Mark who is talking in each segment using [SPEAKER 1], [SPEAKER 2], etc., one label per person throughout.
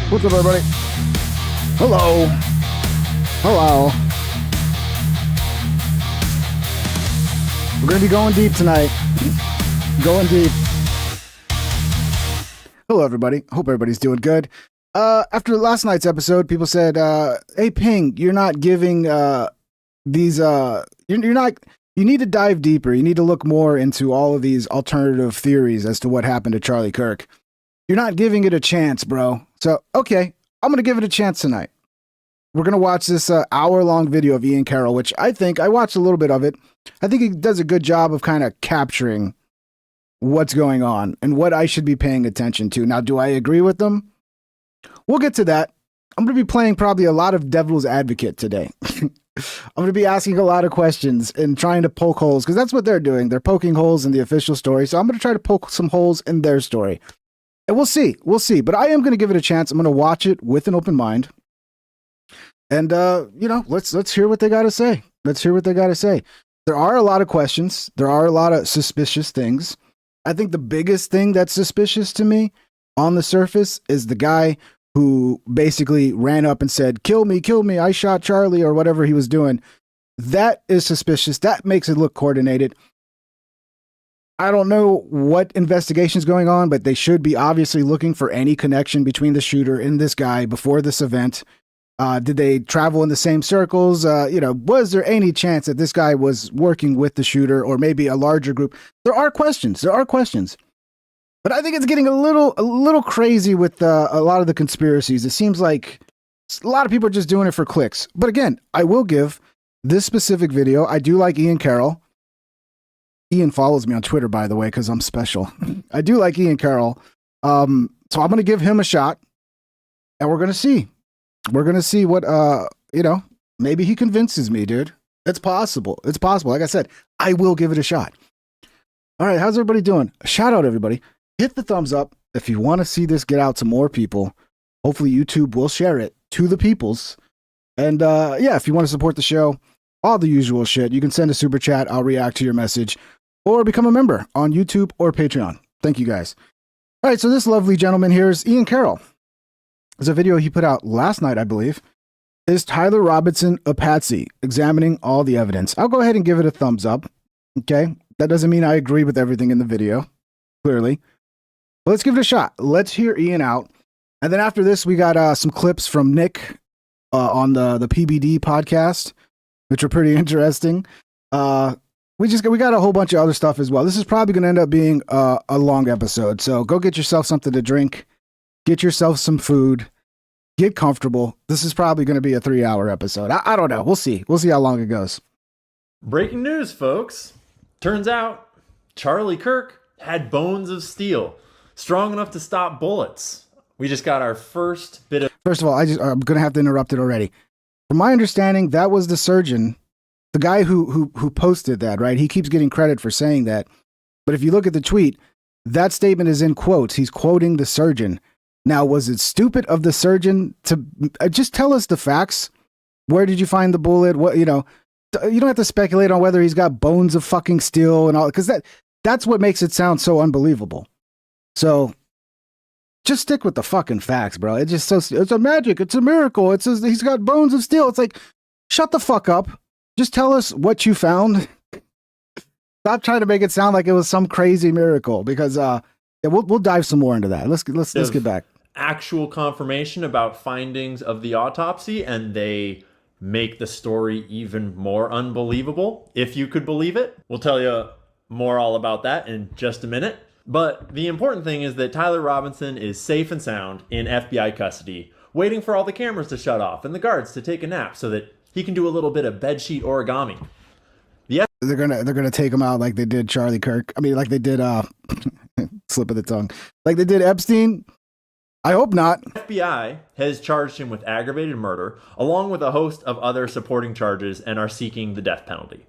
[SPEAKER 1] What's up, everybody? Hello. Hello. We're going to be going deep tonight. Going deep. Hello, everybody. Hope everybody's doing good. After last night's episode, people said, hey, Ping, you're not giving these... you're not... You need to dive deeper. You need to look more into all of these alternative theories as to what happened to Charlie Kirk. You're not giving it a chance, bro. So, okay, I'm going to give it a chance tonight. We're going to watch this hour-long video of Ian Carroll, which I watched a little bit of it. I think he does a good job of kind of capturing what's going on and what I should be paying attention to. Now, do I agree with them? We'll get to that. I'm going to be playing probably a lot of devil's advocate today. I'm going to be asking a lot of questions and trying to poke holes, because that's what they're doing. They're poking holes in the official story, so I'm going to try to poke some holes in their story. And we'll see. But I am going to give it a chance. I'm going to watch it with an open mind. And, let's hear what they got to say. There are a lot of questions. There are a lot of suspicious things. I think the biggest thing that's suspicious to me on the surface is the guy who basically ran up and said, kill me, I shot Charlie, or whatever he was doing. That is suspicious. That makes it look coordinated. I don't know what investigation is going on, but they should be obviously looking for any connection between the shooter and this guy before this event. Did they travel in the same circles? Was there any chance that this guy was working with the shooter or maybe a larger group? There are questions. But I think it's getting a little crazy with a lot of the conspiracies. It seems like a lot of people are just doing it for clicks. But again, I will give this specific video. I do like Ian Carroll. Ian follows me on Twitter, by the way, because I'm special. I do like Ian Carroll. So I'm going to give him a shot, and we're going to see. We're going to see what, maybe he convinces me, dude. It's possible. Like I said, I will give it a shot. All right, how's everybody doing? Shout out, everybody. Hit the thumbs up if you want to see this get out to more people. Hopefully, YouTube will share it to the peoples. And, if you want to support the show, all the usual shit, you can send a super chat. I'll react to your message. Or become a member on YouTube or Patreon. Thank you, guys. All right, so this lovely gentleman here is Ian Carroll. There's a video he put out last night, I believe. Is Tyler Robinson a patsy? Examining all the evidence. I'll go ahead and give it a thumbs up. Okay? That doesn't mean I agree with everything in the video, clearly. But let's give it a shot. Let's hear Ian out. And then after this, we got some clips from Nick on the PBD podcast, which are pretty interesting. We got a whole bunch of other stuff as well. This is probably going to end up being a long episode. So go get yourself something to drink, get yourself some food, get comfortable. This is probably going to be a 3-hour episode. I don't know. We'll see. We'll see how long it goes.
[SPEAKER 2] Breaking news, folks. Turns out Charlie Kirk had bones of steel, strong enough to stop bullets. We just got our first bit of...
[SPEAKER 1] First of all, I'm going to have to interrupt it already. From my understanding, that was the surgeon. The guy who posted that, right? He keeps getting credit for saying that. But if you look at the tweet, that statement is in quotes. He's quoting the surgeon. Now, was it stupid of the surgeon to just tell us the facts? Where did you find the bullet? What, you don't have to speculate on whether he's got bones of fucking steel and all, because that's what makes it sound so unbelievable. So just stick with the fucking facts, bro. It's just it's a magic. It's a miracle. It says he's got bones of steel. It's like, shut the fuck up. Just tell us what you found. Stop trying to make it sound like it was some crazy miracle, because we'll dive some more into that. Let's get back.
[SPEAKER 2] Actual confirmation about findings of the autopsy, and they make the story even more unbelievable, if you could believe it. We'll tell you more all about that in just a minute. But the important thing is that Tyler Robinson is safe and sound in FBI custody, waiting for all the cameras to shut off and the guards to take a nap so that he can do a little bit of bedsheet origami.
[SPEAKER 1] They're gonna take him out like they did Charlie Kirk. I mean, like they did slip of the tongue, like they did Epstein. I hope not.
[SPEAKER 2] The FBI has charged him with aggravated murder, along with a host of other supporting charges, and are seeking the death penalty.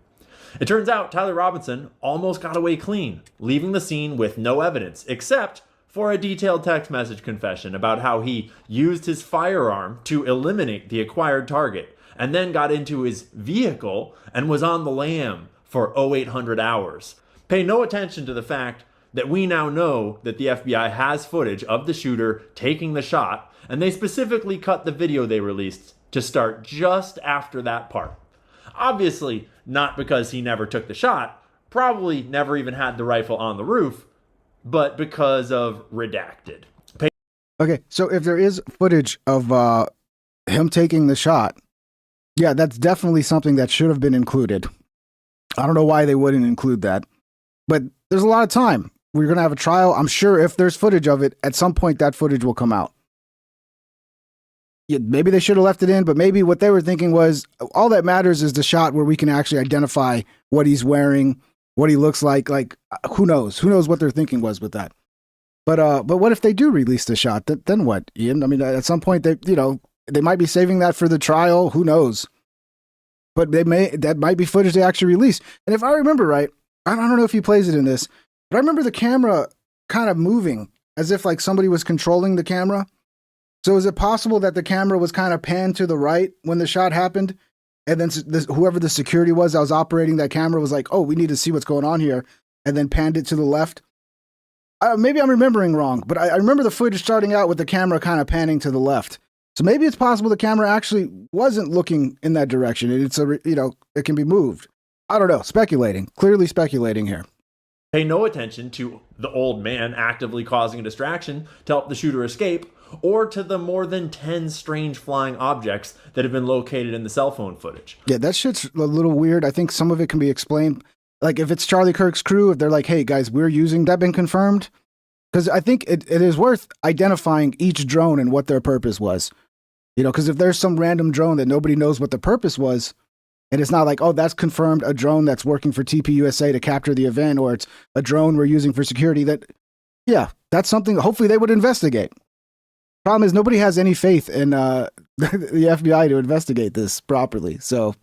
[SPEAKER 2] It turns out Tyler Robinson almost got away clean, leaving the scene with no evidence, except for a detailed text message confession about how he used his firearm to eliminate the acquired target, and then got into his vehicle and was on the lam for 0800 hours. Pay no attention to the fact that we now know that the FBI has footage of the shooter taking the shot, and they specifically cut the video they released to start just after that part. Obviously, not because he never took the shot, probably never even had the rifle on the roof, but because of redacted.
[SPEAKER 1] Okay, so if there is footage of him taking the shot, yeah, that's definitely something that should have been included. I don't know why they wouldn't include that, but there's a lot of time. We're going to have a trial. I'm sure if there's footage of it, at some point that footage will come out. Yeah, maybe they should have left it in, but maybe what they were thinking was all that matters is the shot where we can actually identify what he's wearing, what he looks like. Like, who knows? Who knows what their thinking was with that? But what if they do release the shot? Then what, Ian? I mean, at some point they might be saving that for the trial. Who knows? But that might be footage they actually release. And if I remember right, I don't know if he plays it in this, but I remember the camera kind of moving as if like somebody was controlling the camera. So is it possible that the camera was kind of panned to the right when the shot happened? And then whoever the security was that was operating that camera was like, oh, we need to see what's going on here. And then panned it to the left. Maybe I'm remembering wrong, but I remember the footage starting out with the camera kind of panning to the left. So maybe it's possible the camera actually wasn't looking in that direction. It can be moved. I don't know. Speculating. Clearly speculating here.
[SPEAKER 2] Pay no attention to the old man actively causing a distraction to help the shooter escape, or to the more than 10 strange flying objects that have been located in the cell phone footage.
[SPEAKER 1] Yeah, that shit's a little weird. I think some of it can be explained. Like if it's Charlie Kirk's crew, if they're like, hey guys, we're using that, been confirmed. Because I think it is worth identifying each drone and what their purpose was. Because if there's some random drone that nobody knows what the purpose was, and it's not like, oh, that's confirmed a drone that's working for TPUSA to capture the event, or it's a drone we're using for security, that's something hopefully they would investigate. Problem is nobody has any faith in the FBI to investigate this properly. So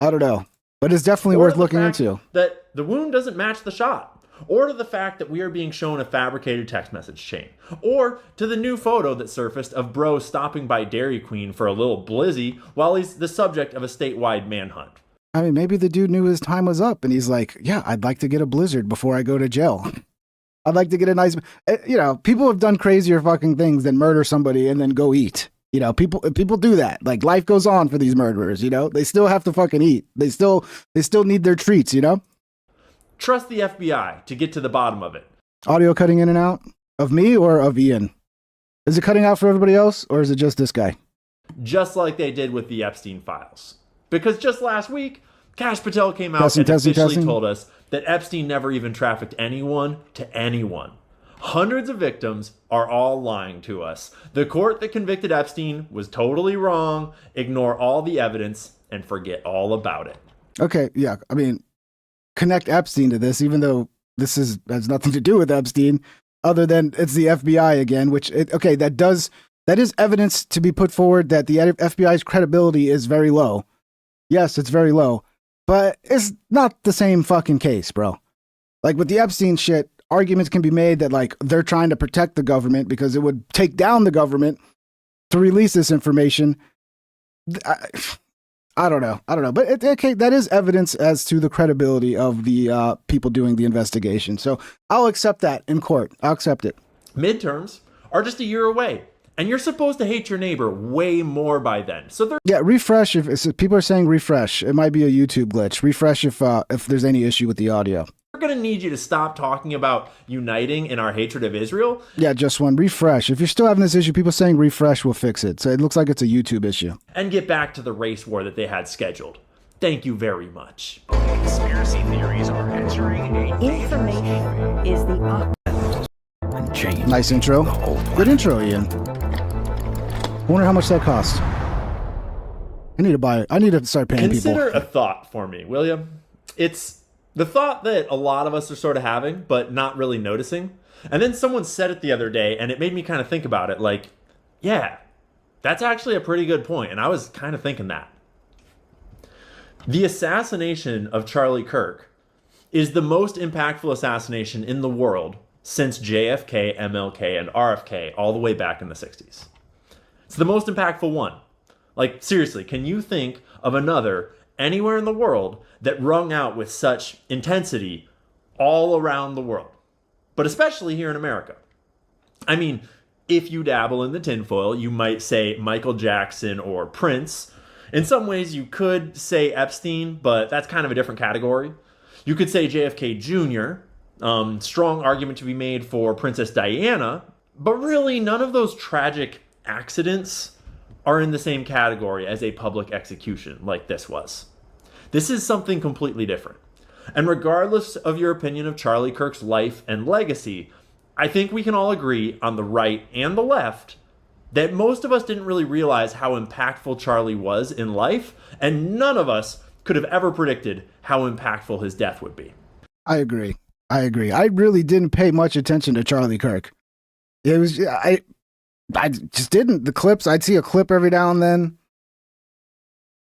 [SPEAKER 1] I don't know, but it's definitely worth looking into.
[SPEAKER 2] That the wound doesn't match the shot. Or to the fact that we are being shown a fabricated text message chain. Or to the new photo that surfaced of Bro stopping by Dairy Queen for a little blizzy while he's the subject of a statewide manhunt.
[SPEAKER 1] I mean, maybe the dude knew his time was up and he's like, yeah, I'd like to get a blizzard before I go to jail. I'd like to get a nice, people have done crazier fucking things than murder somebody and then go eat. People do that. Like life goes on for these murderers, they still have to fucking eat. They still need their treats,
[SPEAKER 2] Trust the FBI to get to the bottom of it.
[SPEAKER 1] Audio cutting in and out of me or of Ian? Is it cutting out for everybody else or is it just this guy?
[SPEAKER 2] Just like they did with the Epstein files. Because just last week, Kash Patel came out and officially told us that Epstein never even trafficked anyone to anyone. Hundreds of victims are all lying to us. The court that convicted Epstein was totally wrong. Ignore all the evidence and forget all about it.
[SPEAKER 1] Okay, yeah. I mean, connect Epstein to this, even though this has nothing to do with Epstein, other than it's the FBI again, that is evidence to be put forward that the FBI's credibility is very low. Yes, it's very low, but it's not the same fucking case, bro. Like with the Epstein shit, arguments can be made that like they're trying to protect the government because it would take down the government to release this information. I don't know. But that is evidence as to the credibility of the people doing the investigation. So I'll accept that in court. I'll accept it.
[SPEAKER 2] Midterms are just a year away, and you're supposed to hate your neighbor way more by then. So
[SPEAKER 1] refresh. If people are saying refresh, it might be a YouTube glitch. Refresh if there's any issue with the audio.
[SPEAKER 2] We're going to need you to stop talking about uniting in our hatred of Israel.
[SPEAKER 1] Yeah, just one. Refresh. If you're still having this issue, people saying refresh will fix it. So it looks like it's a YouTube issue.
[SPEAKER 2] And get back to the race war that they had scheduled. Thank you very much.
[SPEAKER 3] Conspiracy theories are entering a
[SPEAKER 4] information is the
[SPEAKER 3] and change.
[SPEAKER 1] Nice intro. Good intro, Ian. Wonder how much that cost. I need to start paying people.
[SPEAKER 2] Consider a thought for me, will you? It's the thought that a lot of us are sort of having, but not really noticing. And then someone said it the other day, and it made me kind of think about it. Like, yeah, that's actually a pretty good point. And I was kind of thinking that. The assassination of Charlie Kirk is the most impactful assassination in the world since JFK, MLK, and RFK all the way back in the 60s. It's the most impactful one. Like, seriously, can you think of another anywhere in the world that rung out with such intensity all around the world? But especially here in America. I mean, if you dabble in the tinfoil, you might say Michael Jackson or Prince. In some ways, you could say Epstein, but that's kind of a different category. You could say JFK Jr., strong argument to be made for Princess Diana, but really none of those tragic accidents are in the same category as a public execution like this was. This is something completely different. And regardless of your opinion of Charlie Kirk's life and legacy, I think we can all agree on the right and the left that most of us didn't really realize how impactful Charlie was in life, and none of us could have ever predicted how impactful his death would be.
[SPEAKER 1] I agree. I really didn't pay much attention to Charlie Kirk. It was I just didn't. The clips, I'd see a clip every now and then.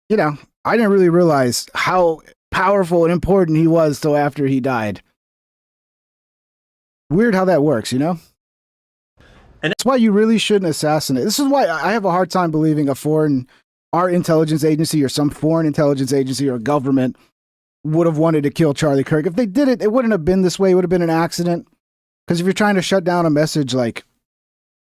[SPEAKER 1] You know, I didn't really realize how powerful and important he was till after he died. Weird how that works, you know? And that's why you really shouldn't assassinate. This is why I have a hard time believing our intelligence agency or some foreign intelligence agency or government would have wanted to kill Charlie Kirk. If they did it, it wouldn't have been this way. It would have been an accident. Because if you're trying to shut down a message, like,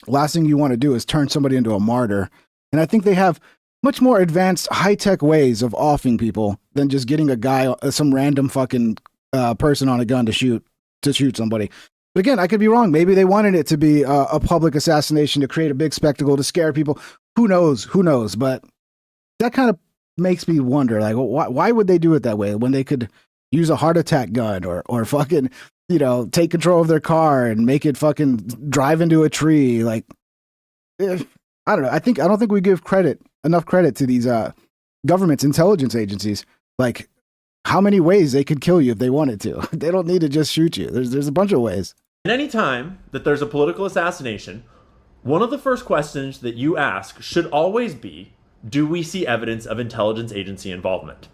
[SPEAKER 1] last thing you want to do is turn somebody into a martyr. And I think they have much more advanced, high-tech ways of offing people than just getting a guy, some random fucking person on a gun to shoot somebody. But again, I could be wrong. Maybe they wanted it to be a public assassination to create a big spectacle to scare people. Who knows? But that kind of makes me wonder, like, why would they do it that way when they could use a heart attack gun or fucking, you know, take control of their car and make it fucking drive into a tree? Like, I don't know. I don't think we give enough credit to these government's intelligence agencies. Like, how many ways they could kill you if they wanted to. They don't need to just shoot you. There's a bunch of ways.
[SPEAKER 2] And any time that there's a political assassination, one of the first questions that you ask should always be, do we see evidence of intelligence agency involvement?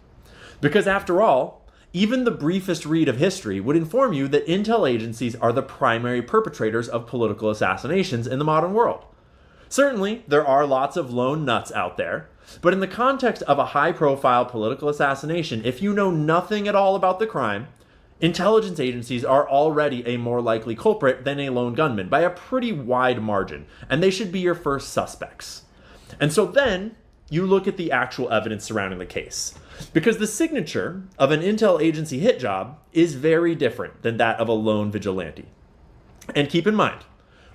[SPEAKER 2] Because after all, even the briefest read of history would inform you that intel agencies are the primary perpetrators of political assassinations in the modern world. Certainly, there are lots of lone nuts out there, but in the context of a high-profile political assassination, if you know nothing at all about the crime, intelligence agencies are already a more likely culprit than a lone gunman by a pretty wide margin, and they should be your first suspects. And so then, you look at the actual evidence surrounding the case. Because the signature of an intel agency hit job is very different than that of a lone vigilante. And keep in mind,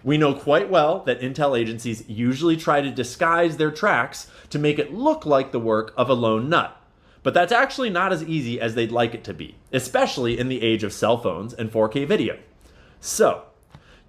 [SPEAKER 2] we know quite well that intel agencies usually try to disguise their tracks to make it look like the work of a lone nut. But that's actually not as easy as they'd like it to be, especially in the age of cell phones and 4K video. So,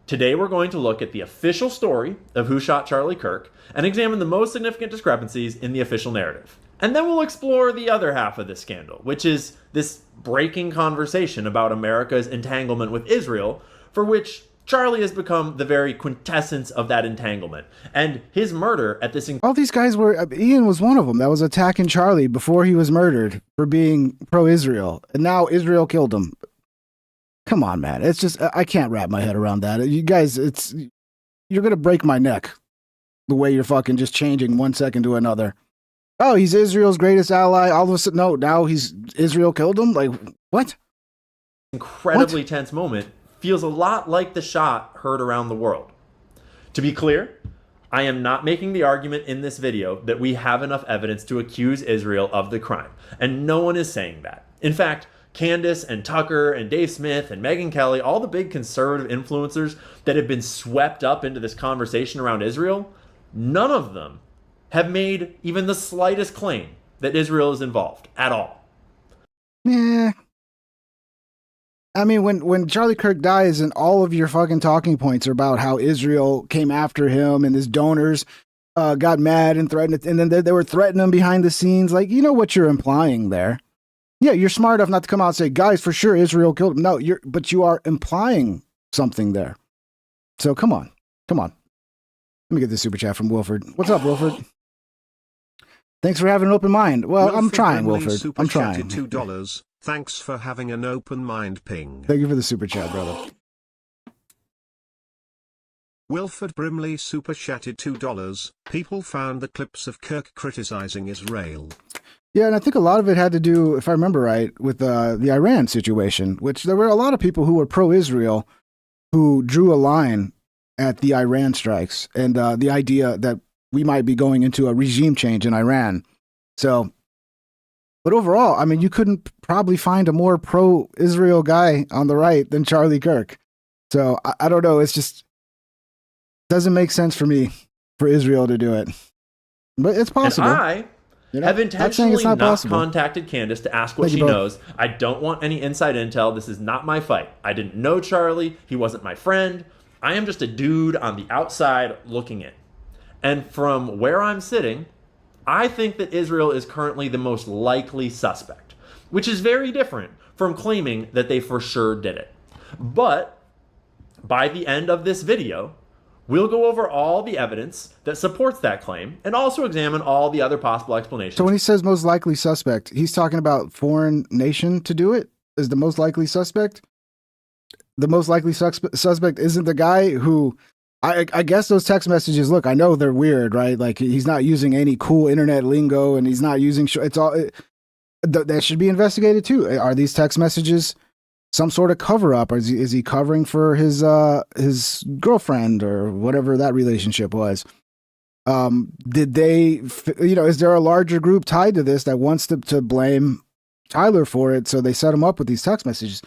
[SPEAKER 2] today we're going to look at the official story of who shot Charlie Kirk and examine the most significant discrepancies in the official narrative. And then we'll explore the other half of this scandal, which is this breaking conversation about America's entanglement with Israel, for which Charlie has become the very quintessence of that entanglement. And his murder at this...
[SPEAKER 1] All these guys were... Ian was one of them that was attacking Charlie before he was murdered for being pro-Israel. And now Israel killed him. Come on, man. It's just... I can't wrap my head around that. You guys, you're going to break my neck the way you're fucking just changing 1 second to another. Oh, he's Israel's greatest ally. All of a sudden, no, now Israel killed him? Like, what?
[SPEAKER 2] Incredibly tense moment feels a lot like the shot heard around the world. To be clear, I am not making the argument in this video that we have enough evidence to accuse Israel of the crime, and no one is saying that. In fact, Candace and Tucker and Dave Smith and Megyn Kelly, all the big conservative influencers that have been swept up into this conversation around Israel, none of them have made even the slightest claim that Israel is involved at all.
[SPEAKER 1] Yeah. I mean, when Charlie Kirk dies and all of your fucking talking points are about how Israel came after him and his donors got mad and threatened, and then they were threatening him behind the scenes, like, you know what you're implying there. Yeah, you're smart enough not to come out and say, guys, for sure Israel killed him. No, but you are implying something there. So come on. Let me get this super chat from Wilford. What's up, Wilford? Thanks for having an open mind. Well, I'm trying,
[SPEAKER 5] Brimley
[SPEAKER 1] Wilford.
[SPEAKER 5] super
[SPEAKER 1] I'm trying.
[SPEAKER 5] chatted $2. Thanks for having an open mind, Ping.
[SPEAKER 1] Thank you for the super chat, brother.
[SPEAKER 5] Wilford Brimley super chatted $2. People found the clips of Kirk criticizing Israel.
[SPEAKER 1] Yeah, and I think a lot of it had to do, if I remember right, with the Iran situation, which there were a lot of people who were pro-Israel who drew a line at the Iran strikes and the idea that we might be going into a regime change in Iran. So, but overall, I mean, you couldn't probably find a more pro-Israel guy on the right than Charlie Kirk. So I don't know. It's just doesn't make sense for me for Israel to do it, but it's possible.
[SPEAKER 2] And I have intentionally not contacted Candace to ask what she knows. I don't want any inside intel. This is not my fight. I didn't know Charlie. He wasn't my friend. I am just a dude on the outside looking in. And from where I'm sitting, I think that Israel is currently the most likely suspect, which is very different from claiming that they for sure did it. But by the end of this video, we'll go over all the evidence that supports that claim and also examine all the other possible explanations.
[SPEAKER 1] So when he says most likely suspect, he's talking about foreign nation to do it is the most likely suspect? The most likely suspect isn't the guy who... I guess those text messages, look, I know they're weird, right? Like he's not using any cool internet lingo and he's not using... that should be investigated too. Are these text messages some sort of cover up? Or is he covering for his girlfriend or whatever that relationship was? Did they, is there a larger group tied to this that wants to blame Tyler for it? So they set him up with these text messages.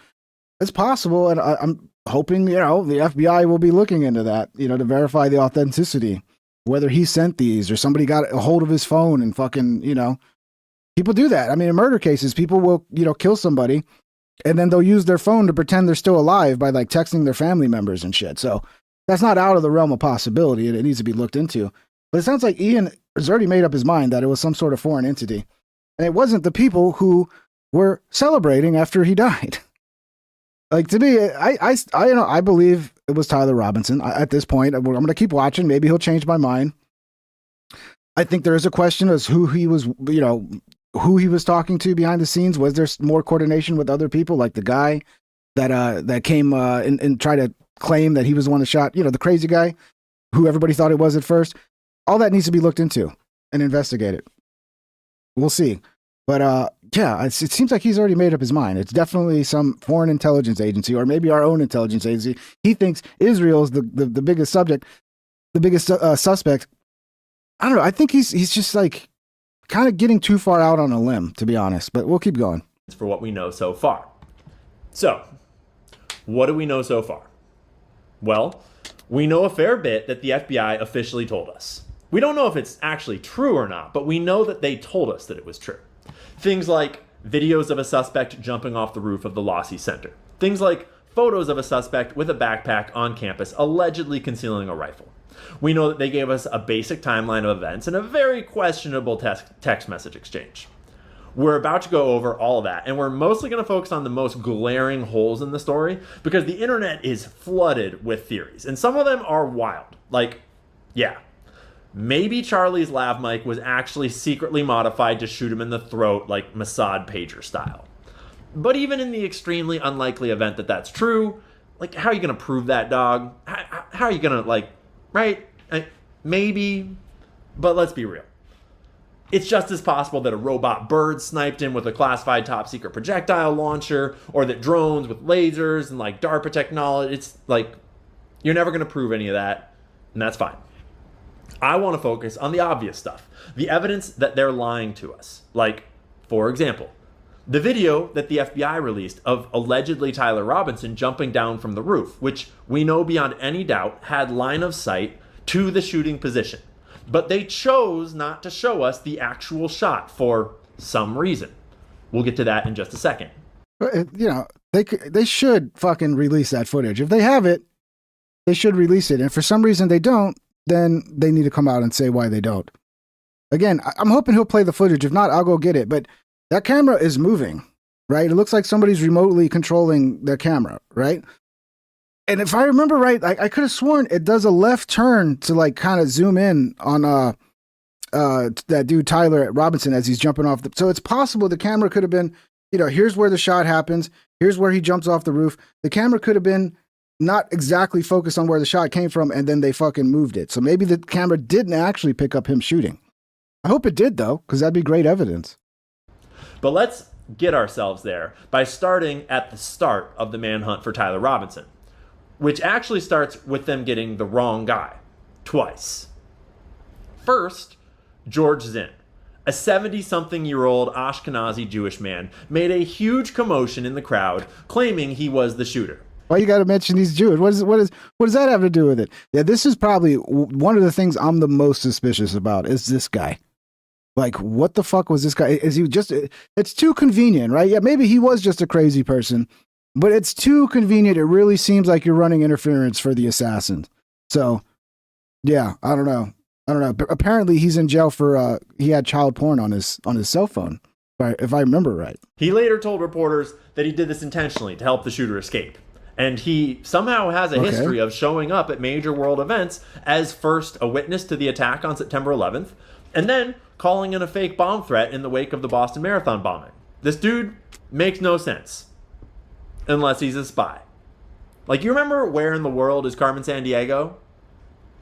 [SPEAKER 1] It's possible. And I'm hoping, the FBI will be looking into that, to verify the authenticity, whether he sent these or somebody got a hold of his phone and fucking, people do that. I mean, in murder cases, people will, kill somebody and then they'll use their phone to pretend they're still alive by like texting their family members and shit. So that's not out of the realm of possibility. It needs to be looked into. But it sounds like Ian has already made up his mind that it was some sort of foreign entity. And it wasn't the people who were celebrating after he died. Like, to me, I believe it was Tyler Robinson. At this point, I'm going to keep watching. Maybe he'll change my mind. I think there is a question as who he was, who he was talking to behind the scenes. Was there more coordination with other people, like the guy that came and tried to claim that he was the one that shot, the crazy guy who everybody thought it was at first? All that needs to be looked into and investigated. We'll see. But it seems like he's already made up his mind. It's definitely some foreign intelligence agency or maybe our own intelligence agency. He thinks Israel is the biggest subject, the biggest suspect. I don't know. I think he's just like kind of getting too far out on a limb, to be honest. But we'll keep going.
[SPEAKER 2] For what we know so far. So, what do we know so far? Well, we know a fair bit that the FBI officially told us. We don't know if it's actually true or not, but we know that they told us that it was true. Things like videos of a suspect jumping off the roof of the Lossy Center. Things like photos of a suspect with a backpack on campus allegedly concealing a rifle. We know that they gave us a basic timeline of events and a very questionable text message exchange. We're about to go over all of that, and we're mostly going to focus on the most glaring holes in the story because the internet is flooded with theories, and some of them are wild. Like, maybe Charlie's lav mic was actually secretly modified to shoot him in the throat like Mossad pager style. But even in the extremely unlikely event that that's true, like, how are you going to prove that, dog? How are you going to, right? Maybe, but let's be real. It's just as possible that a robot bird sniped him with a classified top secret projectile launcher, or that drones with lasers and DARPA technology, it's you're never going to prove any of that, and that's fine. I want to focus on the obvious stuff, the evidence that they're lying to us. For example, the video that the FBI released of allegedly Tyler Robinson jumping down from the roof, which we know beyond any doubt had line of sight to the shooting position. But they chose not to show us the actual shot for some reason. We'll get to that in just a second.
[SPEAKER 1] They should fucking release that footage. If they have it, they should release it. And if for some reason they don't, then they need to come out and say why they don't. Again, I'm hoping he'll play the footage. If not, I'll go get it. But that camera is moving, right? It looks like somebody's remotely controlling the camera, right? And if I remember right, I could have sworn it does a left turn to like kind of zoom in on that dude Tyler Robinson as he's jumping off the. So it's possible the camera could have been, here's where the shot happens. Here's where he jumps off the roof. The camera could have been not exactly focused on where the shot came from, and then they fucking moved it. So maybe the camera didn't actually pick up him shooting. I hope it did, though, because that'd be great evidence.
[SPEAKER 2] But let's get ourselves there by starting at the start of the manhunt for Tyler Robinson, which actually starts with them getting the wrong guy twice. First, George Zinn, a 70-something-year-old Ashkenazi Jewish man, made a huge commotion in the crowd, claiming he was the shooter.
[SPEAKER 1] Why you got to mention he's Jewish? What does that have to do with it? Yeah, this is probably one of the things I'm the most suspicious about is this guy. Like, what the fuck was this guy? Is he just? It's too convenient, right? Yeah, maybe he was just a crazy person, but it's too convenient. It really seems like you're running interference for the assassins. So, yeah, I don't know. But apparently, he's in jail for he had child porn on his cell phone, if I remember right.
[SPEAKER 2] He later told reporters that he did this intentionally to help the shooter escape. And he somehow has a history of showing up at major world events as first a witness to the attack on September 11th, and then calling in a fake bomb threat in the wake of the Boston Marathon bombing. This dude makes no sense. Unless he's a spy. Like, you remember Where in the World is Carmen Sandiego?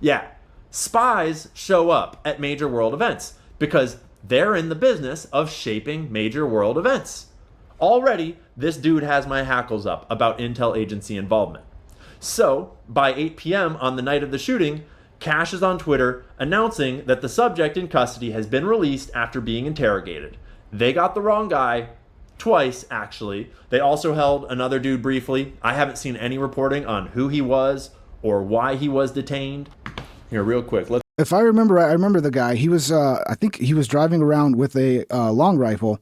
[SPEAKER 2] Yeah. Spies show up at major world events because they're in the business of shaping major world events. Already, this dude has my hackles up about intel agency involvement. So, by 8 p.m. on the night of the shooting, Cash is on Twitter announcing that the subject in custody has been released after being interrogated. They got the wrong guy, twice actually. They also held another dude briefly. I haven't seen any reporting on who he was or why he was detained. Here, real quick.
[SPEAKER 1] If I remember right, I remember the guy. He was, I think he was driving around with a long rifle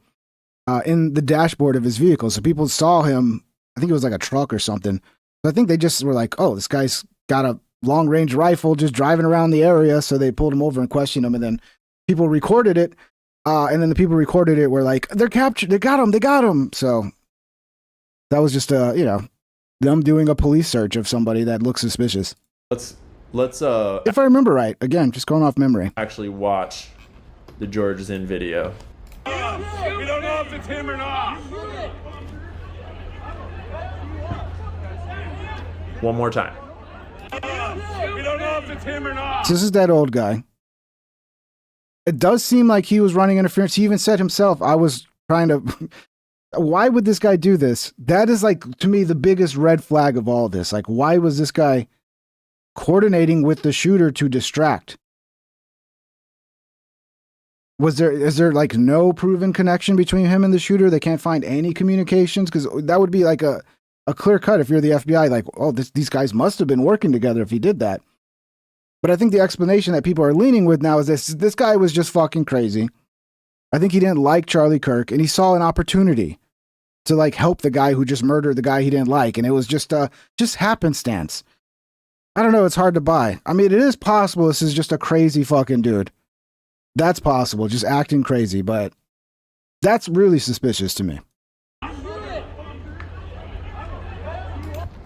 [SPEAKER 1] in the dashboard of his vehicle. So people saw him, I think it was like a truck or something. So I think they just were like, oh, this guy's got a long range rifle just driving around the area. So they pulled him over and questioned him. And then people recorded it. And then the people recorded it were like, they're captured. They got him. So that was just, them doing a police search of somebody that looks suspicious.
[SPEAKER 2] Let's
[SPEAKER 1] if I remember right, again, just going off memory.
[SPEAKER 2] Actually watch the George Zinn video.
[SPEAKER 6] We don't know if it's him or not.
[SPEAKER 2] One more time.
[SPEAKER 6] We don't know if it's him or not.
[SPEAKER 1] So this is that old guy. It does seem like he was running interference. He even said himself, I was trying to... Why would this guy do this? That is, like, to me, the biggest red flag of all this. Like, why was this guy coordinating with the shooter to distract? Is there like no proven connection between him and the shooter? They can't find any communications? Because that would be like a clear cut if you're the FBI, like, oh, these guys must have been working together if he did that. But I think the explanation that people are leaning with now is this guy was just fucking crazy. I think he didn't like Charlie Kirk, and he saw an opportunity to like help the guy who just murdered the guy he didn't like, and it was just happenstance. I don't know, it's hard to buy. I mean, it is possible this is just a crazy fucking dude. That's possible, just acting crazy, but that's really suspicious to me.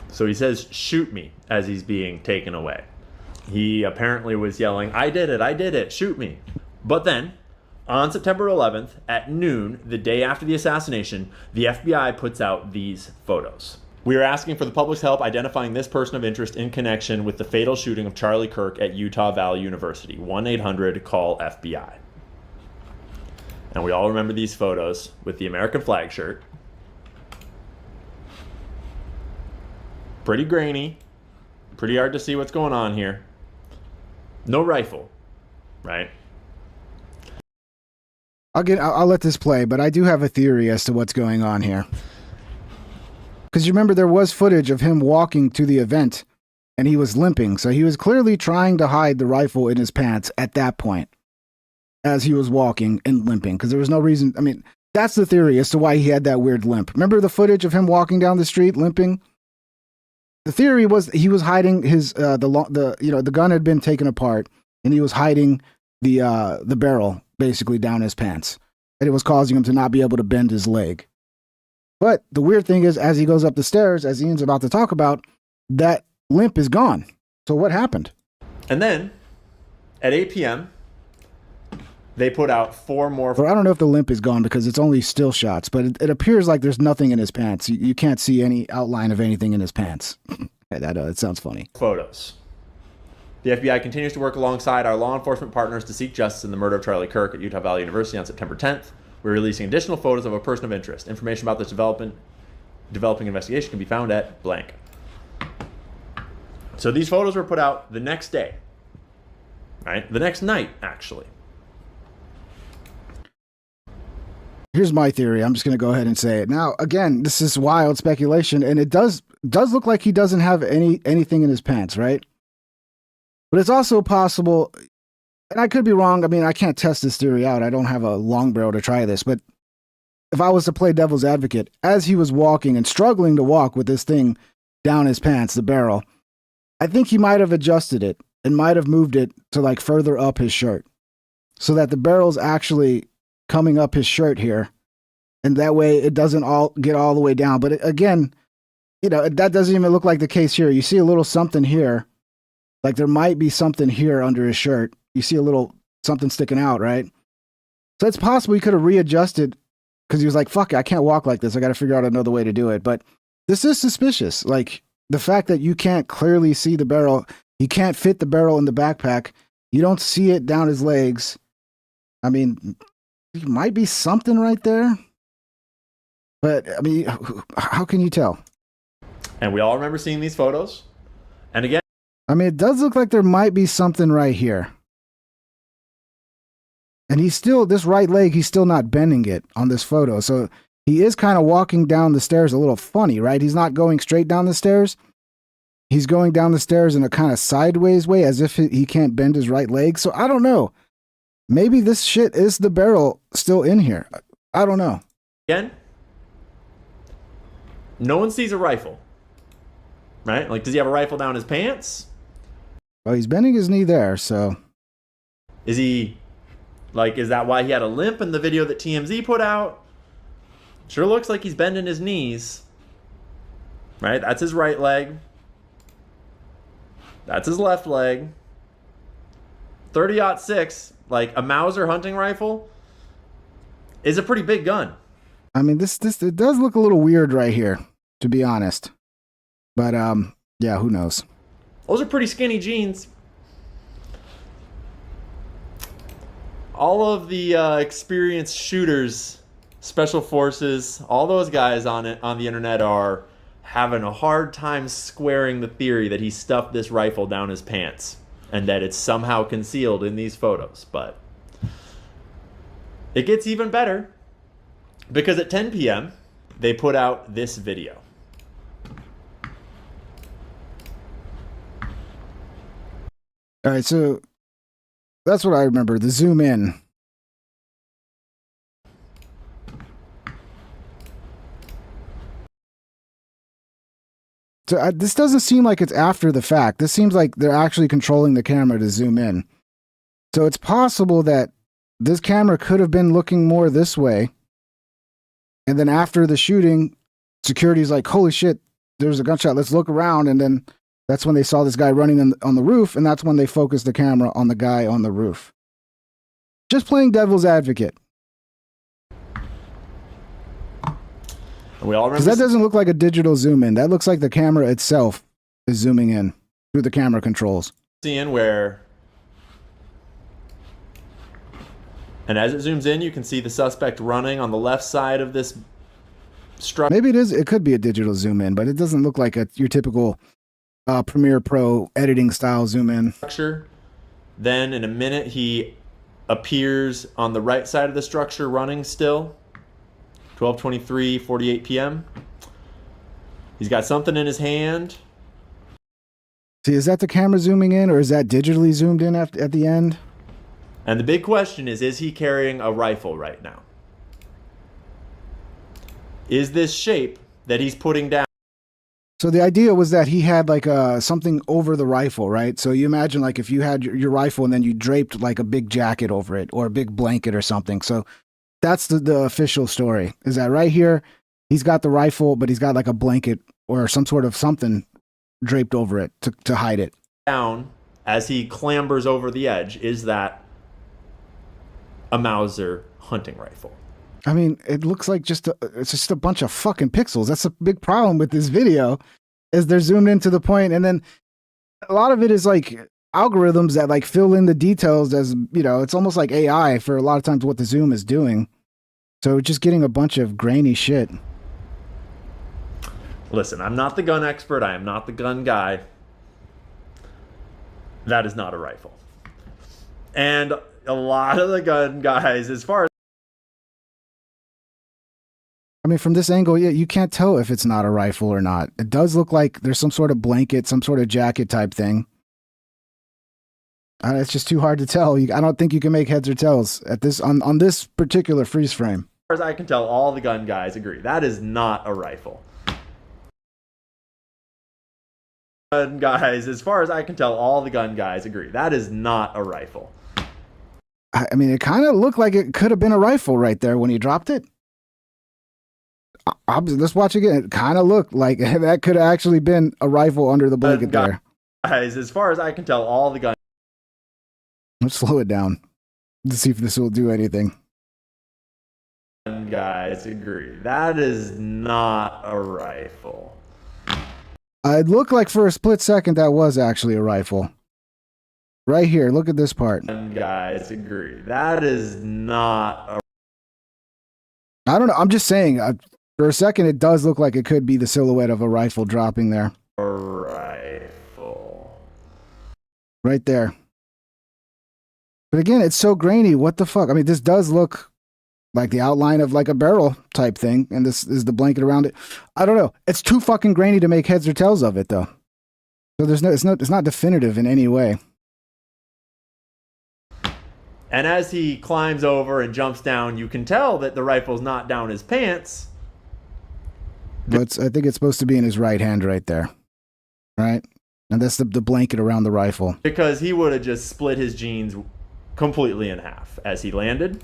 [SPEAKER 2] So he says, shoot me, as he's being taken away. He apparently was yelling, I did it, shoot me. But then, on September 11th, at noon, the day after the assassination, the FBI puts out these photos. We are asking for the public's help identifying this person of interest in connection with the fatal shooting of Charlie Kirk at Utah Valley University. 1-800-CALL-FBI. And we all remember these photos with the American flag shirt. Pretty grainy. Pretty hard to see what's going on here. No rifle, right?
[SPEAKER 1] I'll let this play, but I do have a theory as to what's going on here. Because you remember there was footage of him walking to the event and he was limping. So he was clearly trying to hide the rifle in his pants at that point as he was walking and limping. Because there was no reason. I mean, that's the theory as to why he had that weird limp. Remember the footage of him walking down the street limping? The theory was he was hiding his the gun had been taken apart and he was hiding the barrel basically down his pants. And it was causing him to not be able to bend his leg. But the weird thing is, as he goes up the stairs, as Ian's about to talk about, that limp is gone. So what happened?
[SPEAKER 2] And then at 8 p.m., they put out 4 more.
[SPEAKER 1] Well, I don't know if the limp is gone because it's only still shots, but it appears like there's nothing in his pants. You can't see any outline of anything in his pants. That sounds funny.
[SPEAKER 2] Photos. The FBI continues to work alongside our law enforcement partners to seek justice in the murder of Charlie Kirk at Utah Valley University on September 10th. We're releasing additional photos of a person of interest. Information about this developing investigation can be found at blank. So these photos were put out the next day, right? The next night, actually.
[SPEAKER 1] Here's my theory. I'm just going to go ahead and say it. Now, again, this is wild speculation, and it does look like he doesn't have anything in his pants, right? But it's also possible, and I could be wrong. I mean, I can't test this theory out. I don't have a long barrel to try this, but if I was to play devil's advocate, as he was walking and struggling to walk with this thing down his pants, the barrel, I think he might have adjusted it and might have moved it to like further up his shirt so that the barrel's actually coming up his shirt here. And that way it doesn't all get all the way down. But again, you know, that doesn't even look like the case here. You see a little something here. Like there might be something here under his shirt. You see a little something sticking out, right? So it's possible he could have readjusted because he was like, fuck it, I can't walk like this. I got to figure out another way to do it. But this is suspicious. Like the fact that you can't clearly see the barrel, you can't fit the barrel in the backpack. You don't see it down his legs. I mean, there might be something right there. But I mean, how can you tell?
[SPEAKER 2] And we all remember seeing these photos. And again,
[SPEAKER 1] I mean, it does look like there might be something right here. And he's still, this right leg, he's still not bending it on this photo. So he is kind of walking down the stairs a little funny, right? He's not going straight down the stairs. He's going down the stairs in a kind of sideways way as if he can't bend his right leg. So I don't know. Maybe this shit is the barrel still in here. I don't know.
[SPEAKER 2] again, no one sees a rifle. Right? Like, does he have a rifle down his pants?
[SPEAKER 1] Well, he's bending his knee there, so.
[SPEAKER 2] Is he, like, is that why he had a limp in the video that TMZ put out? Sure looks like he's bending his knees. Right? That's his right leg. That's his left leg. 30-06, like a Mauser hunting rifle, is a pretty big gun.
[SPEAKER 1] I mean, this it does look a little weird right here, to be honest. But yeah, who knows?
[SPEAKER 2] Those are pretty skinny jeans. All of the experienced shooters, special forces, all those guys on the internet are having a hard time squaring the theory that he stuffed this rifle down his pants and that it's somehow concealed in these photos. But it gets even better because at 10 p.m. they put out this video.
[SPEAKER 1] All right, so that's what I remember, the zoom in. So this doesn't seem like it's after the fact. This seems like they're actually controlling the camera to zoom in. So it's possible that this camera could have been looking more this way. And then after the shooting, security's like, holy shit, there's a gunshot. Let's look around. And then that's when they saw this guy running on the roof. And that's when they focused the camera on the guy on the roof. Just playing devil's advocate.
[SPEAKER 2] And we all remember
[SPEAKER 1] Because that doesn't look like a digital zoom in. That looks like the camera itself is zooming in through the camera controls.
[SPEAKER 2] seeing where, and as it zooms in, you can see the suspect running on the left side of this structure.
[SPEAKER 1] Maybe it is. It could be a digital zoom in, but it doesn't look like your typical Premiere Pro editing style zoom in.
[SPEAKER 2] Then in a minute, he appears on the right side of the structure running still. 12:23, 48 p.m. He's got something in his hand.
[SPEAKER 1] See, is that the camera zooming in, or is that digitally zoomed in at the end?
[SPEAKER 2] And the big question is he carrying a rifle right now? Is this shape that he's putting down?
[SPEAKER 1] So the idea was that he had like something over the rifle, right? So you imagine like if you had your rifle and then you draped like a big jacket over it or a big blanket or something. So that's the official story, is that right here, he's got the rifle, but he's got like a blanket or some sort of something draped over it to hide it.
[SPEAKER 2] Down as he clambers over the edge, is that a Mauser hunting rifle?
[SPEAKER 1] I mean, it looks like it's just a bunch of fucking pixels. That's a big problem with this video, is they're zoomed in to the point, and then a lot of it is like algorithms that like fill in the details as, you know, it's almost like AI for a lot of times what the zoom is doing. So just getting a bunch of grainy shit.
[SPEAKER 2] Listen, I'm not the gun expert. I am not the gun guy. That is not a rifle. And a lot of the gun guys, as far as
[SPEAKER 1] I mean, from this angle, yeah, you can't tell if it's not a rifle or not. It does look like there's some sort of blanket, some sort of jacket type thing. It's just too hard to tell. I don't think you can make heads or tails at this on this particular freeze frame.
[SPEAKER 2] as I can tell, all the gun guys agree that is not a rifle. Gun guys, as far as I can tell, all the gun guys agree that is not a rifle.
[SPEAKER 1] I mean, it kind of looked like it could have been a rifle right there when he dropped it. Let's watch again. It kind of looked like that could have actually been a rifle under the blanket there.
[SPEAKER 2] Guys, as far as I can tell, all the gun.
[SPEAKER 1] Let's slow it down to see if this will do anything.
[SPEAKER 2] Guys agree that is not a rifle.
[SPEAKER 1] It looked like for a split second that was actually a rifle. Right here, look at this part.
[SPEAKER 2] Guys agree that is not a.
[SPEAKER 1] I don't know. I'm just saying. For a second, it does look like it could be the silhouette of a rifle dropping there.
[SPEAKER 2] A rifle.
[SPEAKER 1] Right there. But again, it's so grainy. What the fuck? I mean, this does look like the outline of like a barrel type thing, and this is the blanket around it. I don't know. It's too fucking grainy to make heads or tails of it, though. So it's not definitive in any way.
[SPEAKER 2] And as he climbs over and jumps down, you can tell that the rifle's not down his pants.
[SPEAKER 1] But I think it's supposed to be in his right hand right there. Right? And that's the blanket around the rifle.
[SPEAKER 2] Because he would have just split his jeans completely in half as he landed.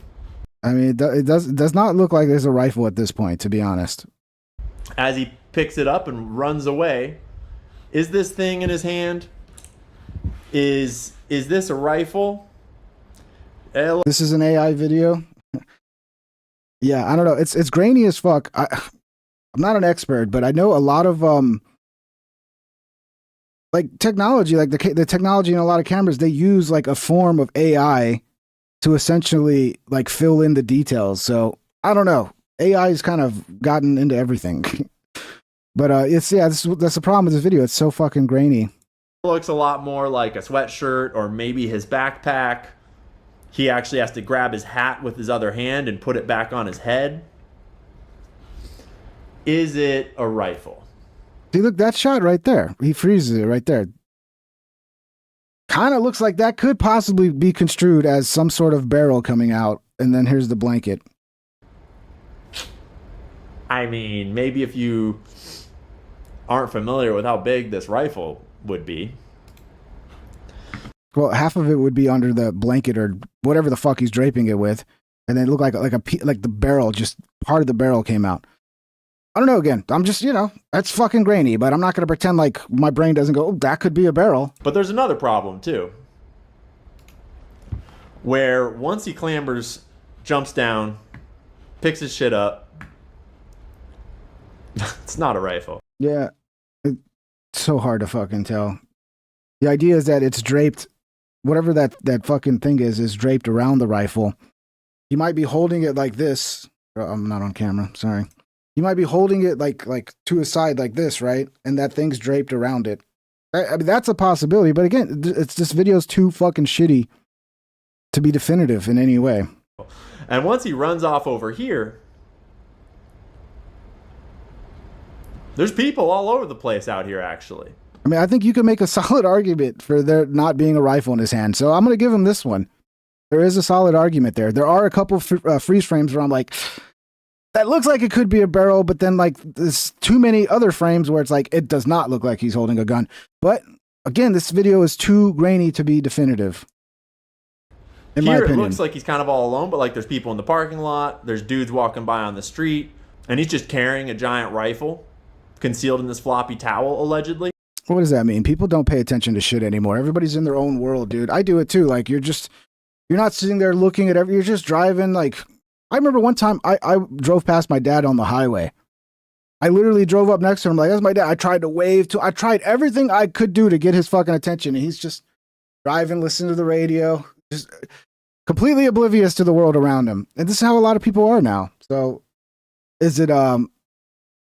[SPEAKER 1] I mean, it does not look like there's a rifle at this point, to be honest.
[SPEAKER 2] As he picks it up and runs away, is this thing in his hand? Is this a rifle?
[SPEAKER 1] This is an AI video. Yeah, I don't know. It's grainy as fuck. I'm not an expert, but I know a lot of like technology, like the technology in a lot of cameras, they use like a form of AI to essentially like fill in the details. So I don't know. AI has kind of gotten into everything. But that's the problem with this video. It's so fucking grainy.
[SPEAKER 2] It looks a lot more like a sweatshirt or maybe his backpack. He actually has to grab his hat with his other hand and put it back on his head. Is it a rifle?
[SPEAKER 1] See, look, that shot right there. He freezes it right there. Kind of looks like that could possibly be construed as some sort of barrel coming out, and then here's the blanket.
[SPEAKER 2] I mean, maybe if you aren't familiar with how big this rifle would be.
[SPEAKER 1] Well, half of it would be under the blanket or whatever the fuck he's draping it with, and then it looked like the barrel, just part of the barrel came out. I don't know. Again, I'm just, that's fucking grainy, but I'm not going to pretend like my brain doesn't go, oh, that could be a barrel.
[SPEAKER 2] But there's another problem too, where once he clambers, jumps down, picks his shit up, it's not a rifle.
[SPEAKER 1] Yeah, it's so hard to fucking tell. The idea is that it's draped, whatever that fucking thing is draped around the rifle. You might be holding it like this. I'm not on camera, sorry. You might be holding it like to his side like this, right? And that thing's draped around it. I mean, that's a possibility. But again, this video's too fucking shitty to be definitive in any way.
[SPEAKER 2] And once he runs off over here, there's people all over the place out here, actually.
[SPEAKER 1] I mean, I think you can make a solid argument for there not being a rifle in his hand. So I'm going to give him this one. There is a solid argument there. There are a couple freeze frames where I'm like, that looks like it could be a barrel, but then like there's too many other frames where it's like, it does not look like he's holding a gun. But again, this video is too grainy to be definitive. In my opinion.
[SPEAKER 2] It looks like he's kind of all alone, but like there's people in the parking lot, there's dudes walking by on the street, and he's just carrying a giant rifle concealed in this floppy towel, allegedly.
[SPEAKER 1] What does that mean? People don't pay attention to shit anymore. Everybody's in their own world, dude. I do it too. Like you're not sitting there looking at you're just driving. Like I remember one time I drove past my dad on the highway. I literally drove up next to him like, that's my dad. I tried to wave to, I tried everything I could do to get his fucking attention. And he's just driving, listening to the radio, just completely oblivious to the world around him. And this is how a lot of people are now. So is it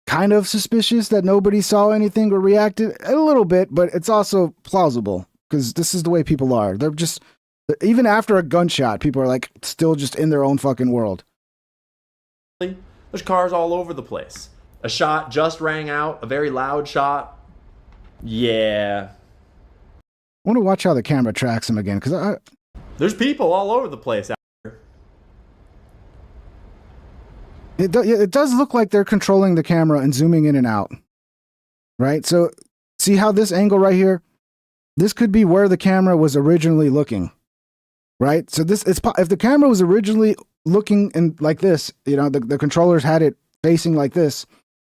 [SPEAKER 1] kind of suspicious that nobody saw anything or reacted? A little bit, but it's also plausible because this is the way people are. They're just, even after a gunshot, people are like still just in their own fucking world.
[SPEAKER 2] There's cars all over the place. A shot just rang out, a very loud shot. Yeah.
[SPEAKER 1] I want to watch how the camera tracks him again because
[SPEAKER 2] There's people all over the place out here.
[SPEAKER 1] It does look like they're controlling the camera and zooming in and out. Right? So see how this angle right here? This could be where the camera was originally looking. Right? So if the camera was originally looking in like this, the controllers had it facing like this,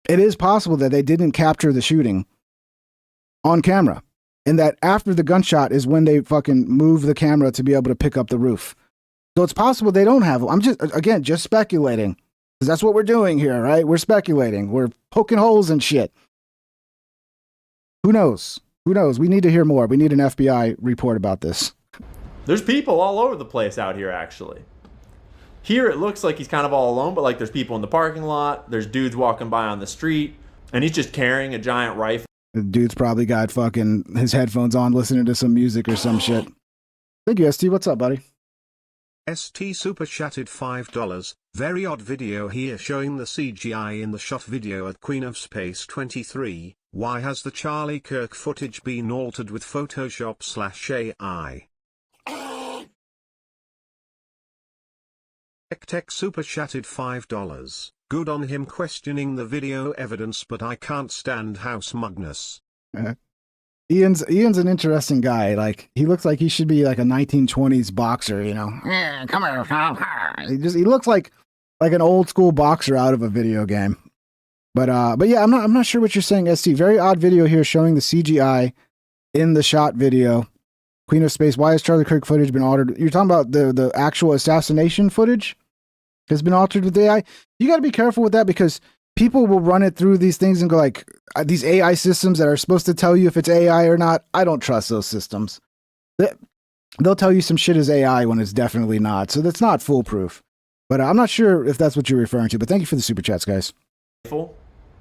[SPEAKER 1] it is possible that they didn't capture the shooting on camera. And that after the gunshot is when they fucking move the camera to be able to pick up the roof. So it's possible they don't have. I'm just speculating. Because that's what we're doing here, right? We're speculating. We're poking holes in shit. Who knows? Who knows? We need to hear more. We need an FBI report about this.
[SPEAKER 2] There's people all over the place out here, actually. Here it looks like he's kind of all alone, but like there's people in the parking lot. There's dudes walking by on the street. And he's just carrying a giant rifle.
[SPEAKER 1] The dude's probably got fucking his headphones on listening to some music or some shit. Thank you, ST. What's up, buddy?
[SPEAKER 5] ST super chatted $5. Very odd video here showing the CGI in the shot video at Queen of Space 23. Why has the Charlie Kirk footage been altered with Photoshop/AI? Tech super chatted $5. Good on him questioning the video evidence, but I can't stand how smugness.
[SPEAKER 1] Ian's an interesting guy. Like he looks like he should be like a 1920s boxer, Yeah, come here. He looks like an old school boxer out of a video game. But yeah, I'm not sure what you're saying, ST. Very odd video here showing the CGI in the shot video. Queen of Space. Why has Charlie Kirk footage been altered? You're talking about the actual assassination footage has been altered with AI. You got to be careful with that because people will run it through these things and go like, these AI systems that are supposed to tell you if it's AI or not. I don't trust those systems. They'll tell you some shit is AI when it's definitely not. So that's not foolproof. But I'm not sure if that's what you're referring to. But thank you for the super chats, guys.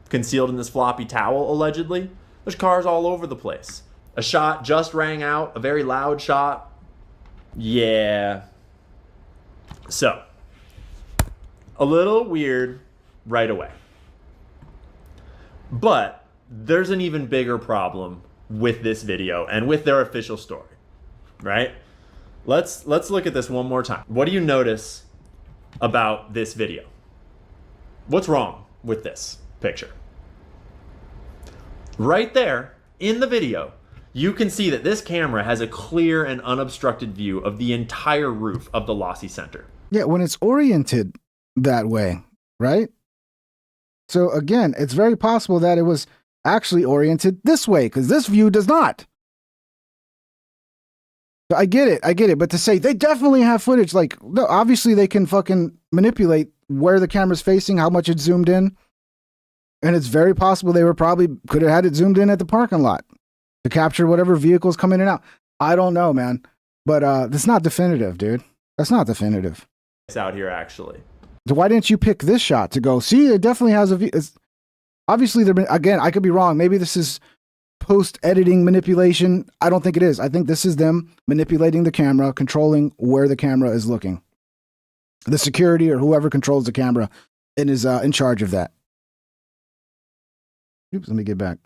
[SPEAKER 2] Concealed in this floppy towel, allegedly. There's cars all over the place. A shot just rang out, a very loud shot. Yeah. So, a little weird right away. But there's an even bigger problem with this video and with their official story, right? Let's look at this one more time. What do you notice about this video? What's wrong with this picture? Right there in the video, you can see that this camera has a clear and unobstructed view of the entire roof of the Lossy Center.
[SPEAKER 1] Yeah, when it's oriented that way, right? So again, it's very possible that it was actually oriented this way because this view does not. So I get it. But to say they definitely have footage, like, no, obviously they can fucking manipulate where the camera's facing, how much it's zoomed in. And it's very possible they could have had it zoomed in at the parking lot to capture whatever vehicles come in and out. I don't know, man. But that's not definitive, dude. That's not definitive.
[SPEAKER 2] It's out here, actually.
[SPEAKER 1] So why didn't you pick this shot to go, see, it definitely has a view. Obviously, again, I could be wrong. Maybe this is post-editing manipulation. I don't think it is. I think this is them manipulating the camera, controlling where the camera is looking. The security or whoever controls the camera and is in charge of that. Oops, let me get back.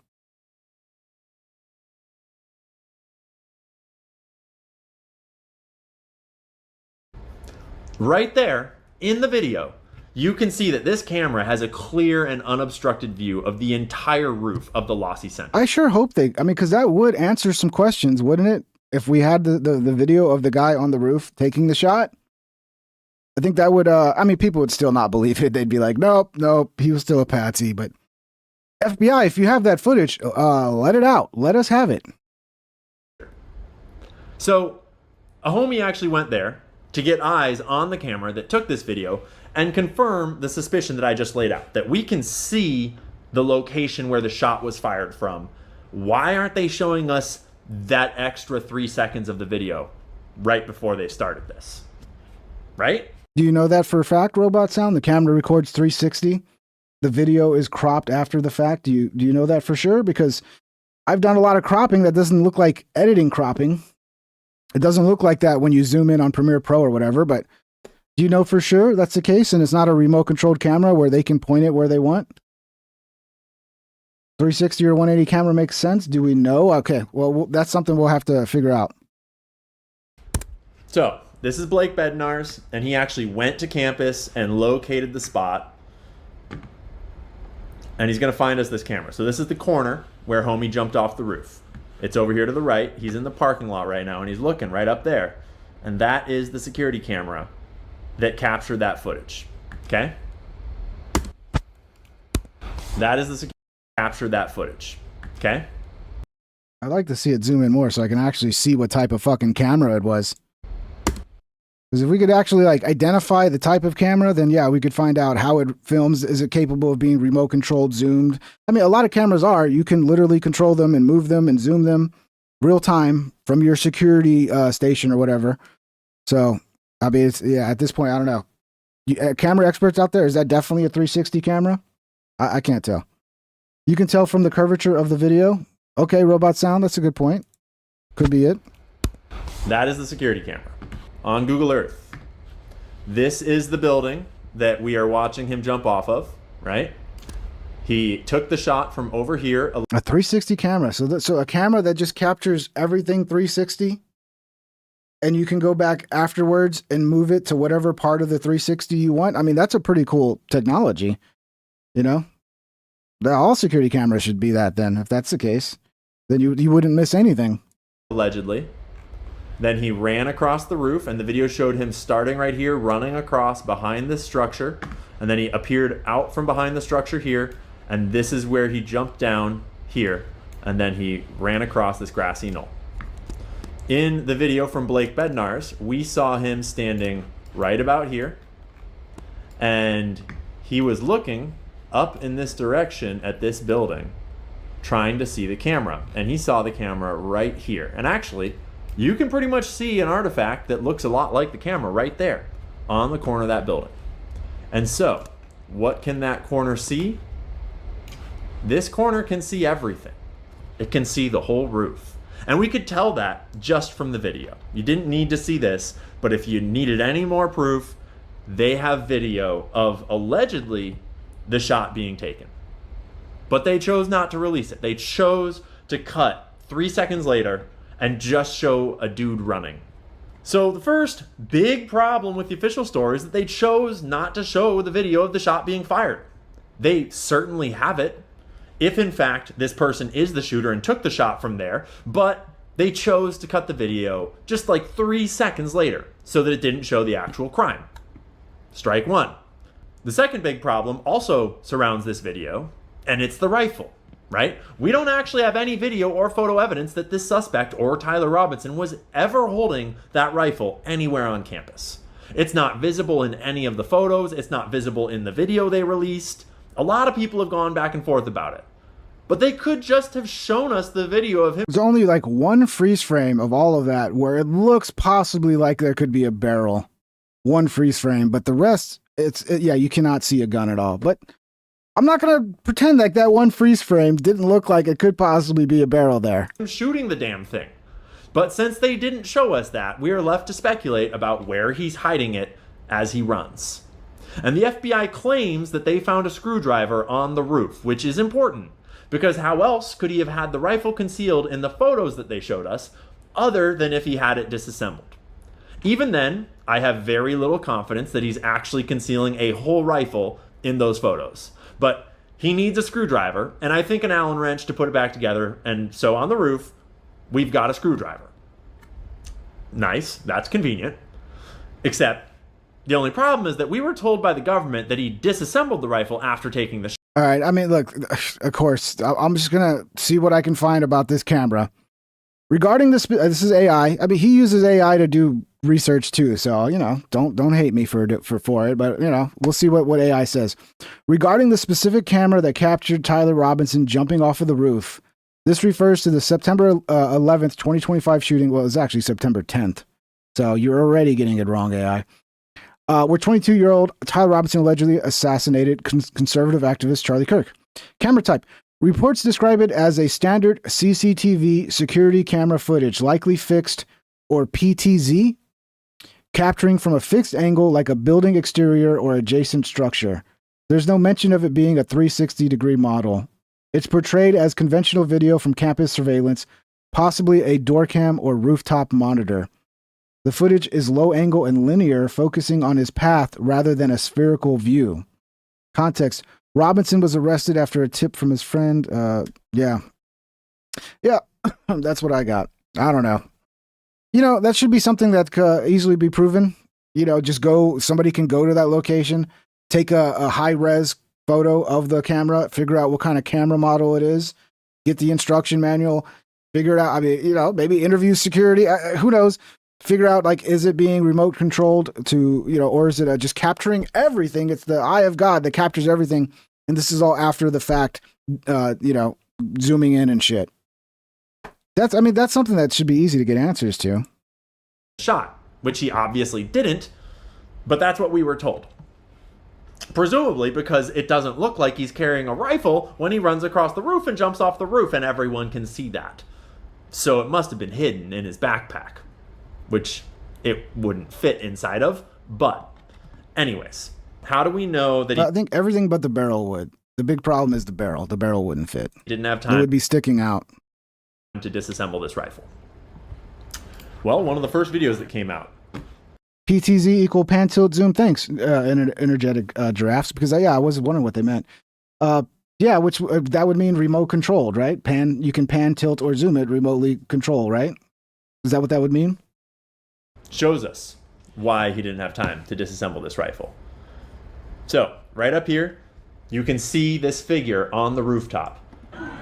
[SPEAKER 2] Right there in the video, you can see that this camera has a clear and unobstructed view of the entire roof of the Lossy Center.
[SPEAKER 1] I sure hope because that would answer some questions, wouldn't it? If we had the video of the guy on the roof taking the shot, I think that would, people would still not believe it. They'd be like, nope, he was still a patsy. But FBI, if you have that footage, let it out. Let us have it.
[SPEAKER 2] So a homie actually went there to get eyes on the camera that took this video and confirm the suspicion that I just laid out, that we can see the location where the shot was fired from. Why aren't they showing us that extra 3 seconds of the video right before they started this? Right?
[SPEAKER 1] Do you know that for a fact, Robot Sound? The camera records 360. The video is cropped after the fact. Do you know that for sure? Because I've done a lot of cropping that doesn't look like editing cropping. It doesn't look like that when you zoom in on Premiere Pro or whatever, but do you know for sure that's the case and it's not a remote controlled camera where they can point it where they want? 360 or 180 camera makes sense? Do we know? Okay, well, that's something we'll have to figure out.
[SPEAKER 2] So this is Blake Bednar's, and he actually went to campus and located the spot. And he's going to find us this camera. So this is the corner where homie jumped off the roof. It's over here to the right. He's in the parking lot right now, and he's looking right up there. And that is the security camera that captured that footage. Okay? That is the security camera that captured that footage. Okay?
[SPEAKER 1] I'd like to see it zoom in more so I can actually see what type of fucking camera it was. Because if we could actually like identify the type of camera, then yeah, we could find out how it films. Is it capable of being remote controlled, zoomed? I mean, a lot of cameras are. You can literally control them and move them and zoom them real time from your security station or whatever. So, I mean, it's, yeah, at this point, I don't know. Camera experts out there, is that definitely a 360 camera? I can't tell. You can tell from the curvature of the video. Okay, Robot Sound, that's a good point. Could be it.
[SPEAKER 2] That is the security camera on Google Earth. This is the building that we are watching him jump off of, right? He took the shot from over here.
[SPEAKER 1] A 360 camera. So a camera that just captures everything 360, and you can go back afterwards and move it to whatever part of the 360 you want. I mean, that's a pretty cool technology, you know? All security cameras should be that then. If that's the case, then you wouldn't miss anything.
[SPEAKER 2] Allegedly. Then he ran across the roof, and the video showed him starting right here, running across behind this structure, and then he appeared out from behind the structure here, and this is where he jumped down here, and then he ran across this grassy knoll. In the video from Blake Bednar's, we saw him standing right about here, and he was looking up in this direction at this building, trying to see the camera, and he saw the camera right here. And actually, you can pretty much see an artifact that looks a lot like the camera right there on the corner of that building. And so, what can that corner see? This corner can see everything. It can see the whole roof. And we could tell that just from the video. You didn't need to see this, but if you needed any more proof, they have video of allegedly the shot being taken. But they chose not to release it. They chose to cut 3 seconds later and just show a dude running. So the first big problem with the official story is that they chose not to show the video of the shot being fired. They certainly have it, if in fact this person is the shooter and took the shot from there, but they chose to cut the video just like 3 seconds later so that it didn't show the actual crime. Strike one. The second big problem also surrounds this video, and it's the rifle. Right? We don't actually have any video or photo evidence that this suspect or Tyler Robinson was ever holding that rifle anywhere on campus. It's not visible in any of the photos. It's not visible in the video they released. A lot of people have gone back and forth about it. But they could just have shown us the video of him.
[SPEAKER 1] There's only like one freeze frame of all of that where it looks possibly like there could be a barrel. One freeze frame, but the rest, yeah, you cannot see a gun at all. But I'm not going to pretend like that one freeze frame didn't look like it could possibly be a barrel there.
[SPEAKER 2] Shooting the damn thing. But since they didn't show us that, we are left to speculate about where he's hiding it as he runs. And the FBI claims that they found a screwdriver on the roof, which is important, because how else could he have had the rifle concealed in the photos that they showed us, other than if he had it disassembled? Even then, I have very little confidence that he's actually concealing a whole rifle in those photos. But he needs a screwdriver, and I think an Allen wrench to put it back together, and so on the roof, we've got a screwdriver. Nice, that's convenient. Except, the only problem is that we were told by the government that he disassembled the rifle after taking the shot.
[SPEAKER 1] All right. I mean, look, of course, I'm just going to see what I can find about this camera. Regarding this is AI. I mean, he uses AI to do research too. So, you know, don't hate me for it, but you know, we'll see what AI says. Regarding the specific camera that captured Tyler Robinson jumping off of the roof, this refers to the September 11th, 2025 shooting. Well, it was actually September 10th. So you're already getting it wrong, AI. Where 22-year-old Tyler Robinson allegedly assassinated conservative activist Charlie Kirk. Camera type. Reports describe it as a standard CCTV security camera footage, likely fixed or PTZ, capturing from a fixed angle like a building exterior or adjacent structure. There's no mention of it being a 360-degree model. It's portrayed as conventional video from campus surveillance, possibly a door cam or rooftop monitor. The footage is low angle and linear, focusing on his path rather than a spherical view. Context. Robinson was arrested after a tip from his friend. Yeah, that's what I got. I don't know. You know, that should be something that could easily be proven. You know, somebody can go to that location, take a high-res photo of the camera, figure out what kind of camera model it is, get the instruction manual, figure it out. I mean, you know, maybe interview security. Who knows? Figure out, like, is it being remote controlled to, you know, or is it just capturing everything? It's the eye of God that captures everything. And this is all after the fact, you know, zooming in and shit. That's something that should be easy to get answers to.
[SPEAKER 2] Shot, which he obviously didn't, but that's what we were told. Presumably because it doesn't look like he's carrying a rifle when he runs across the roof and jumps off the roof, and everyone can see that. So it must have been hidden in his backpack, which it wouldn't fit inside of. But anyways, how do we know that
[SPEAKER 1] I think everything but the barrel would. The big problem is the barrel. The barrel wouldn't fit.
[SPEAKER 2] he didn't have
[SPEAKER 1] It
[SPEAKER 2] time
[SPEAKER 1] would be sticking out.
[SPEAKER 2] to disassemble this rifle? Well, one of the first videos that came out.
[SPEAKER 1] PTZ equal pan tilt zoom. Thanks, energetic giraffes. Because I was wondering what they meant. Yeah, which that would mean remote controlled, right? You can pan, tilt, or zoom it remotely control, right? Is that what that would mean?
[SPEAKER 2] Shows us why he didn't have time to disassemble this rifle. So, right up here, you can see this figure on the rooftop.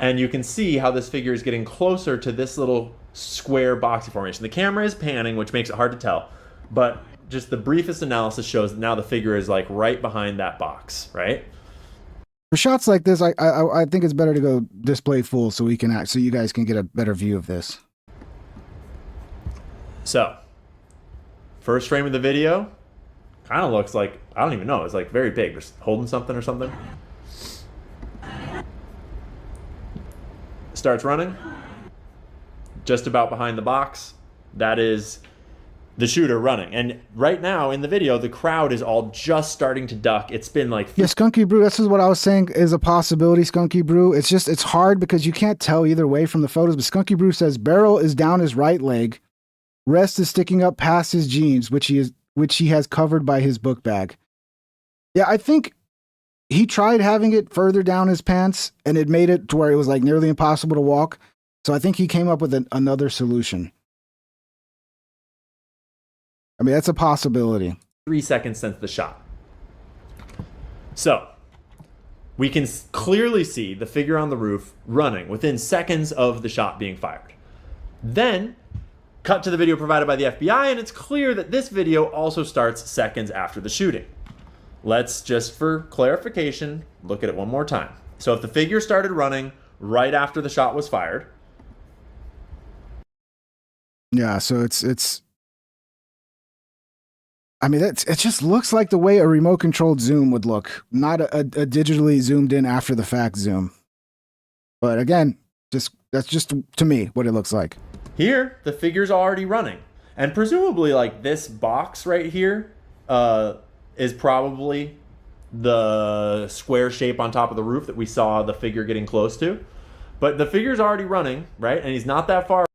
[SPEAKER 2] And you can see how this figure is getting closer to this little square boxy formation. The camera is panning, which makes it hard to tell. But just the briefest analysis shows that now the figure is like right behind that box, right?
[SPEAKER 1] For shots like this, I think it's better to go display full so you guys can get a better view of this.
[SPEAKER 2] So, first frame of the video kind of looks like, I don't even know, it's like very big, just holding something or something. Starts running, just about behind the box. That is the shooter running. And right now in the video, the crowd is all just starting to duck. It's been like...
[SPEAKER 1] Yeah, Skunky Brew, this is what I was saying is a possibility, Skunky Brew. It's hard because you can't tell either way from the photos, but Skunky Brew says barrel is down his right leg, rest is sticking up past his jeans, which he has covered by his book bag. Yeah, I think he tried having it further down his pants, and it made it to where it was like nearly impossible to walk. So I think he came up with another solution. I mean, that's a possibility.
[SPEAKER 2] 3 seconds since the shot. So, we can clearly see the figure on the roof running within seconds of the shot being fired. Then, cut to the video provided by the FBI, and it's clear that this video also starts seconds after the shooting. Let's, just for clarification, look at it one more time. So if the figure started running right after the shot was fired.
[SPEAKER 1] Yeah, so it's I mean, it just looks like the way a remote controlled zoom would look, not a digitally zoomed in after the fact zoom. But again, that's just to me what it looks like.
[SPEAKER 2] Here, the figure's already running. And presumably, like, this box right here is probably the square shape on top of the roof that we saw the figure getting close to. But the figure's already running, right? And he's not that far.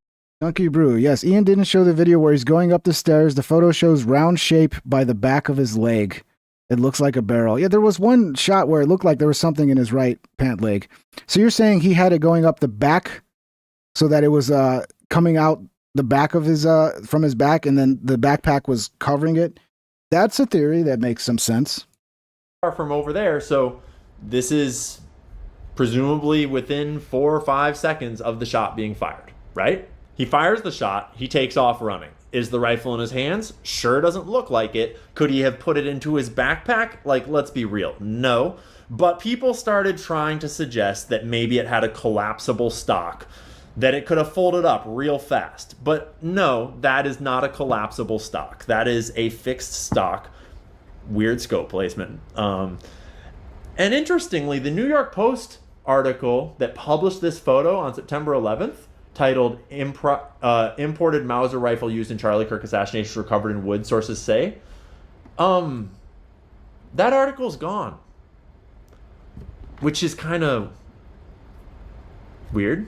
[SPEAKER 1] Donkey Brew, yes. Ian didn't show the video where he's going up the stairs. The photo shows round shape by the back of his leg. It looks like a barrel. Yeah, there was one shot where it looked like there was something in his right pant leg. So you're saying he had it going up the back so that it was coming out the back of his from his back, and then the backpack was covering it? That's a theory that makes some sense.
[SPEAKER 2] Far from over there, so this is presumably within 4 or 5 seconds of the shot being fired, right? He fires the shot, he takes off running. Is the rifle in his hands? Sure doesn't look like it. Could he have put it into his backpack? Like, let's be real. No. But people started trying to suggest that maybe it had a collapsible stock, that it could have folded up real fast. But no, that is not a collapsible stock. That is a fixed stock. Weird scope placement. And interestingly, the New York Post article that published this photo on September 11th, titled Imported Mauser Rifle Used in Charlie Kirk Assassination Recovered in Wood, Sources Say, that article's gone. Which is kind of weird.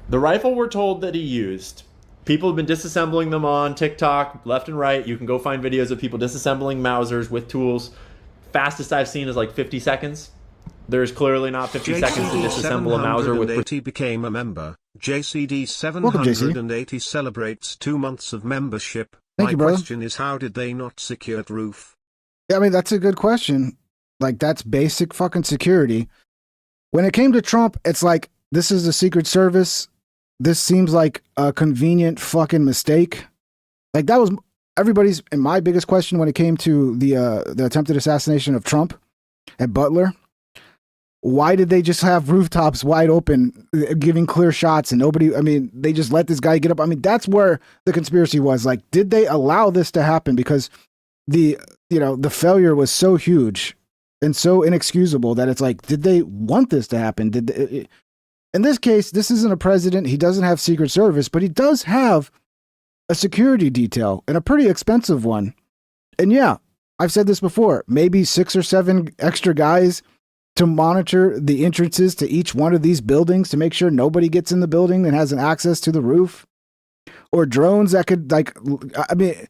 [SPEAKER 2] The rifle we're told that he used, people have been disassembling them on TikTok, left and right. You can go find videos of people disassembling Mausers with tools. Fastest I've seen is like 50 seconds. There's clearly not 50 seconds to disassemble a Mauser with...
[SPEAKER 5] JCD became a member. JCD
[SPEAKER 1] Welcome, JC.
[SPEAKER 5] 780 celebrates 2 months of membership.
[SPEAKER 1] Thank you,
[SPEAKER 5] My
[SPEAKER 1] brother.
[SPEAKER 5] question is, how did they not secure the roof?
[SPEAKER 1] Yeah, I mean, that's a good question. Like, that's basic fucking security. When it came to Trump, it's like, this is the Secret Service. This seems like a convenient fucking mistake. Like, that was everybody's and my biggest question when it came to the attempted assassination of Trump at Butler. Why did they just have rooftops wide open, giving clear shots, and nobody, I mean, they just let this guy get up? I mean, that's where the conspiracy was. Like, did they allow this to happen? Because the failure was so huge and so inexcusable that it's like, did they want this to happen? In this case, this isn't a president. He doesn't have Secret Service, but he does have a security detail, and a pretty expensive one. And yeah, I've said this before, maybe 6 or 7 extra guys to monitor the entrances to each one of these buildings to make sure nobody gets in the building and has an access to the roof, or drones that could, like, I mean,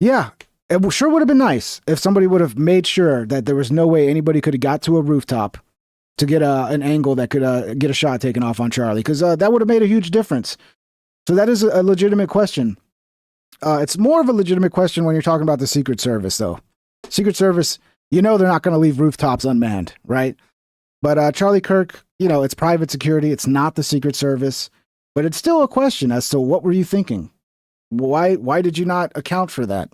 [SPEAKER 1] yeah, it sure would have been nice if somebody would have made sure that there was no way anybody could have got to a rooftop to get an angle that could get a shot taken off on Charlie, because that would have made a huge difference. So that is a legitimate question. It's more of a legitimate question when you're talking about the Secret Service, though. Secret Service, they're not going to leave rooftops unmanned, right? But Charlie Kirk, it's private security. It's not the Secret Service. But it's still a question as to what were you thinking? Why did you not account for that?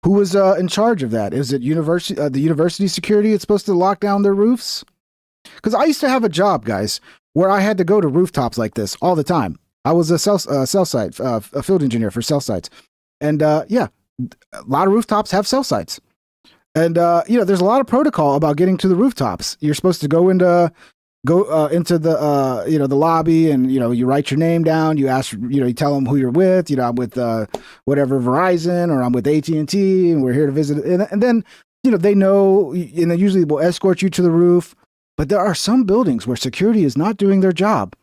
[SPEAKER 1] Who was in charge of that? Is it the university security that's supposed to lock down their roofs? Because I used to have a job, guys, where I had to go to rooftops like this all the time. I was a cell site, a field engineer for cell sites. And yeah, a lot of rooftops have cell sites. And, there's a lot of protocol about getting to the rooftops. You're supposed to go into the lobby, and, you write your name down. You ask, you tell them who you're with. I'm with whatever Verizon, or I'm with AT&T, and we're here to visit. And then, they know, and they usually will escort you to the roof. But there are some buildings where security is not doing their job.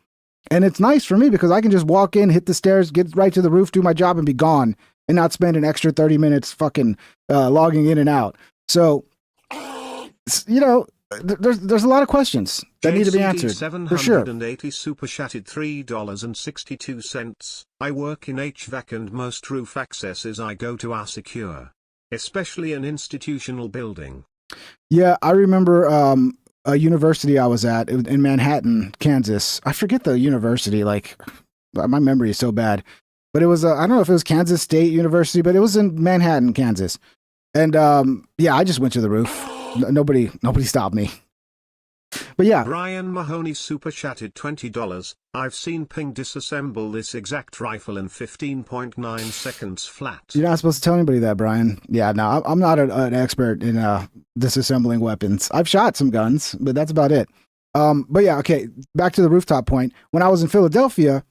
[SPEAKER 1] And it's nice for me because I can just walk in, hit the stairs, get right to the roof, do my job, and be gone, and not spend an extra 30 minutes fucking logging in and out. So, there's a lot of questions that need to be answered, for sure.
[SPEAKER 5] 780 super chatted $3.62. I work in HVAC, and most roof accesses I go to are secure, especially an institutional building.
[SPEAKER 1] Yeah, I remember a university I was at in Manhattan, Kansas. I forget the university, like, my memory is so bad. But it was, I don't know if it was Kansas State University, but it was in Manhattan, Kansas. And yeah, I just went to the roof. Nobody stopped me. But yeah.
[SPEAKER 5] Brian Mahoney super chatted $20. I've seen Ping disassemble this exact rifle in 15.9 seconds flat.
[SPEAKER 1] You're not supposed to tell anybody that, Brian. Yeah, no, I'm not an expert in disassembling weapons. I've shot some guns, but that's about it. But yeah, okay, back to the rooftop point. When I was in Philadelphia,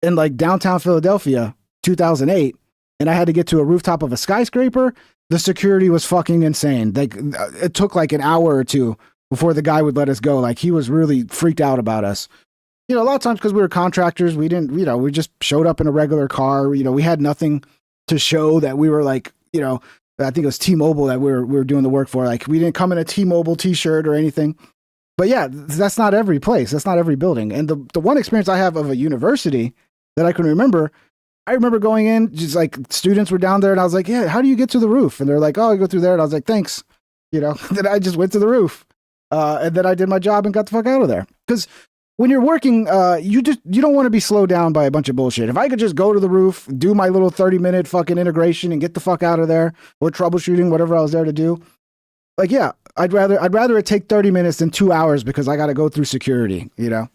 [SPEAKER 1] in like downtown Philadelphia, 2008, and I had to get to a rooftop of a skyscraper, the security was fucking insane. Like, it took like an hour or two before the guy would let us go. Like, he was really freaked out about us. A lot of times because we were contractors, we didn't, we just showed up in a regular car. We had nothing to show that we were like, I think it was T-Mobile that we were doing the work for. Like, we didn't come in a T-Mobile t-shirt or anything. But yeah, that's not every place. That's not every building. And the one experience I have of a university that I can remember, I remember going in, just like students were down there, and I was like, yeah, how do you get to the roof? And they're like, oh, I go through there. And I was like, thanks. Then I just went to the roof. And then I did my job and got the fuck out of there. Because when you're working, you don't want to be slowed down by a bunch of bullshit. If I could just go to the roof, do my little 30-minute fucking integration and get the fuck out of there, or troubleshooting, whatever I was there to do. Like, yeah, I'd rather it take 30 minutes than 2 hours because I got to go through security, you know?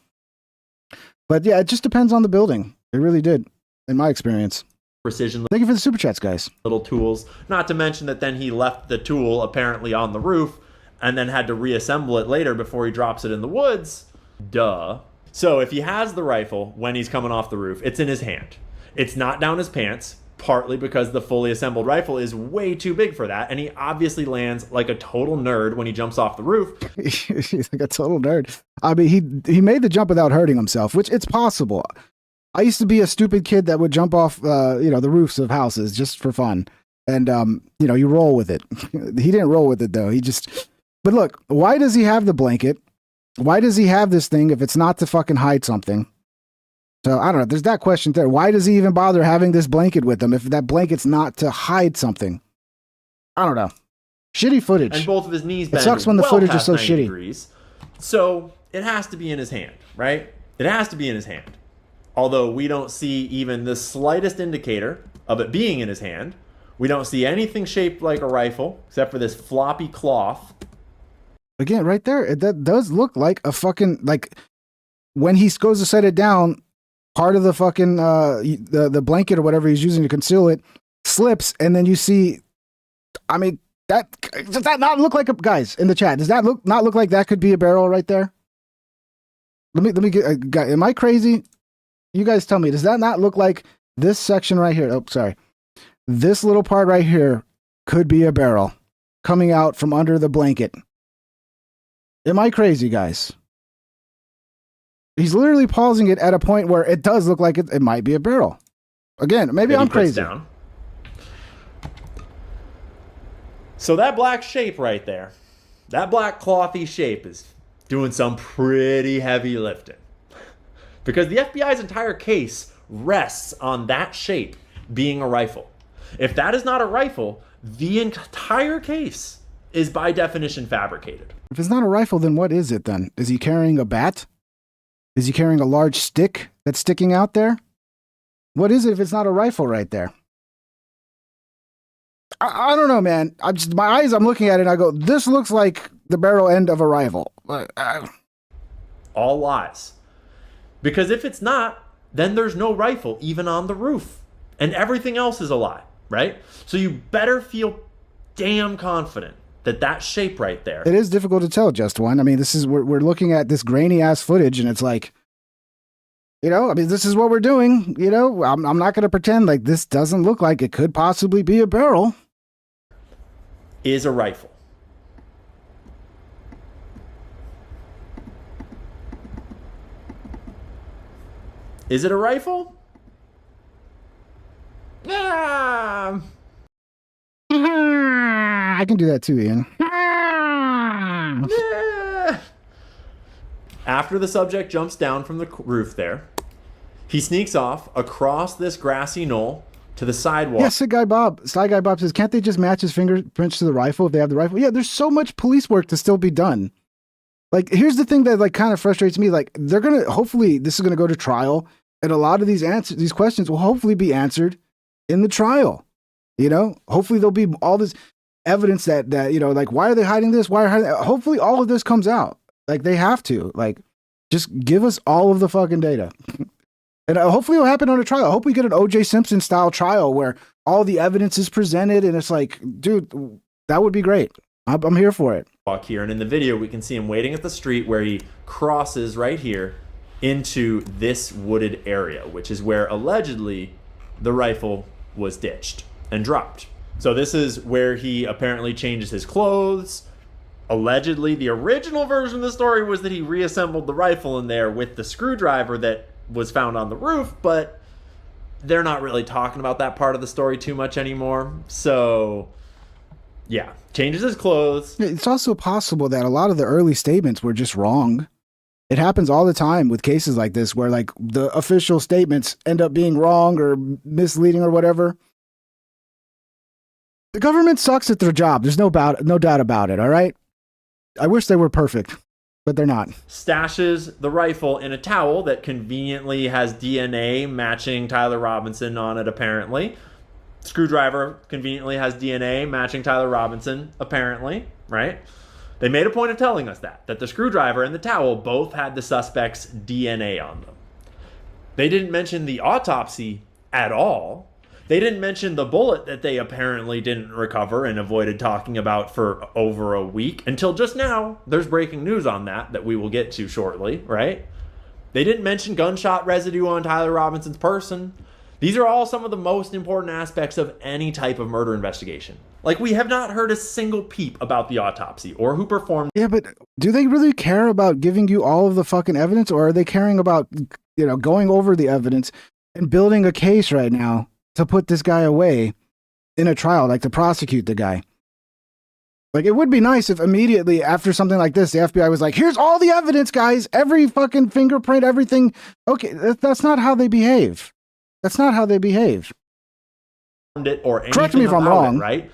[SPEAKER 1] But yeah, it just depends on the building. It really did, in my experience.
[SPEAKER 2] Precision
[SPEAKER 1] Thank you for the super chats, guys.
[SPEAKER 2] little tools. Not to mention that then he left the tool apparently on the roof and then had to reassemble it later before he drops it in the woods. Duh. So if he has the rifle when he's coming off the roof, it's in his hand. It's not down his pants, partly because the fully assembled rifle is way too big for that, and he obviously lands like a total nerd when he jumps off the roof.
[SPEAKER 1] He's like a total nerd. I mean, he made the jump without hurting himself, which it's possible. I used to be a stupid kid that would jump off, the roofs of houses just for fun. And, you roll with it. He didn't roll with it, though. But look, why does he have the blanket? Why does he have this thing if it's not to fucking hide something? So, I don't know. There's that question there. Why does he even bother having this blanket with him if that blanket's not to hide something? I don't know. Shitty footage.
[SPEAKER 2] And both of his knees bend.
[SPEAKER 1] It sucks when the footage is so shitty.
[SPEAKER 2] Degrees. So it has to be in his hand, right? It has to be in his hand. Although we don't see even the slightest indicator of it being in his hand. We don't see anything shaped like a rifle except for this floppy cloth.
[SPEAKER 1] Again, right there, that does look like a fucking, like, when he goes to set it down, part of the fucking, the blanket or whatever he's using to conceal it slips, and then you see, I mean, does that not look like a, guys, in the chat, does that not look like that could be a barrel right there? Let me get, am I crazy? You guys tell me, does that not look like this section right here? Oh, sorry. This little part right here could be a barrel coming out from under the blanket. Am I crazy, guys? He's literally pausing it at a point where it does look like it might be a barrel. Again, maybe I'm crazy.
[SPEAKER 2] Down. So that black shape right there, that black clothy shape is doing some pretty heavy lifting. Because the FBI's entire case rests on that shape being a rifle. If that is not a rifle, the entire case is by definition fabricated.
[SPEAKER 1] If it's not a rifle, then what is it then? Is he carrying a bat? Is he carrying a large stick that's sticking out there? What is it if it's not a rifle right there? I don't know, man. I'm looking at it and I go, this looks like the barrel end of a rifle.
[SPEAKER 2] All lies. Because if it's not, then there's no rifle even on the roof. And everything else is a lie, right? So you better feel damn confident that shape right there.
[SPEAKER 1] It is difficult to tell, Just One. I mean, we're looking at this grainy ass footage and it's like, this is what we're doing. I'm not going to pretend like this doesn't look like it could possibly be a barrel.
[SPEAKER 2] Is a rifle. Is it a rifle? Yeah.
[SPEAKER 1] I can do that too, Ian.
[SPEAKER 2] After the subject jumps down from the roof there, he sneaks off across this grassy knoll to the sidewalk.
[SPEAKER 1] Yeah, Side Guy Bob says, can't they just match his fingerprints to the rifle if they have the rifle? Yeah, there's so much police work to still be done. Like, here's the thing that like kind of frustrates me. Like, hopefully this is gonna go to trial, and a lot of these questions will hopefully be answered in the trial. Hopefully there'll be all this evidence that like, why are they hiding this? Hopefully all of this comes out. Like, they have to. Like, just give us all of the fucking data. And hopefully it'll happen on a trial. I hope we get an O.J. Simpson style trial where all the evidence is presented and it's like, dude, that would be great. I'm here for it.
[SPEAKER 2] Walk here, and in the video we can see him waiting at the street where he crosses right here into this wooded area, which is where allegedly the rifle was ditched and dropped. So this is where he apparently changes his clothes. Allegedly, the original version of the story was that he reassembled the rifle in there with the screwdriver that was found on the roof, but they're not really talking about that part of the story too much anymore. So yeah, changes his clothes.
[SPEAKER 1] It's also possible that a lot of the early statements were just wrong. It happens all the time with cases like this where like the official statements end up being wrong or misleading or whatever. The government sucks at their job. There's no doubt about it, all right? I wish they were perfect, but they're not.
[SPEAKER 2] Stashes the rifle in a towel that conveniently has DNA matching Tyler Robinson on it, apparently. Screwdriver conveniently has DNA matching Tyler Robinson, apparently, right? They made a point of telling us that the screwdriver and the towel both had the suspect's DNA on them. They didn't mention the autopsy at all. They didn't mention the bullet that they apparently didn't recover and avoided talking about for over a week until just now. There's breaking news on that we will get to shortly, right? They didn't mention gunshot residue on Tyler Robinson's person. These are all some of the most important aspects of any type of murder investigation. Like, we have not heard a single peep about the autopsy or who performed.
[SPEAKER 1] Yeah, but do they really care about giving you all of the fucking evidence, or are they caring about, going over the evidence and building a case right now to put this guy away in a trial, like to prosecute the guy? Like, it would be nice if immediately after something like this, the FBI was like, here's all the evidence, guys, every fucking fingerprint, everything. Okay, that's not how they behave. That's not how they behave.
[SPEAKER 2] It or
[SPEAKER 1] correct me if I'm wrong,
[SPEAKER 2] right?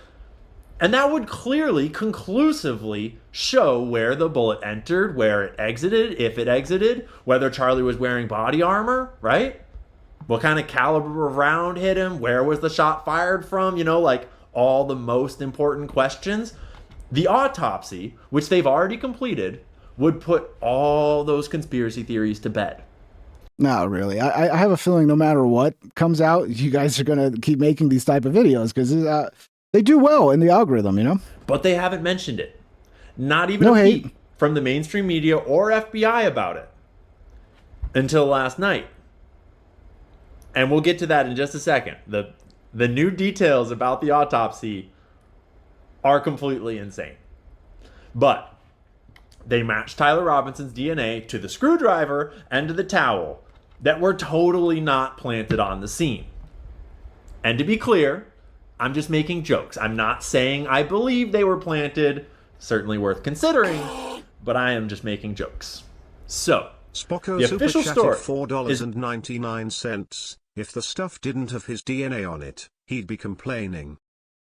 [SPEAKER 2] And that would clearly, conclusively show where the bullet entered, where it exited, if it exited, whether Charlie was wearing body armor, right? What kind of caliber of round hit him? Where was the shot fired from? Like all the most important questions. The autopsy, which they've already completed, would put all those conspiracy theories to bed.
[SPEAKER 1] No, really. I have a feeling no matter what comes out, you guys are going to keep making these type of videos because they do well in the algorithm,
[SPEAKER 2] But they haven't mentioned it. Not even
[SPEAKER 1] no
[SPEAKER 2] a
[SPEAKER 1] hate
[SPEAKER 2] peep from the mainstream media or FBI about it until last night. And we'll get to that in just a second. The new details about the autopsy are completely insane. But they matched Tyler Robinson's DNA to the screwdriver and to the towel that were totally not planted on the scene. And to be clear, I'm just making jokes. I'm not saying I believe they were planted. Certainly worth considering, but I am just making jokes. So,
[SPEAKER 5] Spocko
[SPEAKER 2] the
[SPEAKER 5] super
[SPEAKER 2] official
[SPEAKER 5] chatted
[SPEAKER 2] story
[SPEAKER 5] $4.99. If the stuff didn't have his DNA on it, he'd be complaining.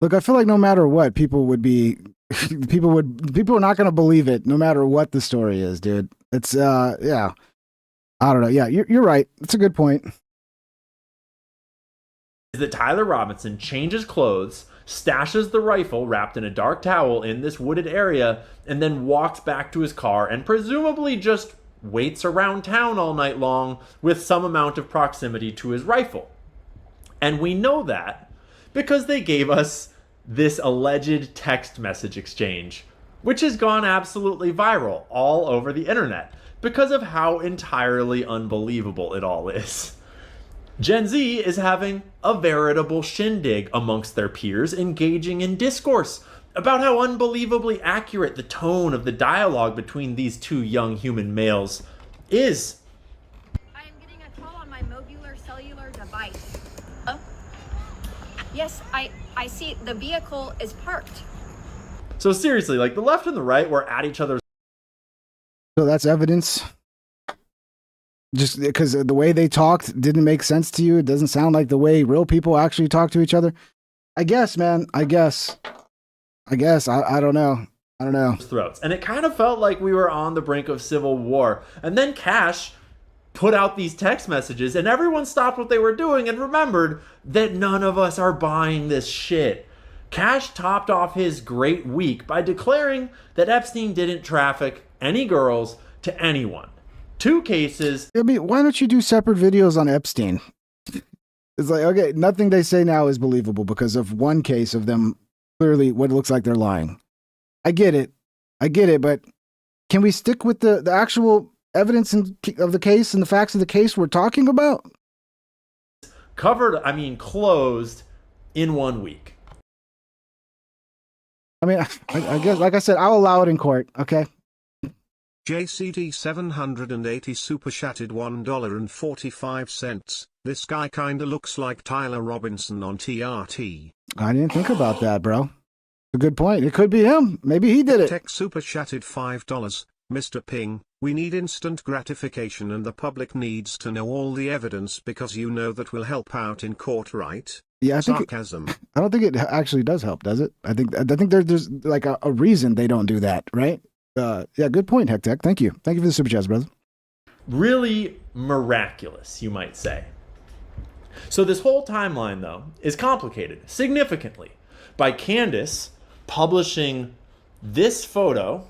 [SPEAKER 1] Look, I feel like no matter what, people are not going to believe it no matter what the story is, dude. It's, yeah. I don't know. Yeah, you're right. It's a good point.
[SPEAKER 2] Is that Tyler Robinson changes clothes, stashes the rifle wrapped in a dark towel in this wooded area, and then walks back to his car and presumably just waits around town all night long with some amount of proximity to his rifle. And we know that because they gave us this alleged text message exchange, which has gone absolutely viral all over the internet because of how entirely unbelievable it all is. Gen Z is having a veritable shindig amongst their peers, engaging in discourse about how unbelievably accurate the tone of the dialogue between these two young human males is.
[SPEAKER 7] I am getting a call on my mobile cellular device. Oh? Yes, I see the vehicle is parked.
[SPEAKER 2] So seriously, like, the left and the right were at each other's.
[SPEAKER 1] So that's evidence. Just because the way they talked didn't make sense to you. It doesn't sound like the way real people actually talk to each other. I guess, man. I guess. I don't know. I don't know.
[SPEAKER 2] Throats. And it kind of felt like we were on the brink of civil war. And then Cash put out these text messages and everyone stopped what they were doing and remembered that none of us are buying this shit. Cash topped off his great week by declaring that Epstein didn't traffic any girls to anyone. 2 cases.
[SPEAKER 1] I mean, why don't you do separate videos on Epstein? It's like, okay, nothing they say now is believable because of one case of them clearly what it looks like they're lying. I get it, but can we stick with the actual evidence of the case and the facts of the case we're talking about?
[SPEAKER 2] Closed in 1 week.
[SPEAKER 1] I mean, I guess, like I said, I'll allow it in court, okay?
[SPEAKER 5] JCD 780 super chatted $1.45. This guy kinda looks like Tyler Robinson on TRT.
[SPEAKER 1] I didn't think about that, bro. A good point. It could be him. Maybe he did it.
[SPEAKER 5] Tech super chatted $5. Mr. Ping, we need instant gratification and the public needs to know all the evidence because you know that will help out in court, right?
[SPEAKER 1] Yeah, I think
[SPEAKER 5] sarcasm.
[SPEAKER 1] I don't think it actually does help, does it? I think there's like a reason they don't do that, right? Yeah, good point, Hectech. Thank you. Thank you for the super chats, brother.
[SPEAKER 2] Really miraculous, you might say. So this whole timeline, though, is complicated significantly by Candace publishing this photo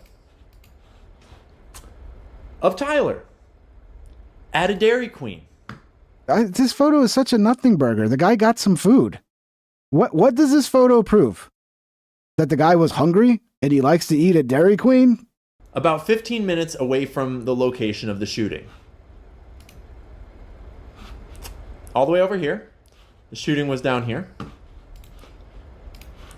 [SPEAKER 2] of Tyler at a Dairy Queen.
[SPEAKER 1] This photo is such a nothing burger. The guy got some food. What does this photo prove? That the guy was hungry and he likes to eat at Dairy Queen?
[SPEAKER 2] About 15 minutes away from the location of the shooting. All the way over here. The shooting was down here.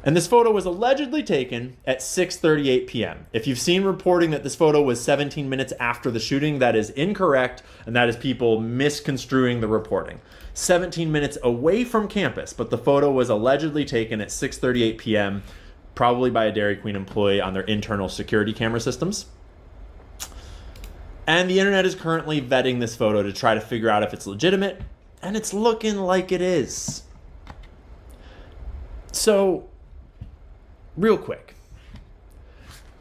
[SPEAKER 2] And this photo was allegedly taken at 6:38 p.m. If you've seen reporting that this photo was 17 minutes after the shooting, that is incorrect, and that is people misconstruing the reporting. 17 minutes away from campus, but the photo was allegedly taken at 6:38 p.m., probably by a Dairy Queen employee on their internal security camera systems. And the internet is currently vetting this photo to try to figure out if it's legitimate, and it's looking like it is. So, real quick,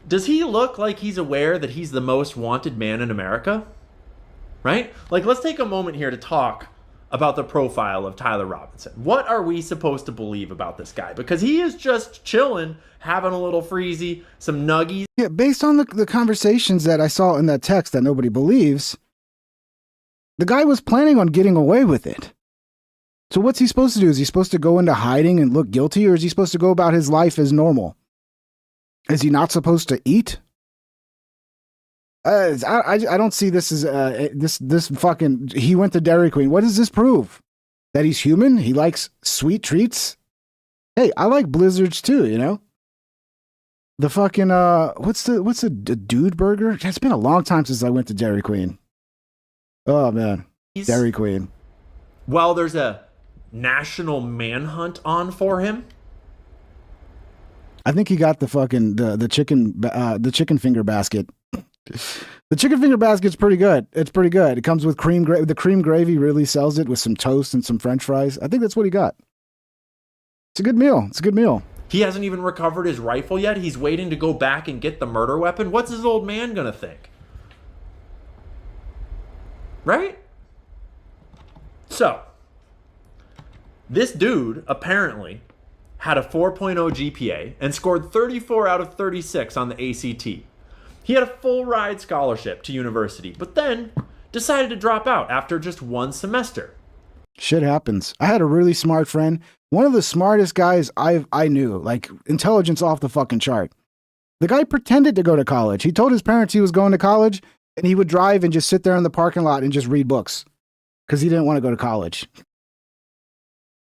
[SPEAKER 2] does he look like he's aware that he's the most wanted man in America? Right? Like, let's take a moment here to talk about the profile of Tyler Robinson. What are we supposed to believe about this guy? Because he is just chilling, having a little freezy, some nuggies.
[SPEAKER 1] Yeah, based on the conversations that I saw in that text that nobody believes, the guy was planning on getting away with it. So what's he supposed to do? Is he supposed to go into hiding and look guilty, or is he supposed to go about his life as normal? Is he not supposed to eat? I don't see this as this fucking. He went to Dairy Queen. What does this prove? That he's human? He likes sweet treats? Hey, I like blizzards too, you know? The fucking what's the dude burger? It's been a long time since I went to Dairy Queen. Oh man. Dairy Queen.
[SPEAKER 2] While there's a national manhunt on for him,
[SPEAKER 1] I think he got the fucking the chicken finger basket. The chicken finger basket's pretty good. It's pretty good. It comes with cream gravy. The cream gravy really sells it with some toast and some French fries. I think that's what he got. It's a good meal. It's a good meal.
[SPEAKER 2] he hasn't even recovered his rifle yet. He's waiting to go back and get the murder weapon. What's his old man gonna think? Right? So, this dude apparently had a 4.0 GPA and scored 34 out of 36 on the ACT. He had a full ride scholarship to university, but then decided to drop out after just one semester.
[SPEAKER 1] Shit happens. I had a really smart friend, one of the smartest guys I knew, like intelligence off the fucking chart. The guy pretended to go to college. He told his parents he was going to college, and he would drive and just sit there in the parking lot and just read books because he didn't want to go to college.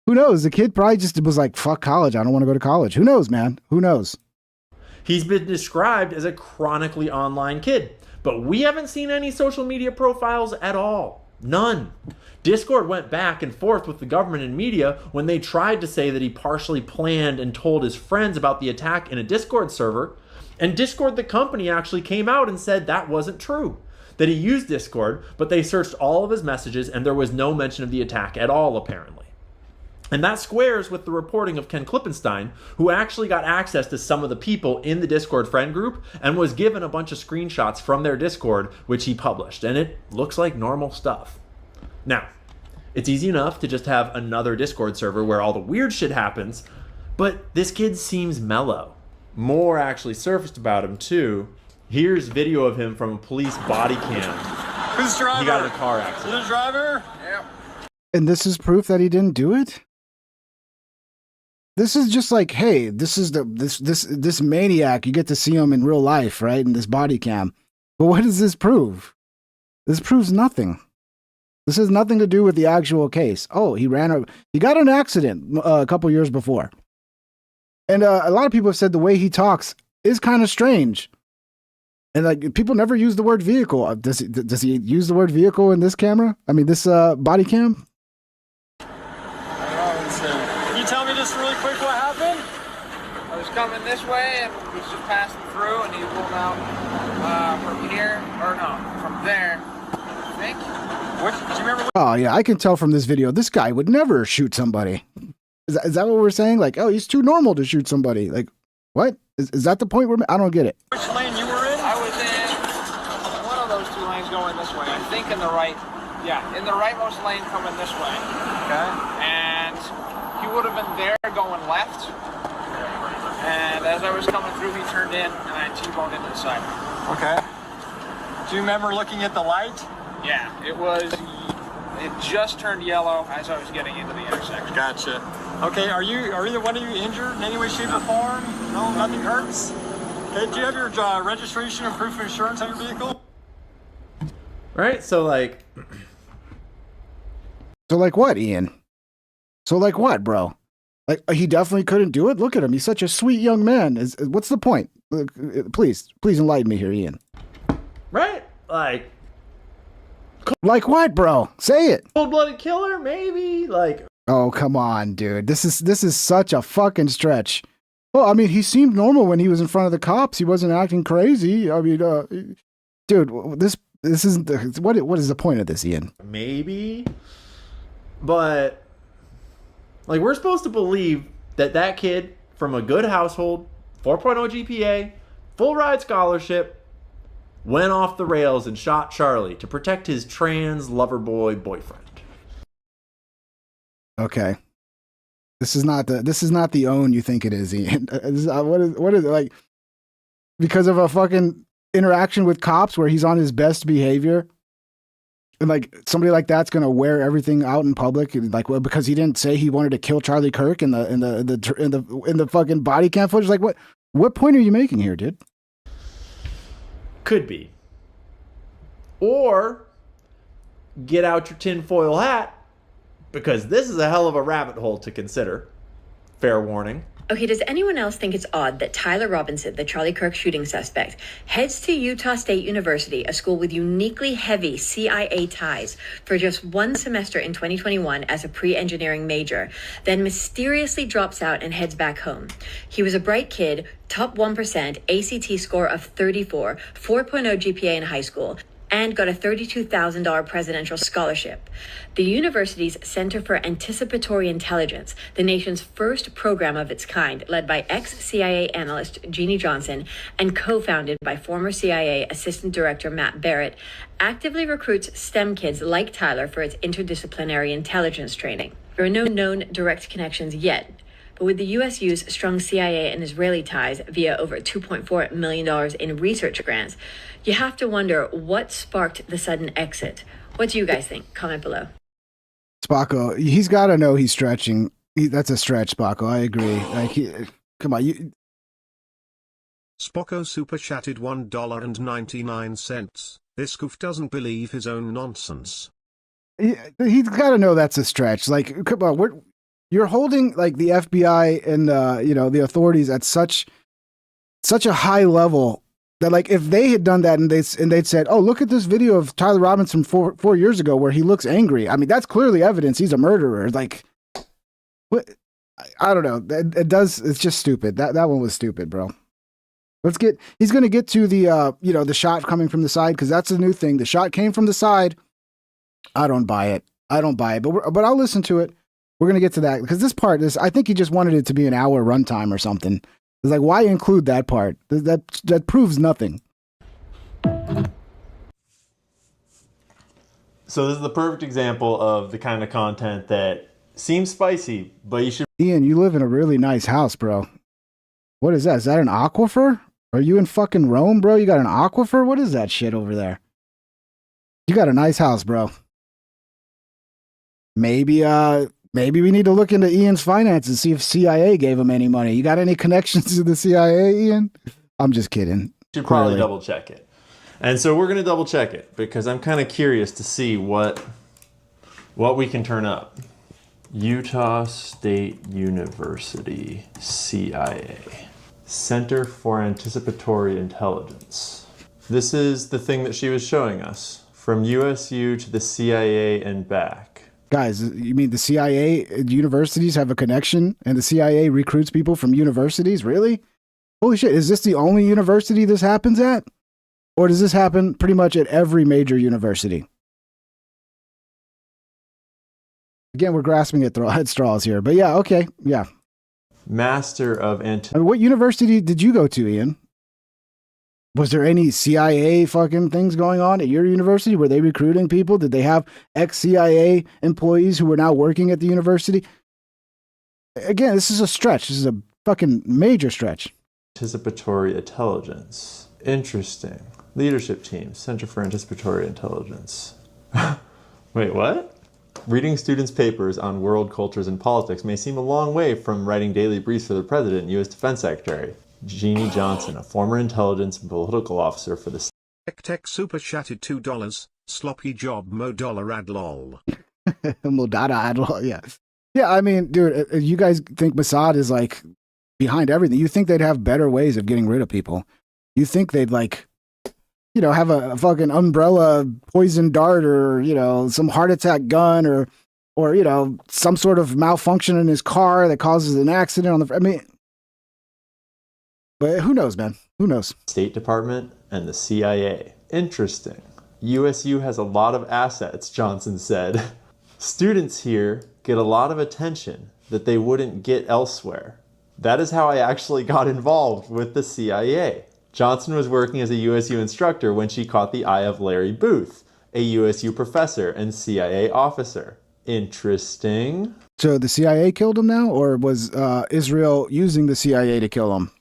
[SPEAKER 1] Who knows? The kid probably just was like, fuck college. I don't want to go to college. Who knows, man? Who knows?
[SPEAKER 2] He's been described as a chronically online kid, but we haven't seen any social media profiles at all. None. Discord went back and forth with the government and media when they tried to say that he partially planned and told his friends about the attack in a Discord server, and Discord, the company, actually came out and said that wasn't true. That he used Discord, but they searched all of his messages and there was no mention of the attack at all, apparently. And that squares with the reporting of Ken Klippenstein, who actually got access to some of the people in the Discord friend group and was given a bunch of screenshots from their Discord, which he published. And it looks like normal stuff. Now, it's easy enough to just have another Discord server where all the weird shit happens, but this kid seems mellow. More actually surfaced about him, too. Here's video of him from a police body cam.
[SPEAKER 6] Who's the driver?
[SPEAKER 2] He got in a car accident.
[SPEAKER 6] Who's the driver? Yeah.
[SPEAKER 1] And this is proof that he didn't do it? This is just like, hey, this is this maniac. You get to see him in real life, right? In this body cam. But what does this prove? This proves nothing. This has nothing to do with the actual case. Oh, he got an accident a couple years before. And a lot of people have said the way he talks is kind of strange. And like, people never use the word vehicle. Does he use the word vehicle in this camera? I mean, this body cam?
[SPEAKER 8] Can you tell me just really quick what happened?
[SPEAKER 9] I was coming this way and was just passing through, and he pulled out from here, or no, from there, I think.
[SPEAKER 8] Do you remember?
[SPEAKER 1] Oh yeah, I can tell from this video, this guy would never shoot somebody. Is that what we're saying? Like, oh, he's too normal to shoot somebody. Like, what? Is that the point I don't get it.
[SPEAKER 8] Which lane you were in?
[SPEAKER 9] I was
[SPEAKER 8] going this way?
[SPEAKER 9] I think in the right, yeah, in the rightmost lane coming this way.
[SPEAKER 8] Okay.
[SPEAKER 9] And he would have been there going left. And as I was coming through, he turned in and I T-boned into the side.
[SPEAKER 8] Okay. Do you remember looking at the light?
[SPEAKER 9] Yeah, it just turned yellow as I was getting into the intersection.
[SPEAKER 8] Gotcha. Okay, are either one of you injured in any way, shape, or form? No, nothing hurts? Okay, do you have your registration and proof of insurance on your vehicle?
[SPEAKER 2] Right? So like
[SPEAKER 1] what, Ian? So like what, bro? Like he definitely couldn't do it. Look at him. He's such a sweet young man. What's the point? Please enlighten me here, Ian.
[SPEAKER 2] right? Like
[SPEAKER 1] Like what, bro? Say it.
[SPEAKER 2] cold-blooded killer, maybe? Like
[SPEAKER 1] Oh, come on, dude. This is such a fucking stretch. Well, I mean, he seemed normal when he was in front of the cops. He wasn't acting crazy. I mean, dude, this isn't what is the point of this, Ian?
[SPEAKER 2] maybe. But like we're supposed to believe that kid from a good household, 4.0 GPA, full ride scholarship, went off the rails and shot Charlie to protect his trans lover boy boyfriend.
[SPEAKER 1] Okay. This is not the own you think it is, Ian. What is it like? Because of a fucking interaction with cops where he's on his best behavior, and like somebody like that's gonna wear everything out in public, and like, well, because he didn't say he wanted to kill Charlie Kirk in the fucking body cam footage. Like, what point are you making here, dude?
[SPEAKER 2] Could be. Or get out your tinfoil hat, because this is a hell of a rabbit hole to consider. Fair warning.
[SPEAKER 10] Okay, does anyone else think it's odd that Tyler Robinson, the Charlie Kirk shooting suspect, heads to Utah State University, a school with uniquely heavy CIA ties, for just one semester in 2021 as a pre-engineering major, then mysteriously drops out and heads back home? He was a bright kid, top 1%, ACT score of 34, 4.0 GPA in high school, and got a $32,000 presidential scholarship. The university's Center for Anticipatory Intelligence, the nation's first program of its kind, led by ex-CIA analyst Jeannie Johnson and co-founded by former CIA Assistant Director Matt Barrett, actively recruits STEM kids like Tyler for its interdisciplinary intelligence training. There are no known direct connections yet, but with the USU's strong CIA and Israeli ties via over $2.4 million in research grants, you have to wonder what sparked the sudden exit. What do you guys think? Comment below.
[SPEAKER 1] Spocko, he's got to know he's stretching. That's a stretch, Spocko. I agree. Like, come on,
[SPEAKER 5] Spocko super chatted $1.99. This goof doesn't believe his own nonsense.
[SPEAKER 1] He's got to know that's a stretch. Like, come on, you're holding like the FBI and the authorities at such a high level that, like, if they had done that and they'd said, "Oh, look at this video of Tyler Robinson 4 years ago where he looks angry." I mean, that's clearly evidence he's a murderer. Like, what? I don't know. It's just stupid. That one was stupid, bro. He's gonna get to the shot coming from the side, because that's a new thing. The shot came from the side. I don't buy it. But I'll listen to it. We're gonna get to that, because this part is, I think he just wanted it to be an hour runtime or something. It's like, why include that part? That proves nothing.
[SPEAKER 2] So this is the perfect example of the kind of content that seems spicy, but you should...
[SPEAKER 1] Ian, you live in a really nice house, bro. What is that? Is that an aquifer? Are you in fucking Rome, bro? You got an aquifer? What is that shit over there? You got a nice house, bro. Maybe we need to look into Ian's finances, see if CIA gave him any money. You got any connections to the CIA, Ian? I'm just kidding.
[SPEAKER 2] Should probably double check it. And so we're going to double check it, because I'm kind of curious to see what we can turn up. Utah State University, CIA. Center for Anticipatory Intelligence. This is the thing that she was showing us. From USU to the CIA and back.
[SPEAKER 1] Guys, you mean the CIA universities have a connection and the CIA recruits people from universities? Really? Holy shit, is this the only university this happens at? Or does this happen pretty much at every major university? Again, we're grasping at straws here, but yeah, okay, yeah.
[SPEAKER 2] Master of
[SPEAKER 1] What university did you go to, Ian? Was there any CIA fucking things going on at your university? Were they recruiting people? Did they have ex-CIA employees who were now working at the university? Again, this is a stretch. This is a fucking major stretch.
[SPEAKER 2] Anticipatory intelligence. Interesting. Leadership team, Center for Anticipatory Intelligence. Wait, what? Reading students' papers on world cultures and politics may seem a long way from writing daily briefs for the president and U.S. Defense Secretary. Jeannie Johnson, a former intelligence and political officer for the
[SPEAKER 5] Tech super chatted $2. Sloppy job mo dollar ad lol.
[SPEAKER 1] Modada ad lol, yeah. Yeah, I mean, dude, you guys think Mossad is like behind everything. You think they'd have better ways of getting rid of people. You think they'd like, you know, have a fucking umbrella poison dart or, you know, some heart attack gun or, you know, some sort of malfunction in his car that causes an accident on the, I mean, but who knows, man? Who knows?
[SPEAKER 2] State Department and the CIA. Interesting. USU has a lot of assets, Johnson said. Students here get a lot of attention that they wouldn't get elsewhere. That is how I actually got involved with the CIA. Johnson was working as a USU instructor when she caught the eye of Larry Booth, a USU professor and CIA officer. Interesting.
[SPEAKER 1] So the CIA killed him now, or was Israel using the CIA to kill him?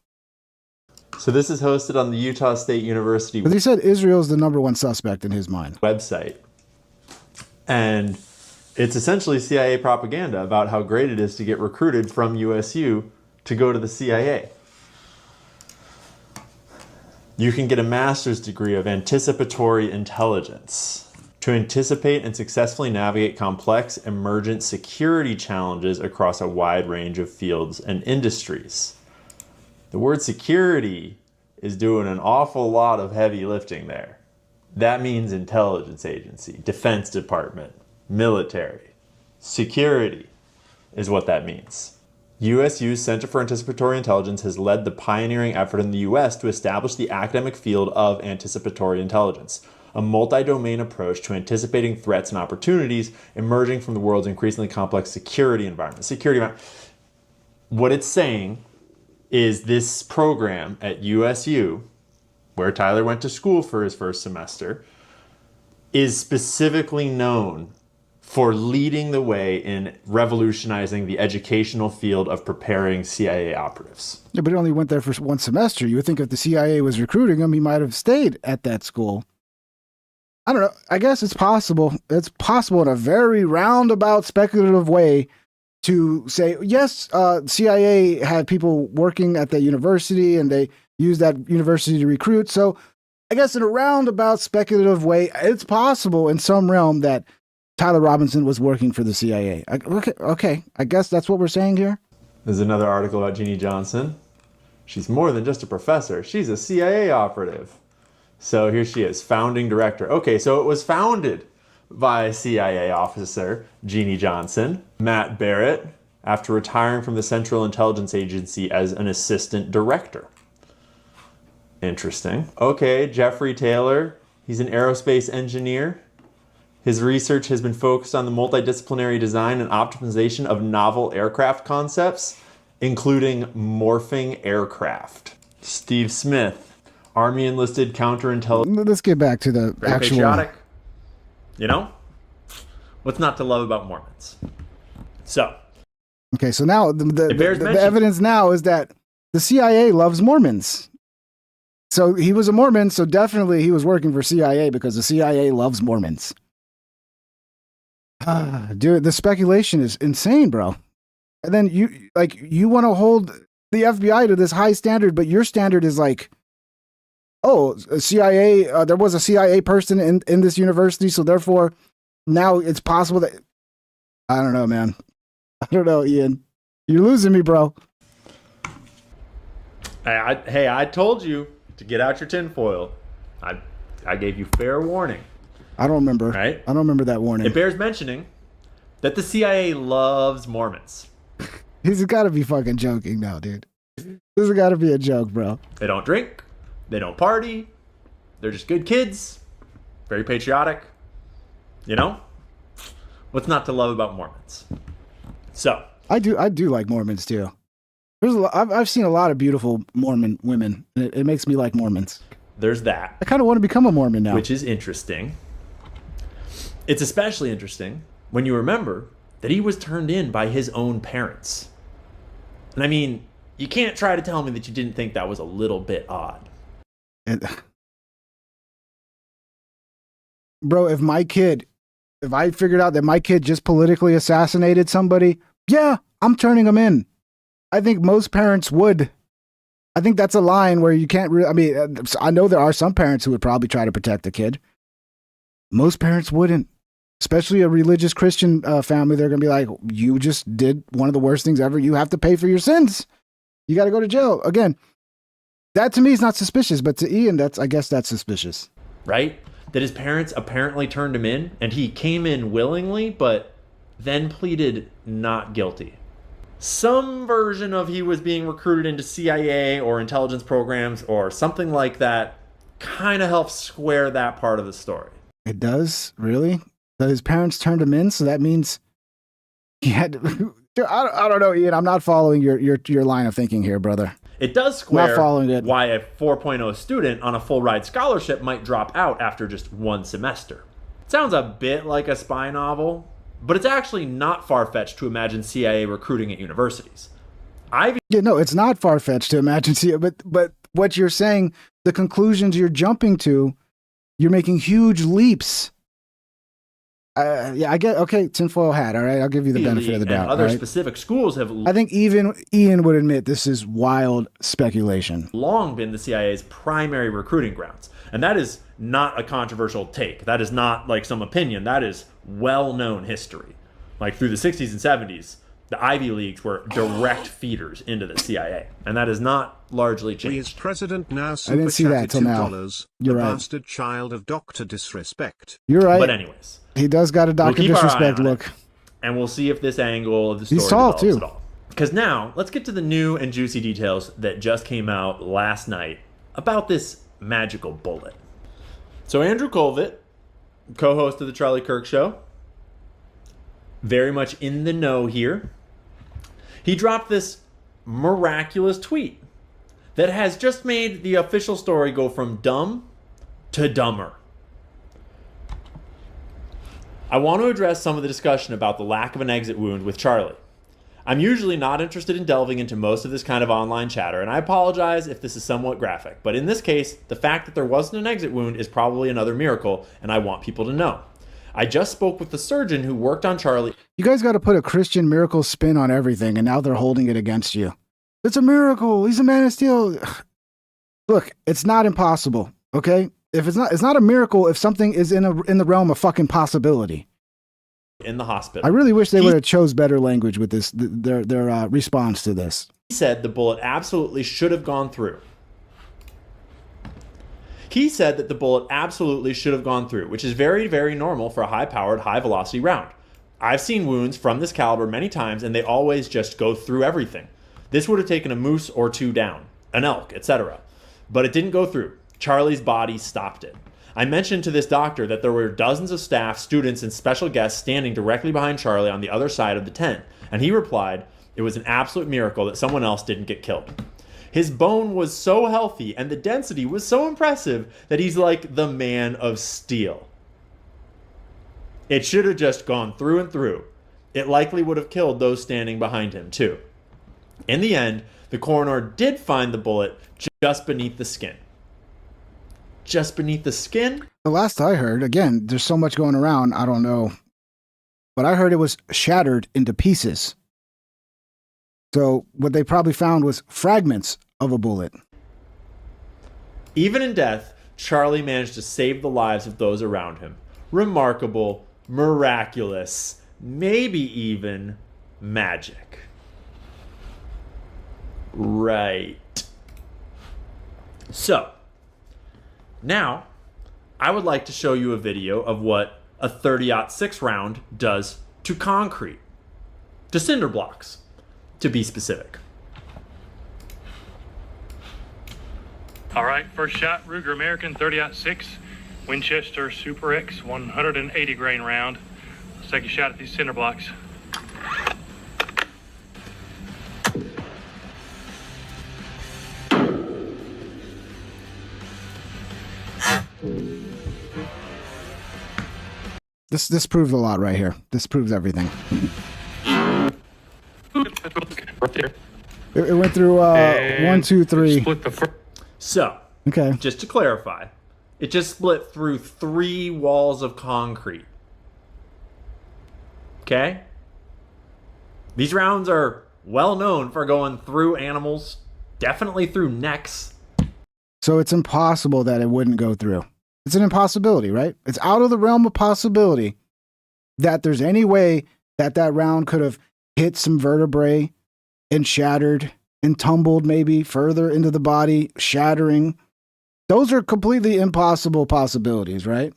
[SPEAKER 2] So this is hosted on the Utah State University
[SPEAKER 1] Because he said Israel's the number one suspect in his mind.
[SPEAKER 2] website. And it's essentially CIA propaganda about how great it is to get recruited from USU to go to the CIA. You can get a master's degree of anticipatory intelligence to anticipate and successfully navigate complex emergent security challenges across a wide range of fields and industries. The word security is doing an awful lot of heavy lifting there. That means intelligence agency, Defense Department, military. Security is what that means. USU's Center for Anticipatory Intelligence has led the pioneering effort in the US to establish the academic field of anticipatory intelligence, a multi-domain approach to anticipating threats and opportunities emerging from the world's increasingly complex security environment. What it's saying is this program at USU, where Tyler went to school for his first semester, is specifically known for leading the way in revolutionizing the educational field of preparing CIA operatives.
[SPEAKER 1] Yeah, but he only went there for one semester. You would think if the CIA was recruiting him, he might have stayed at that school. I don't know. I guess it's possible. It's possible in a very roundabout, speculative way to say, yes, CIA had people working at the university and they used that university to recruit. So I guess in a roundabout, speculative way, it's possible in some realm that Tyler Robinson was working for the CIA. Okay. I guess that's what we're saying here.
[SPEAKER 2] There's another article about Jeannie Johnson. She's more than just a professor. She's a CIA operative. So here she is, founding director. Okay, so it was founded by CIA officer Jeannie Johnson, Matt Barrett, after retiring from the Central Intelligence Agency as an assistant director. Interesting. Okay, Jeffrey Taylor, he's an aerospace engineer. His research has been focused on the multidisciplinary design and optimization of novel aircraft concepts, including morphing aircraft. Steve Smith, Army enlisted counterintelligence.
[SPEAKER 1] Let's get back to the
[SPEAKER 2] Very
[SPEAKER 1] actual.
[SPEAKER 2] patriotic. You know? What's not to love about Mormons? So.
[SPEAKER 1] Okay, so now the
[SPEAKER 2] mention.
[SPEAKER 1] evidence now is that the CIA loves Mormons. So he was a Mormon, so definitely he was working for CIA because the CIA loves Mormons. Dude, the speculation is insane, bro. And then you want to hold the FBI to this high standard, but your standard is like, oh, CIA, there was a CIA person in this university, so therefore now it's possible that, I don't know, man. I don't know, Ian. You're losing me, bro.
[SPEAKER 2] Hey, I told you to get out your tinfoil. I gave you fair warning.
[SPEAKER 1] I don't remember.
[SPEAKER 2] Right?
[SPEAKER 1] I don't remember that warning.
[SPEAKER 2] It bears mentioning that the CIA loves Mormons.
[SPEAKER 1] He's got to be fucking joking now, dude. This has got to be a joke, bro.
[SPEAKER 2] They don't drink. They don't party. They're just good kids. Very patriotic. You know? What's not to love about Mormons? So.
[SPEAKER 1] I do like Mormons, too. I've seen a lot of beautiful Mormon women, and it makes me like Mormons.
[SPEAKER 2] there's that.
[SPEAKER 1] I kind of want to become a Mormon now.
[SPEAKER 2] Which is interesting. It's especially interesting when you remember that he was turned in by his own parents. And I mean, you can't try to tell me that you didn't think that was a little bit odd.
[SPEAKER 1] Bro, if I figured out that my kid just politically assassinated somebody, yeah, I'm turning him in. I think most parents would. I think that's a line where you can't really, I mean, I know there are some parents who would probably try to protect the kid. Most parents wouldn't. Especially a religious Christian family, they're going to be like, you just did one of the worst things ever. You have to pay for your sins. You got to go to jail. Again, that to me is not suspicious, but to Ian, I guess that's suspicious.
[SPEAKER 2] Right? That his parents apparently turned him in, and he came in willingly, but then pleaded not guilty. Some version of he was being recruited into CIA or intelligence programs or something like that kind of helps square that part of the story.
[SPEAKER 1] It does? Really? That his parents turned him in, so that means he had to, I don't know, Ian. I'm not following your line of thinking here, brother.
[SPEAKER 2] It does square
[SPEAKER 1] Not following it.
[SPEAKER 2] why a 4.0 student on a full ride scholarship might drop out after just one semester. It sounds a bit like a spy novel, but it's actually not far-fetched to imagine CIA recruiting at universities.
[SPEAKER 1] Yeah, no, it's not far-fetched to imagine CIA, but what you're saying, the conclusions you're jumping to, you're making huge leaps. Yeah, I get, okay, tinfoil hat, all right? I'll give you the benefit of the doubt.
[SPEAKER 2] And other
[SPEAKER 1] right?
[SPEAKER 2] specific schools have
[SPEAKER 1] I think even Ian would admit this is wild speculation.
[SPEAKER 2] long been the CIA's primary recruiting grounds. And that is not a controversial take. That is not like some opinion. That is well-known history. Like through the 60s and 70s, the Ivy Leagues were direct feeders into the CIA. And that is not largely changed.
[SPEAKER 5] We as president now
[SPEAKER 1] I didn't see that till now.
[SPEAKER 5] $2.
[SPEAKER 1] You're
[SPEAKER 5] the
[SPEAKER 1] right.
[SPEAKER 5] bastard child of Dr. Disrespect.
[SPEAKER 1] You're right.
[SPEAKER 2] But anyways,
[SPEAKER 1] he does got a Dr.
[SPEAKER 2] keep our eye
[SPEAKER 1] Disrespect
[SPEAKER 2] on
[SPEAKER 1] look.
[SPEAKER 2] it, and we'll see if this angle of the story
[SPEAKER 1] He's tall,
[SPEAKER 2] develops
[SPEAKER 1] too.
[SPEAKER 2] at all. Because now, let's get to the new and juicy details that just came out last night about this magical bullet. So Andrew Colvett, co-host of the Charlie Kirk Show, very much in the know here. He dropped this miraculous tweet that has just made the official story go from dumb to dumber. I want to address some of the discussion about the lack of an exit wound with Charlie. I'm usually not interested in delving into most of this kind of online chatter, and I apologize if this is somewhat graphic, but in this case, the fact that there wasn't an exit wound is probably another miracle, and I want people to know. I just spoke with the surgeon who worked on Charlie.
[SPEAKER 1] You guys got to put a Christian miracle spin on everything, and now they're holding it against you. It's a miracle. He's a man of steel. Look, it's not impossible, okay? If it's not a miracle if something is in the realm of fucking possibility.
[SPEAKER 2] In the hospital.
[SPEAKER 1] I really wish they would have chose better language with this, their response to this.
[SPEAKER 2] He said the bullet absolutely should have gone through. He said that the bullet absolutely should have gone through, which is very, very normal for a high-powered, high-velocity round. I've seen wounds from this caliber many times, and they always just go through everything. This would have taken a moose or two down, an elk, etc. But it didn't go through. Charlie's body stopped it. I mentioned to this doctor that there were dozens of staff, students, and special guests standing directly behind Charlie on the other side of the tent, and he replied, it was an absolute miracle that someone else didn't get killed. His bone was so healthy and the density was so impressive that he's like the man of steel. It should have just gone through and through. It likely would have killed those standing behind him too. In the end, the coroner did find the bullet just beneath the skin. Just beneath the skin?
[SPEAKER 1] The last I heard, again, there's so much going around, I don't know. But I heard it was shattered into pieces. So what they probably found was fragments of a bullet.
[SPEAKER 2] Even in death, Charlie managed to save the lives of those around him. Remarkable, miraculous, maybe even magic. Right. So, now, I would like to show you a video of what a 30-06 round does to concrete. To cinder blocks, to be specific.
[SPEAKER 11] All right, first shot, Ruger American 30-06, Winchester Super X 180 grain round. Let's take a shot at these cinder blocks.
[SPEAKER 1] This proves a lot right here. This proves everything.
[SPEAKER 11] Right there.
[SPEAKER 1] It went through
[SPEAKER 11] And
[SPEAKER 1] 1, 2, 3.
[SPEAKER 11] Split the first.
[SPEAKER 2] So,
[SPEAKER 1] Okay.
[SPEAKER 2] just to clarify, it just split through 3 walls of concrete. Okay? These rounds are well known for going through animals, definitely through necks.
[SPEAKER 1] So it's impossible that it wouldn't go through. It's an impossibility, right? It's out of the realm of possibility that there's any way that that round could have hit some vertebrae and shattered and tumbled maybe further into the body, shattering. Those are completely impossible possibilities, right?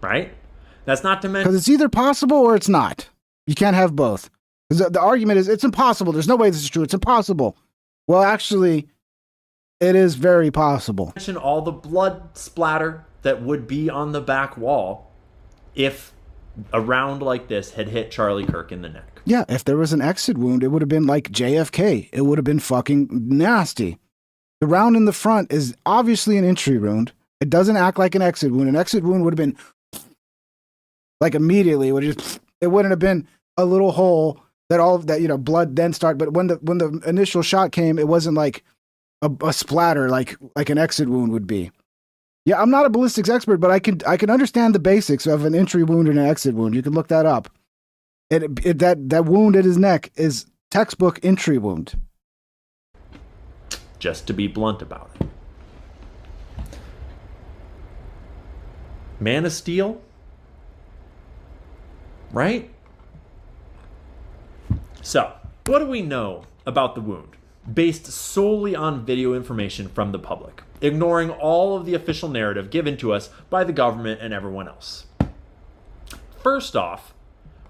[SPEAKER 2] Right? That's not to mention...
[SPEAKER 1] Because it's either possible or it's not. You can't have both. The argument is it's impossible. There's no way this is true. It's impossible. Well, actually, it is very possible.
[SPEAKER 2] Mention all the blood splatter that would be on the back wall if a round like this had hit Charlie Kirk in the neck.
[SPEAKER 1] Yeah, if there was an exit wound, it would have been like JFK. It would have been fucking nasty. The round in the front is obviously an entry wound. It doesn't act like an exit wound. An exit wound would have been like immediately. It wouldn't have been a little hole that all of that, blood then start. But when the initial shot came, it wasn't like a splatter like an exit wound would be. Yeah, I'm not a ballistics expert, but I can understand the basics of an entry wound and an exit wound. You can look that up. That wound at his neck is textbook entry wound.
[SPEAKER 2] Just to be blunt about it. Man of Steel? Right? So, what do we know about the wound? Based solely on video information from the public, ignoring all of the official narrative given to us by the government and everyone else. First off,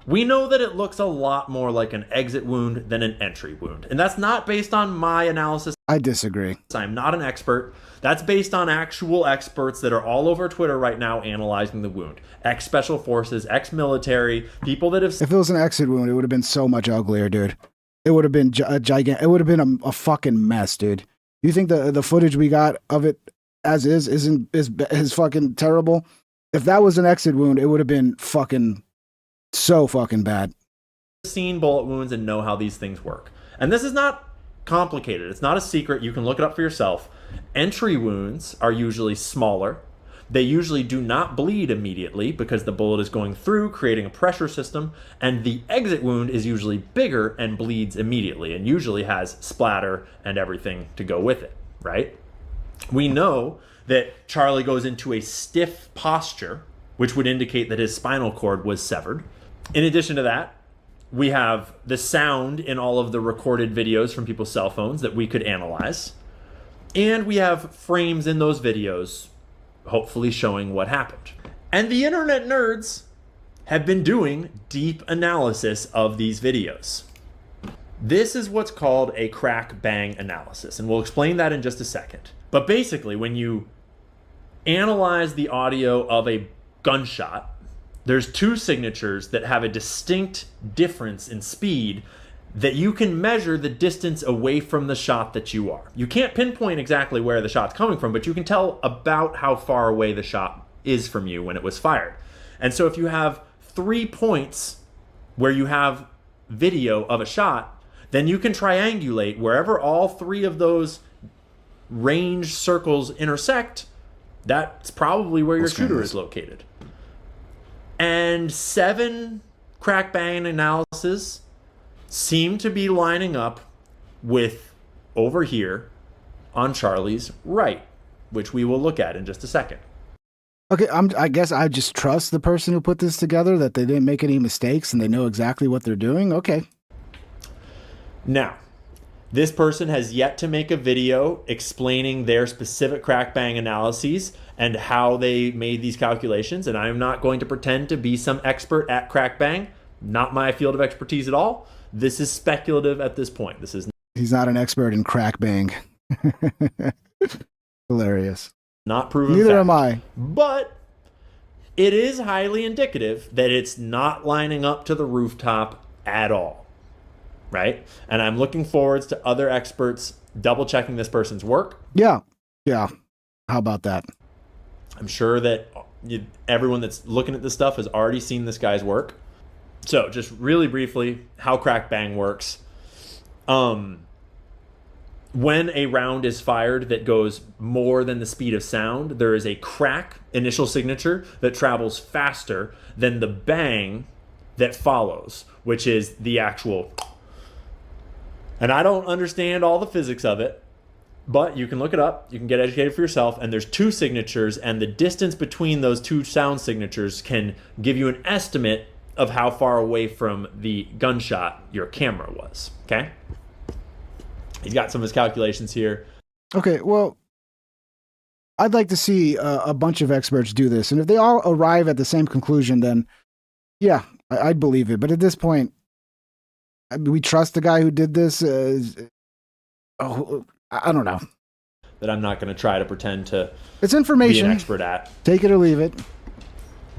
[SPEAKER 2] we know that it looks a lot more like an exit wound than an entry wound. And that's not based on my analysis.
[SPEAKER 1] I disagree.
[SPEAKER 2] I'm not an expert. That's based on actual experts that are all over Twitter right now analyzing the wound. Ex-special forces, ex-military, people that have...
[SPEAKER 1] If it was an exit wound, it would have been so much uglier, dude. It would have been a gigantic... It would have been a fucking mess, dude. You think the footage we got of it as is fucking terrible? If that was an exit wound, it would have been fucking so fucking bad.
[SPEAKER 2] Seen bullet wounds and know how these things work. And this is not complicated. It's not a secret. You can look it up for yourself. Entry wounds are usually smaller. They usually do not bleed immediately because the bullet is going through, creating a pressure system, and the exit wound is usually bigger and bleeds immediately and usually has splatter and everything to go with it, right? We know that Charlie goes into a stiff posture, which would indicate that his spinal cord was severed. In addition to that, we have the sound in all of the recorded videos from people's cell phones that we could analyze. And we have frames in those videos, hopefully showing what happened. And the internet nerds have been doing deep analysis of these videos. This is what's called a crack bang analysis, and we'll explain that in just a second. But basically, when you analyze the audio of a gunshot, there's 2 signatures that have a distinct difference in speed that you can measure the distance away from the shot that you are. You can't pinpoint exactly where the shot's coming from, but you can tell about how far away the shot is from you when it was fired. And so if you have 3 points where you have video of a shot, then you can triangulate wherever all 3 of those range circles intersect. That's probably where your shooter is located. And 7 crack bang analyses seem to be lining up with over here on Charlie's right, which we will look at in just a second.
[SPEAKER 1] Okay, I guess I just trust the person who put this together, that they didn't make any mistakes and they know exactly what they're doing. Okay.
[SPEAKER 2] Now, this person has yet to make a video explaining their specific crack bang analyses and how they made these calculations, and I'm not going to pretend to be some expert at crack bang. Not my field of expertise at all. This is speculative at this point.
[SPEAKER 1] He's not an expert in crack bang. Hilarious.
[SPEAKER 2] Not proven.
[SPEAKER 1] Neither
[SPEAKER 2] fact.
[SPEAKER 1] am I.
[SPEAKER 2] But it is highly indicative that it's not lining up to the rooftop at all. Right? And I'm looking forward to other experts double checking this person's work.
[SPEAKER 1] Yeah. How about that?
[SPEAKER 2] I'm sure that everyone that's looking at this stuff has already seen this guy's work. So just really briefly, how crack bang works. When a round is fired that goes more than the speed of sound, there is a crack initial signature that travels faster than the bang that follows, which is the actual. And I don't understand all the physics of it, but you can look it up. You can get educated for yourself. And there's two signatures, and the distance between those two sound signatures can give you an estimate of how far away from the gunshot your camera was. Okay? He's got some of his calculations here.
[SPEAKER 1] Okay, well, I'd like to see a bunch of experts do this. And if they all arrive at the same conclusion, then yeah, I'd believe it. But at this point, we trust the guy who did this. I don't know.
[SPEAKER 2] That I'm not going to try to pretend to
[SPEAKER 1] it's information.
[SPEAKER 2] Be an expert at.
[SPEAKER 1] Take it or leave it.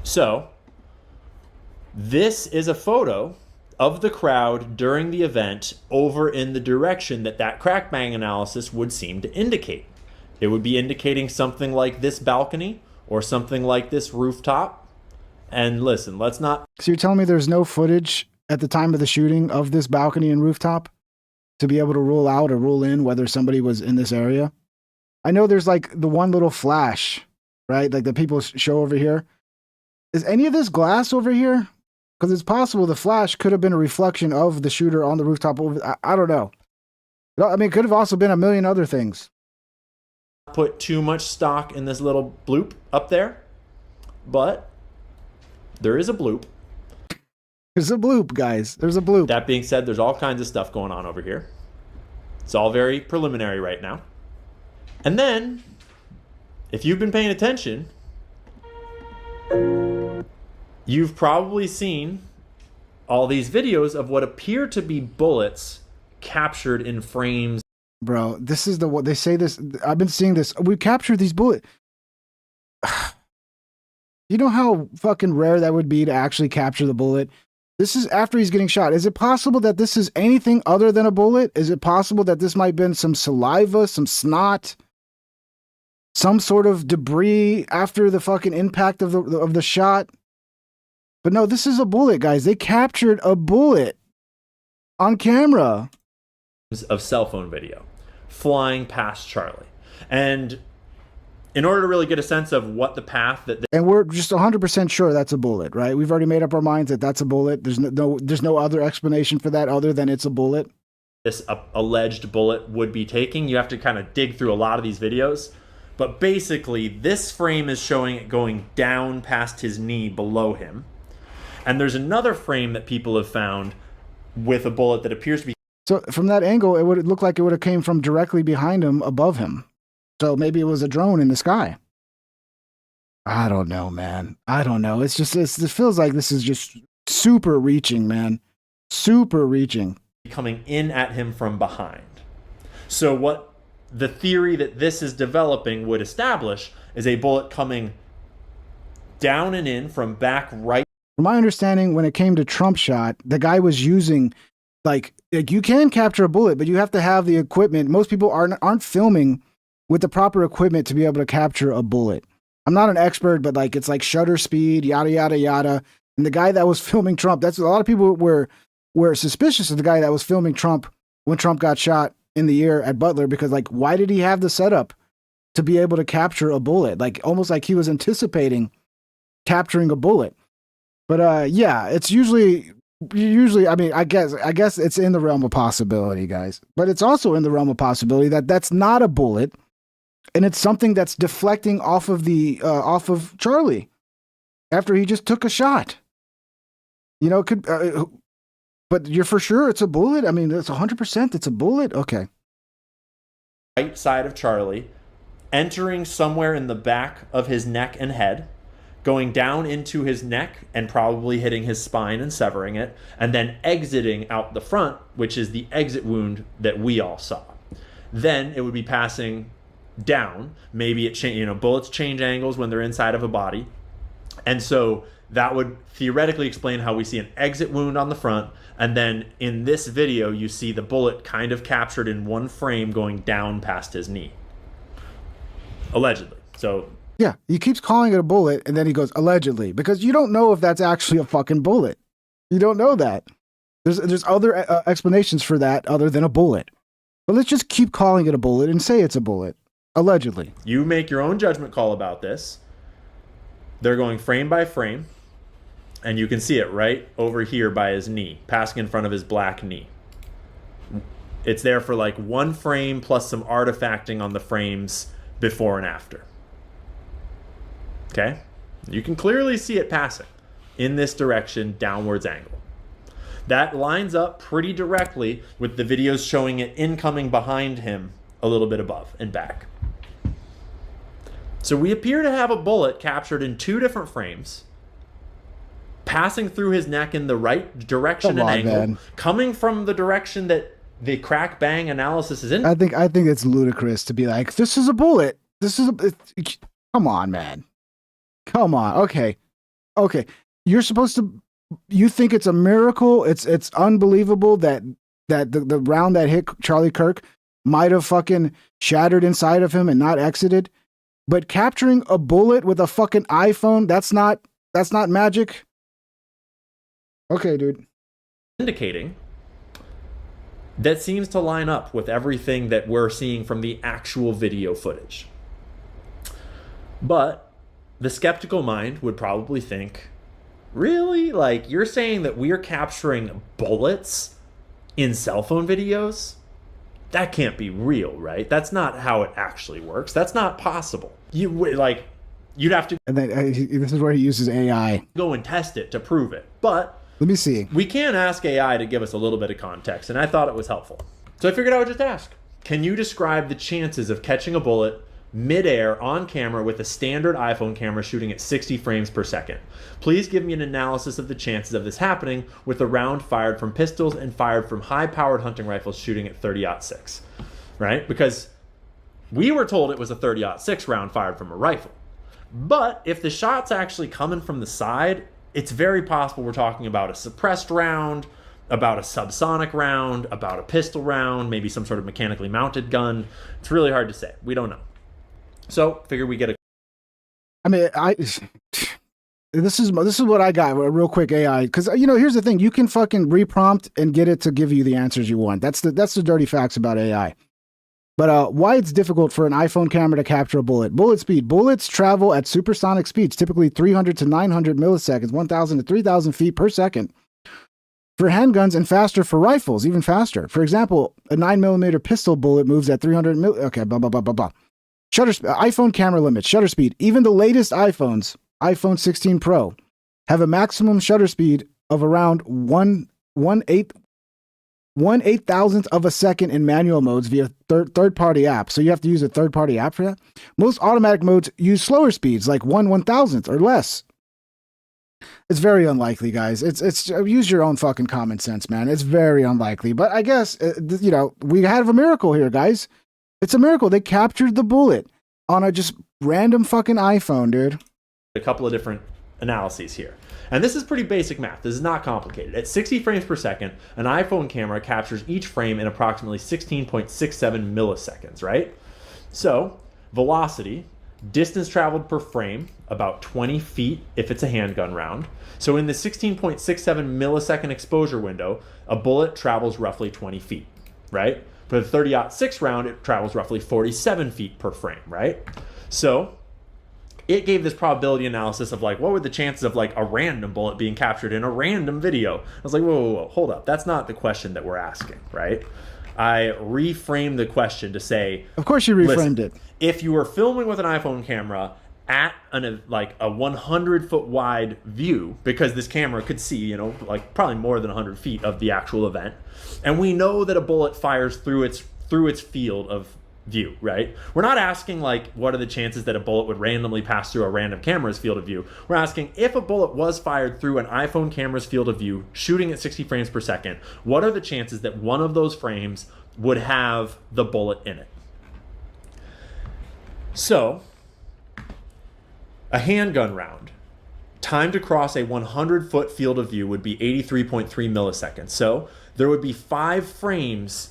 [SPEAKER 2] So, this is a photo of the crowd during the event over in the direction that crack bang analysis would seem to indicate. It would be indicating something like this balcony or something like this rooftop. And listen, let's not...
[SPEAKER 1] So you're telling me there's no footage at the time of the shooting of this balcony and rooftop to be able to rule out or rule in whether somebody was in this area? I know there's like the one little flash, right? Like the people show over here. Is any of this glass over here? Because it's possible the flash could have been a reflection of the shooter on the rooftop. I don't know. I mean, it could have also been a million other things.
[SPEAKER 2] Put too much stock in this little bloop up there, but there is a bloop.
[SPEAKER 1] There's a bloop, guys. There's a bloop.
[SPEAKER 2] That being said, there's all kinds of stuff going on over here. It's all very preliminary right now. And then, if you've been paying attention, you've probably seen all these videos of what appear to be bullets captured in frames.
[SPEAKER 1] Bro, this is what they say this. I've been seeing this. We captured these bullets. You know how fucking rare that would be to actually capture the bullet? This is after he's getting shot. Is it possible that this is anything other than a bullet? Is it possible that this might have been some saliva, some snot, some sort of debris after the fucking impact of the shot? But no, this is a bullet, guys. They captured a bullet on camera.
[SPEAKER 2] Of cell phone video flying past Charlie. And in order to really get a sense of what the path that...
[SPEAKER 1] And we're just 100% sure that's a bullet, right? We've already made up our minds that that's a bullet. There's no other explanation for that other than it's a bullet.
[SPEAKER 2] This alleged bullet would be taking. You have to kind of dig through a lot of these videos. But basically, this frame is showing it going down past his knee below him. And there's another frame that people have found with a bullet that appears to be...
[SPEAKER 1] So from that angle, it would look like it would have came from directly behind him, above him. So maybe it was a drone in the sky. I don't know, man. I don't know. It feels like this is just super reaching, man. Super reaching.
[SPEAKER 2] Coming in at him from behind. So what the theory that this is developing would establish is a bullet coming down and in from back right.
[SPEAKER 1] From my understanding, when it came to Trump shot, the guy was using, like you can capture a bullet, but you have to have the equipment. Most people aren't filming with the proper equipment to be able to capture a bullet. I'm not an expert, but like it's like shutter speed, yada, yada, yada. And the guy that was filming Trump, that's a lot of people were suspicious of the guy that was filming Trump when Trump got shot in the ear at Butler, because like, why did he have the setup to be able to capture a bullet? Like almost like he was anticipating capturing a bullet. But yeah, it's usually, I mean, I guess it's in the realm of possibility, guys. But it's also in the realm of possibility that that's not a bullet, and it's something that's deflecting off of Charlie after he just took a shot. You know, it could, but you're for sure it's a bullet? I mean, it's 100% it's a bullet? Okay.
[SPEAKER 2] Right side of Charlie, entering somewhere in the back of his neck and head, going down into his neck and probably hitting his spine and severing it, and then exiting out the front, which is the exit wound that we all saw. Then it would be passing down. Maybe bullets change angles when they're inside of a body. And so that would theoretically explain how we see an exit wound on the front, and then in this video you see the bullet kind of captured in one frame going down past his knee. Allegedly. So
[SPEAKER 1] Yeah, he keeps calling it a bullet, and then he goes allegedly, because you don't know if that's actually a fucking bullet. You don't know that. There's other explanations for that other than a bullet. But let's just keep calling it a bullet and say it's a bullet, allegedly.
[SPEAKER 2] You make your own judgment call about this. They're going frame by frame, and you can see it right over here by his knee, passing in front of his black knee. It's there for like one frame plus some artifacting on the frames before and after. Okay? You can clearly see it passing in this direction, downwards angle. That lines up pretty directly with the videos showing it incoming behind him a little bit above and back. So we appear to have a bullet captured in two different frames, passing through his neck in the right direction and angle,
[SPEAKER 1] man.
[SPEAKER 2] coming from the direction that the crack bang analysis is in.
[SPEAKER 1] I think it's ludicrous to be like, this is a bullet. Come on, man. Come on. Okay. You're supposed to. You think it's a miracle? It's unbelievable that the round that hit Charlie Kirk might have fucking shattered inside of him and not exited. But capturing a bullet with a fucking iPhone, that's not magic. Okay, dude.
[SPEAKER 2] Indicating that seems to line up with everything that we're seeing from the actual video footage. But the skeptical mind would probably think, really? Like, you're saying that we're capturing bullets in cell phone videos? That can't be real, right? That's not how it actually works. That's not possible. You'd have to.
[SPEAKER 1] And then this is where he uses AI.
[SPEAKER 2] Go and test it to prove it. But
[SPEAKER 1] let me see.
[SPEAKER 2] We can ask AI to give us a little bit of context, and I thought it was helpful. So I figured I would just ask, can you describe the chances of catching a bullet midair on camera with a standard iPhone camera shooting at 60 frames per second? Please give me an analysis of the chances of this happening with a round fired from pistols and fired from high-powered hunting rifles shooting at 30-06, right? Because we were told it was a 30-06 round fired from a rifle. But if the shot's actually coming from the side, it's very possible we're talking about a suppressed round, about a subsonic round, about a pistol round, maybe some sort of mechanically mounted gun. It's really hard to say. We don't know. So, figure we get a.
[SPEAKER 1] I mean, this is what I got. A real quick AI, because here's the thing: you can fucking reprompt and get it to give you the answers you want. That's the dirty facts about AI. But why it's difficult for an iPhone camera to capture a bullet? Bullet speed. Bullets travel at supersonic speeds, typically 300 to 900 milliseconds, 1,000 to 3,000 feet per second. For handguns and faster for rifles, even faster. For example, a 9mm pistol bullet moves at 300 Okay, blah blah blah blah blah. iPhone camera limits, shutter speed. Even the latest iPhones, iPhone 16 Pro, have a maximum shutter speed of around 1/8,000th of a second in manual modes via third-party app. So you have to use a third-party app for that. Most automatic modes use slower speeds, like 1/1000th or less. It's very unlikely, guys. It's use your own fucking common sense, man. It's very unlikely. But I guess we have a miracle here, guys. It's a miracle. They captured the bullet on a just random fucking iPhone, dude.
[SPEAKER 2] A couple of different analyses here. And this is pretty basic math. This is not complicated. At 60 frames per second, an iPhone camera captures each frame in approximately 16.67 milliseconds, right? So, velocity, distance traveled per frame, about 20 feet if it's a handgun round. So in the 16.67 millisecond exposure window, a bullet travels roughly 20 feet, right? For the 30-06 round, it travels roughly 47 feet per frame, right? So it gave this probability analysis of like, what were the chances of like a random bullet being captured in a random video? I was like, whoa, hold up. That's not the question that we're asking, right? I reframed the question to say,
[SPEAKER 1] of course you reframed it.
[SPEAKER 2] If you were filming with an iPhone camera at like a 100-foot wide view, because this camera could see, like probably more than 100 feet of the actual event, and we know that a bullet fires through its field of view, right? We're not asking like what are the chances that a bullet would randomly pass through a random camera's field of view. We're asking if a bullet was fired through an iPhone camera's field of view shooting at 60 frames per second, what are the chances that one of those frames would have the bullet in it? So a handgun round, time to cross a 100-foot field of view would be 83.3 milliseconds. So there would be 5 frames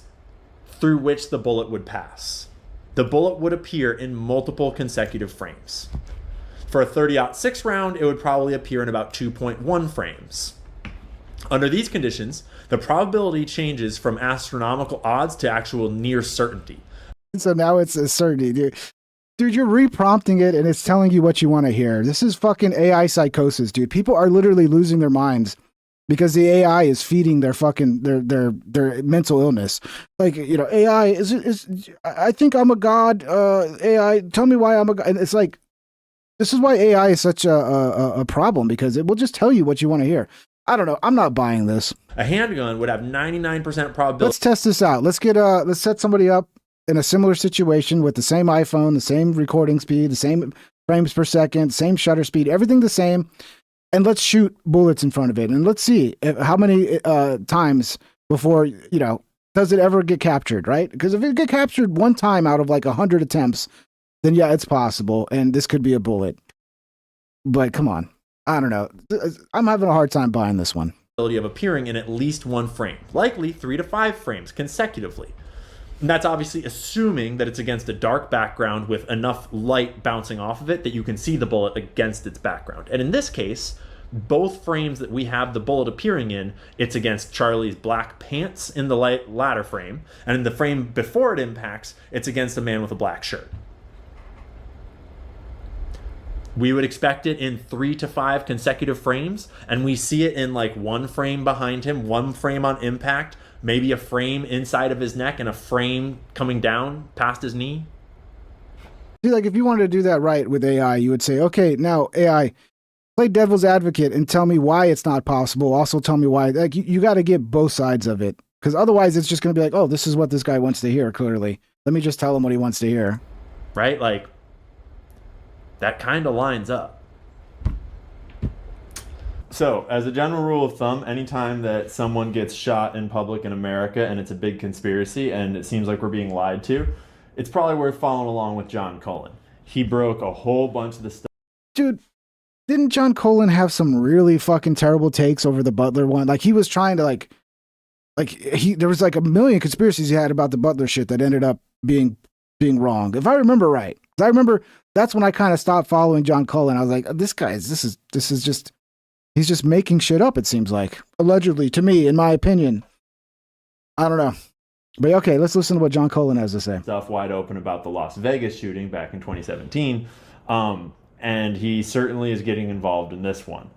[SPEAKER 2] through which the bullet would pass. the bullet would appear in multiple consecutive frames. For a 30-06 round, it would probably appear in about 2.1 frames. Under these conditions, the probability changes from astronomical odds to actual near certainty.
[SPEAKER 1] So now it's a certainty, dude. Dude, you're reprompting it and it's telling you what you want to hear. This is fucking AI psychosis, dude. People are literally losing their minds because the AI is feeding their fucking their mental illness. Like, you know, AI is I think I'm a god. AI, tell me why I'm a god. And it's like, this is why AI is such a problem, because it will just tell you what you want to hear. I don't know. I'm not buying this.
[SPEAKER 2] A handgun would have 99% probability.
[SPEAKER 1] Let's test this out. Let's set somebody up in a similar situation with the same iPhone, the same recording speed, the same frames per second, same shutter speed, everything the same. And let's shoot bullets in front of it. And let's see how many times before, you know, does it ever get captured, right? Because if it get captured one time out of like 100 attempts, then yeah, it's possible. And this could be a bullet. But come on. I don't know. I'm having a hard time buying this one.
[SPEAKER 2] Of appearing in at least one frame, likely 3 to 5 frames consecutively. And that's obviously assuming that it's against a dark background with enough light bouncing off of it that you can see the bullet against its background. And in this case, both frames that we have the bullet appearing in, it's against Charlie's black pants in the latter frame, and in the frame before it impacts, it's against a man with a black shirt. We would expect it in 3 to 5 consecutive frames, and we see it in like one frame behind him, one frame on impact, maybe a frame inside of his neck, and a frame coming down past his knee.
[SPEAKER 1] See, like if you wanted to do that right with AI, you would say, okay, now AI, play devil's advocate and tell me why it's not possible. Also tell me why. Like you got to get both sides of it, because otherwise it's just going to be like, oh, this is what this guy wants to hear, clearly. Let me just tell him what he wants to hear.
[SPEAKER 2] Right? Like, that kind of lines up. So, as a general rule of thumb, anytime that someone gets shot in public in America and it's a big conspiracy and it seems like we're being lied to, it's probably worth following along with John Cullen. He broke a whole bunch of the stuff.
[SPEAKER 1] Dude, didn't John Cullen have some really fucking terrible takes over the Butler one? Like, he was trying to there was like a million conspiracies he had about the Butler shit that ended up being wrong. If I remember right. I remember that's when I kind of stopped following John Cullen. I was like, this is just, he's just making shit up, it seems like. Allegedly, to me, in my opinion. I don't know. But okay, let's listen to what John Cullen has to say.
[SPEAKER 2] Stuff wide open about the Las Vegas shooting back in 2017. And he certainly is getting involved in this one.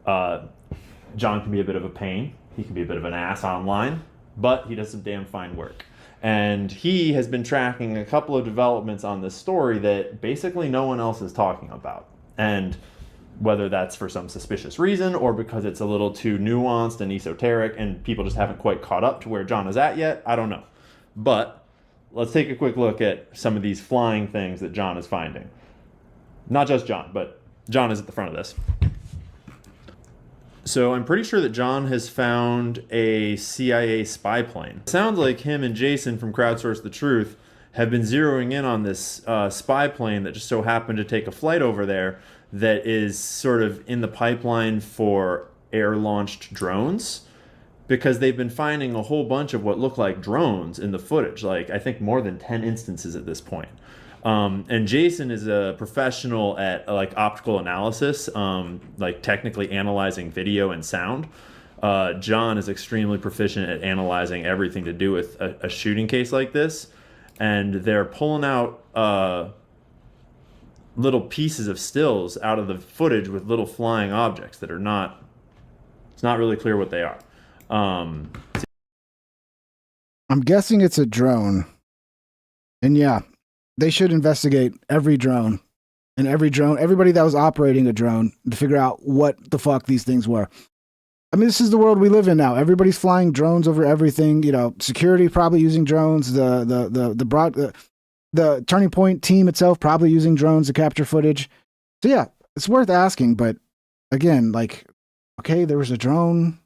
[SPEAKER 2] John can be a bit of a pain. He can be a bit of an ass online, but he does some damn fine work. And he has been tracking a couple of developments on this story that basically no one else is talking about. And whether that's for some suspicious reason or because it's a little too nuanced and esoteric and people just haven't quite caught up to where John is at yet, I don't know. But let's take a quick look at some of these flying things that John is finding. Not just John, but John is at the front of this. So I'm pretty sure that John has found a CIA spy plane. It sounds like him and Jason from Crowdsource the Truth have been zeroing in on this spy plane that just so happened to take a flight over there that is sort of in the pipeline for air-launched drones, because they've been finding a whole bunch of what look like drones in the footage, like I think more than 10 instances at this point. And Jason is a professional at like optical analysis, like technically analyzing video and sound. John is extremely proficient at analyzing everything to do with a shooting case like this. And they're pulling out little pieces of stills out of the footage with little flying objects that are not, it's not really clear what they are.
[SPEAKER 1] I'm guessing it's a drone. And yeah, they should investigate every drone and everybody that was operating a drone to figure out what the fuck these things were. I mean, this is the world we live in now. Everybody's flying drones over everything. You know, security probably using drones. The Turning Point team itself probably using drones to capture footage. So yeah, it's worth asking. But again, like, okay, there was a drone.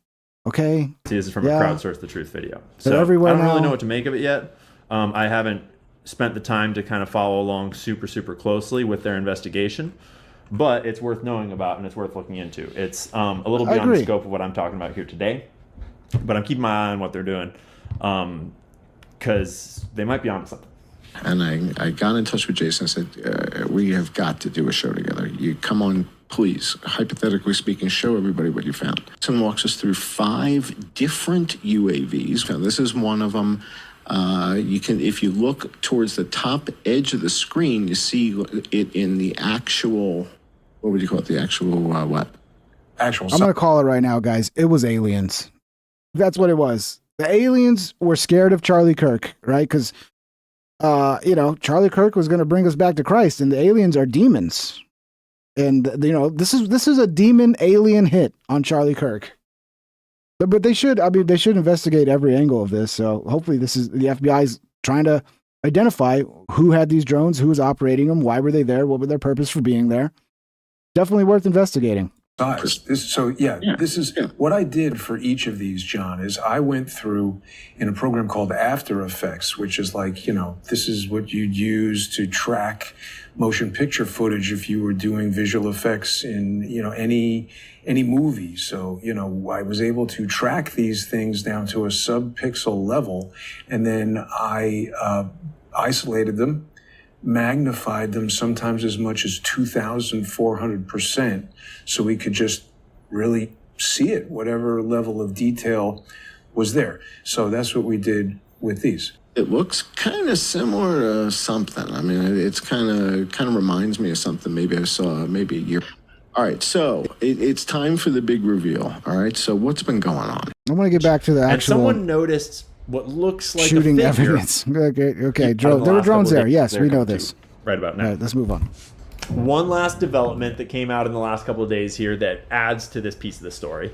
[SPEAKER 1] Okay,
[SPEAKER 2] see, this is from a Crowdsource the Truth video. So
[SPEAKER 1] they're everywhere
[SPEAKER 2] I don't really
[SPEAKER 1] now.
[SPEAKER 2] know what to make of it yet. I haven't spent the time to kind of follow along super closely with their investigation, but it's worth knowing about and it's worth looking into. It's a little beyond the scope of what I'm talking about here today, but I'm keeping my eye on what they're doing, because they might be onto something.
[SPEAKER 12] And I got in touch with Jason and said, we have got to do a show together. You come on, please, hypothetically speaking, show everybody what you found. Jason walks us through 5 different UAVs. Now, this is one of them. You can, if you look towards the top edge of the screen, you see it in the actual, what would you call it? The actual, what?
[SPEAKER 1] I'm going to call it right now, guys. It was aliens. That's what it was. The aliens were scared of Charlie Kirk, right? Because, Charlie Kirk was going to bring us back to Christ, and the aliens are demons. And, this is a demon alien hit on Charlie Kirk. But they should investigate every angle of this. So hopefully the FBI's trying to identify who had these drones, who was operating them, why were they there, what were their purpose for being there. Definitely worth investigating.
[SPEAKER 13] This is what I did for each of these, John, is I went through in a program called After Effects, which is like, this is what you'd use to track motion picture footage if you were doing visual effects in, any movie. So, I was able to track these things down to a sub-pixel level, and then I isolated them, magnified them sometimes as much as 2,400%, so we could just really see it, whatever level of detail was there. So that's what we did with these.
[SPEAKER 12] It looks kind of similar to something. I mean, it's kind of reminds me of something maybe I saw maybe a year. All right, so it's time for the big reveal. All right, so what's been going on?
[SPEAKER 1] I want to get back to the actual.
[SPEAKER 2] And someone noticed what looks like
[SPEAKER 1] shooting
[SPEAKER 2] a figure.
[SPEAKER 1] evidence. Okay. There were drones there. Yes, we know this.
[SPEAKER 2] Right about now.
[SPEAKER 1] All right, let's move on.
[SPEAKER 2] One last development that came out in the last couple of days here that adds to this piece of the story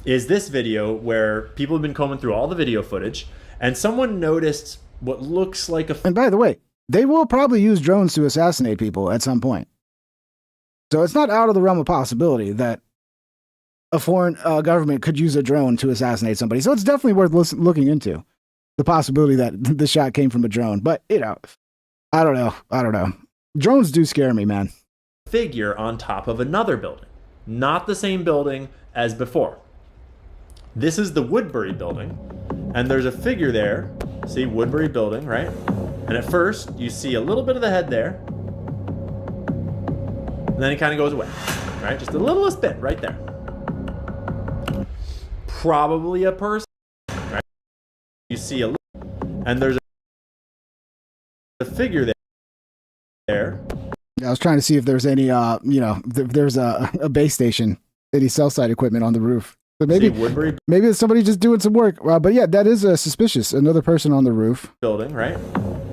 [SPEAKER 2] is this video where people have been combing through all the video footage, and someone noticed what looks like a...
[SPEAKER 1] And by the way, they will probably use drones to assassinate people at some point. So it's not out of the realm of possibility that a foreign government could use a drone to assassinate somebody. So it's definitely worth looking into the possibility that the shot came from a drone. But, I don't know. Drones do scare me, man.
[SPEAKER 2] Figure on top of another building. Not the same building as before. This is the Woodbury building, and there's a figure there. See, Woodbury building, right? And at first, you see a little bit of the head there, and then it kind of goes away, right? Just the littlest bit right there. Probably a person, right? You see a little, and there's a figure there.
[SPEAKER 1] I was trying to see if there's any, if there's a base station, any cell site equipment on the roof. But maybe it's somebody just doing some work. But yeah, that is suspicious. Another person on the roof.
[SPEAKER 2] Building, right?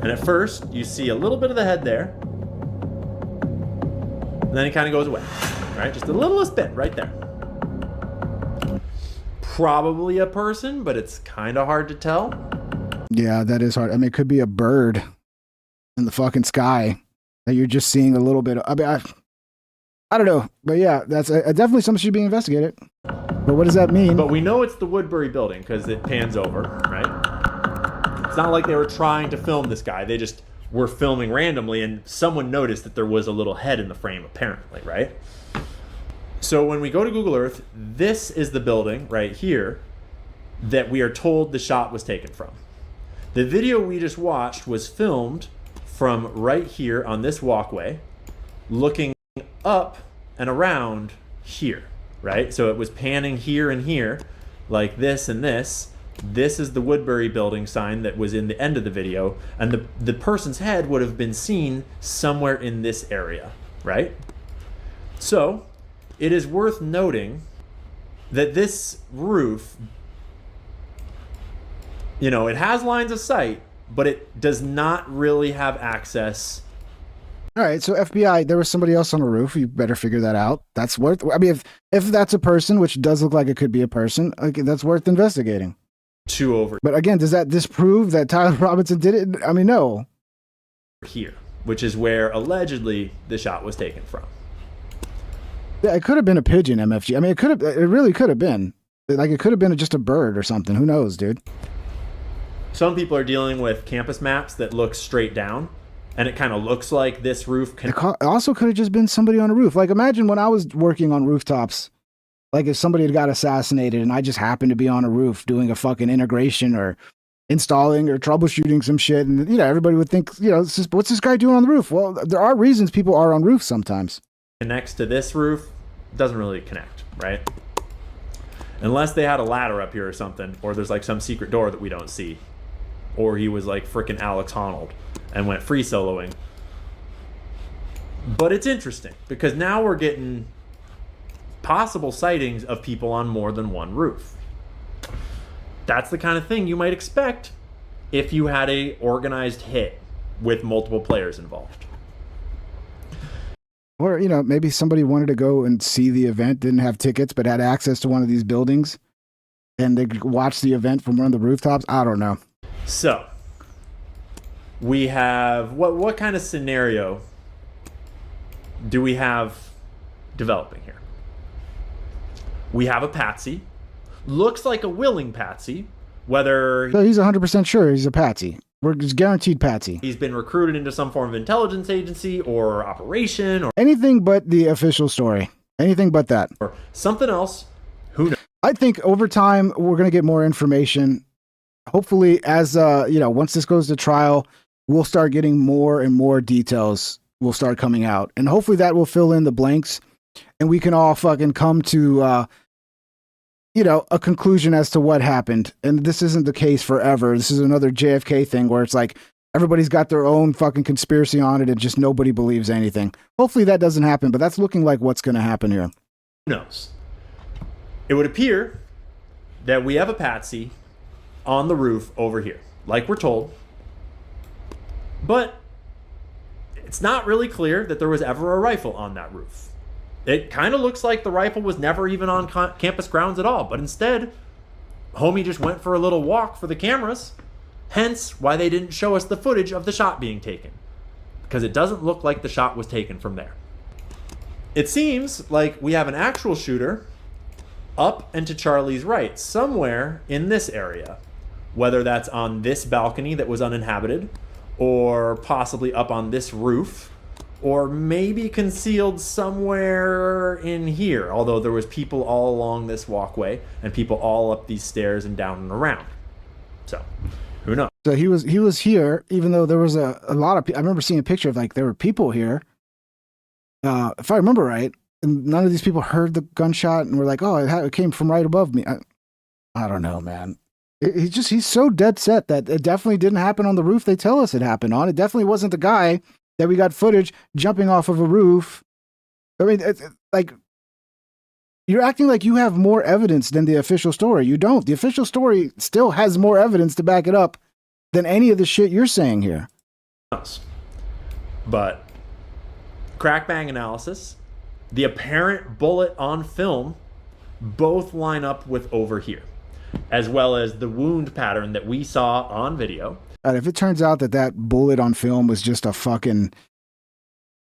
[SPEAKER 2] And at first, you see a little bit of the head there. And then it kind of goes away, right? Just the littlest bit right there. Probably a person, but it's kind of hard to tell.
[SPEAKER 1] Yeah, that is hard. I mean, it could be a bird in the fucking sky that you're just seeing a little bit of. I mean, I don't know. But yeah, that's definitely something should be investigated. But what does that mean?
[SPEAKER 2] But we know it's the Woodbury building because it pans over, right? It's not like they were trying to film this guy. They just were filming randomly, and someone noticed that there was a little head in the frame, apparently, right? So when we go to Google Earth, this is the building right here that we are told the shot was taken from. The video we just watched was filmed from right here on this walkway, looking up and around here, right? So it was panning here and here, like this and this. This is the Woodbury building sign that was in the end of the video, and the person's head would have been seen somewhere in this area, right? So it is worth noting that this roof, it has lines of sight, but it does not really have access.
[SPEAKER 1] All right, so FBI, there was somebody else on the roof. You better figure that out. That's worth. I mean, if that's a person, which does look like it could be a person, okay, that's worth investigating. But again, does that disprove that Tyler Robinson did it? I mean, no.
[SPEAKER 2] Here, which is where allegedly the shot was taken from.
[SPEAKER 1] Yeah, it could have been a pigeon, MFG. I mean, it really could have been. Like, it could have been just a bird or something. Who knows, dude?
[SPEAKER 2] Some people are dealing with campus maps that look straight down, and it kind of looks like this roof.
[SPEAKER 1] It also could have just been somebody on a roof. Like, imagine when I was working on rooftops, like if somebody had got assassinated and I just happened to be on a roof doing a fucking integration or installing or troubleshooting some shit. And, everybody would think, what's this guy doing on the roof? Well, there are reasons people are on roofs sometimes.
[SPEAKER 2] Connects to this roof, doesn't really connect, right? Unless they had a ladder up here or something, or there's like some secret door that we don't see. Or he was like freaking Alex Honnold and went free soloing. But it's interesting because now we're getting possible sightings of people on more than one roof. That's the kind of thing you might expect if you had a organized hit with multiple players involved.
[SPEAKER 1] Or, maybe somebody wanted to go and see the event, didn't have tickets, but had access to one of these buildings, and they watched the event from one of the rooftops. I don't know.
[SPEAKER 2] So, we have, what kind of scenario do we have developing here? We have a patsy. Looks like a willing patsy, whether...
[SPEAKER 1] So he's 100% sure he's a patsy. We're just guaranteed patsy.
[SPEAKER 2] He's been recruited into some form of intelligence agency or operation or...
[SPEAKER 1] Anything but the official story. Anything but that.
[SPEAKER 2] Or something else. Who knows?
[SPEAKER 1] I think over time, we're going to get more information. Hopefully, as, once this goes to trial, we'll start getting more and more details will start coming out. And hopefully that will fill in the blanks and we can all fucking come to, a conclusion as to what happened. And this isn't the case forever. This is another JFK thing where it's like everybody's got their own fucking conspiracy on it and just nobody believes anything. Hopefully that doesn't happen, but that's looking like what's going to happen here.
[SPEAKER 2] Who knows? It would appear that we have a patsy on the roof over here, like we're told. But it's not really clear that there was ever a rifle on that roof. It kind of looks like the rifle was never even on campus grounds at all, but instead, homie just went for a little walk for the cameras, hence why they didn't show us the footage of the shot being taken, because it doesn't look like the shot was taken from there. It seems like we have an actual shooter up and to Charlie's right, somewhere in this area, whether that's on this balcony that was uninhabited, or possibly up on this roof, or maybe concealed somewhere in here, although there was people all along this walkway and people all up these stairs and down and around. So, who knows?
[SPEAKER 1] So he was here, even though there was a lot of people. I remember seeing a picture of like there were people here. If I remember right, and none of these people heard the gunshot and were like, "Oh, it came from right above me." I don't know, man. He's so dead set that it definitely didn't happen on the roof they tell us it happened on. It definitely wasn't the guy that we got footage jumping off of a roof. I mean, like, you're acting like you have more evidence than the official story. You don't. The official story still has more evidence to back it up than any of the shit you're saying here.
[SPEAKER 2] But crack bang analysis, the apparent bullet on film, both line up with over here, as well as the wound pattern that we saw on video.
[SPEAKER 1] If it turns out that that bullet on film was just a fucking,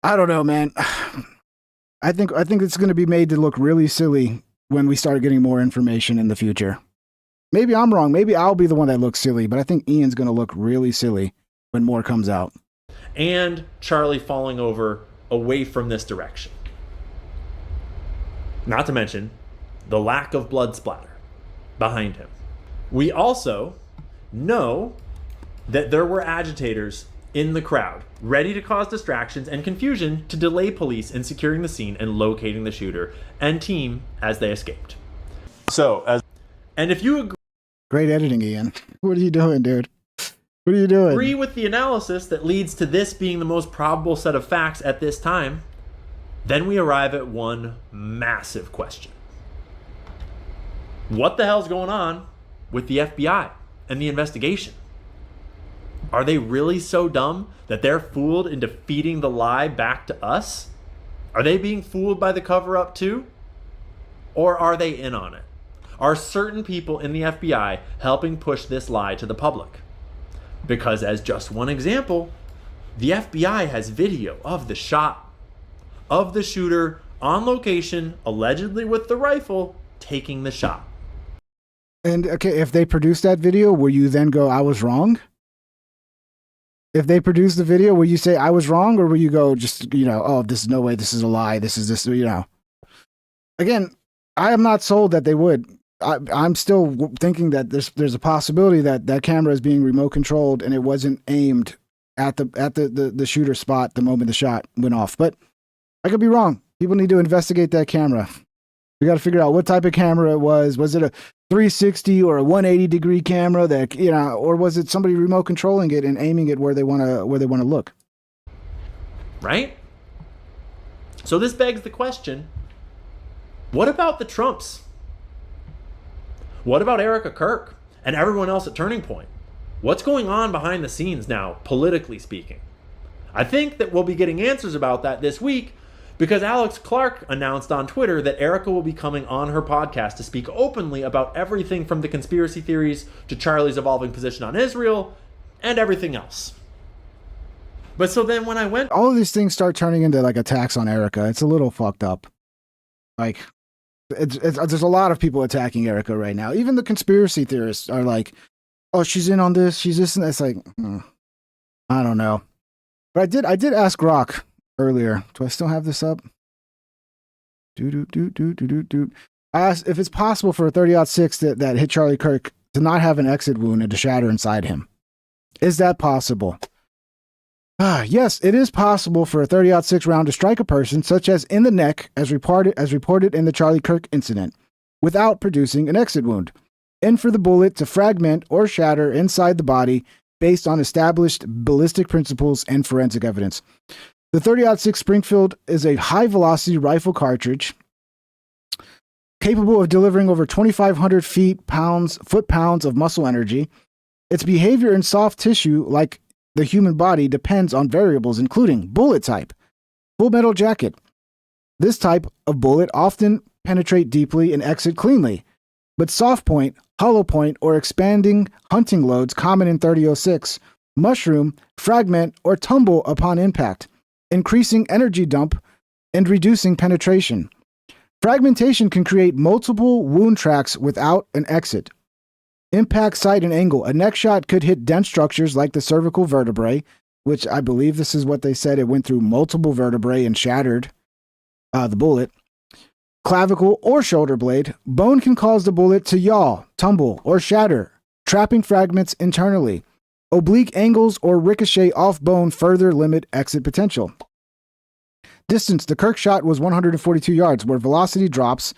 [SPEAKER 1] I don't know, man. I think it's going to be made to look really silly when we start getting more information in the future. Maybe I'm wrong. Maybe I'll be the one that looks silly, but I think Ian's going to look really silly when more comes out.
[SPEAKER 2] And Charlie falling over away from this direction. Not to mention the lack of blood splatter behind him. We also know that there were agitators in the crowd, ready to cause distractions and confusion to delay police in securing the scene and locating the shooter and team as they escaped. And if you agree...
[SPEAKER 1] Great editing, Ian. What are you doing, dude? What are you doing?
[SPEAKER 2] Agree with the analysis that leads to this being the most probable set of facts at this time, then we arrive at one massive question. What the hell's going on with the FBI and the investigation? Are they really so dumb that they're fooled into feeding the lie back to us? Are they being fooled by the cover-up too? Or are they in on it? Are certain people in the FBI helping push this lie to the public? Because as just one example, the FBI has video of the shot, of the shooter on location, allegedly with the rifle, taking the shot.
[SPEAKER 1] And okay, if they produce that video, will you then go, I was wrong? If they produce the video, will you say I was wrong? Or will you go just, oh, this is no way, this is a lie, this is this, Again, I am not sold that they would. I'm still thinking that there's a possibility that camera is being remote controlled and it wasn't aimed at the shooter spot the moment the shot went off. But I could be wrong. People need to investigate that camera. We got to figure out what type of camera it was. Was it a 360 or a 180 degree camera that, or was it somebody remote controlling it and aiming it where they want to look?
[SPEAKER 2] Right? So this begs the question, what about the Trumps? What about Erica Kirk and everyone else at Turning Point? What's going on behind the scenes now, politically speaking? I think that we'll be getting answers about that this week because Alex Clark announced on Twitter that Erica will be coming on her podcast to speak openly about everything from the conspiracy theories to Charlie's evolving position on Israel and everything else. But so then when I went...
[SPEAKER 1] All of these things start turning into like attacks on Erica. It's a little fucked up. Like, there's a lot of people attacking Erica right now. Even the conspiracy theorists are like, oh, she's in on this, she's this and that. It's like, I don't know. But I did ask Rock earlier. Do I still have this up? I asked if it's possible for a 30-06 that hit Charlie Kirk to not have an exit wound and to shatter inside him. Is that possible? Yes, it is possible for a 30-06 round to strike a person, such as in the neck, as reported in the Charlie Kirk incident, without producing an exit wound, and for the bullet to fragment or shatter inside the body based on established ballistic principles and forensic evidence. The 30-06 Springfield is a high-velocity rifle cartridge capable of delivering over 2,500 foot-pounds of muscle energy. Its behavior in soft tissue, like the human body, depends on variables including bullet type, full metal jacket. This type of bullet often penetrate deeply and exit cleanly, but soft point, hollow point, or expanding hunting loads common in 30-06 mushroom, fragment, or tumble upon impact, increasing energy dump and reducing penetration. Fragmentation can create multiple wound tracks without an exit. Impact site and angle. A neck shot could hit dense structures like the cervical vertebrae, which I believe this is what they said. It went through multiple vertebrae and shattered the bullet. Clavicle or shoulder blade. Bone can cause the bullet to yaw, tumble, or shatter, trapping fragments internally. Oblique angles or ricochet off bone further limit exit potential. Distance. The Kirk shot was 142 yards, where velocity drops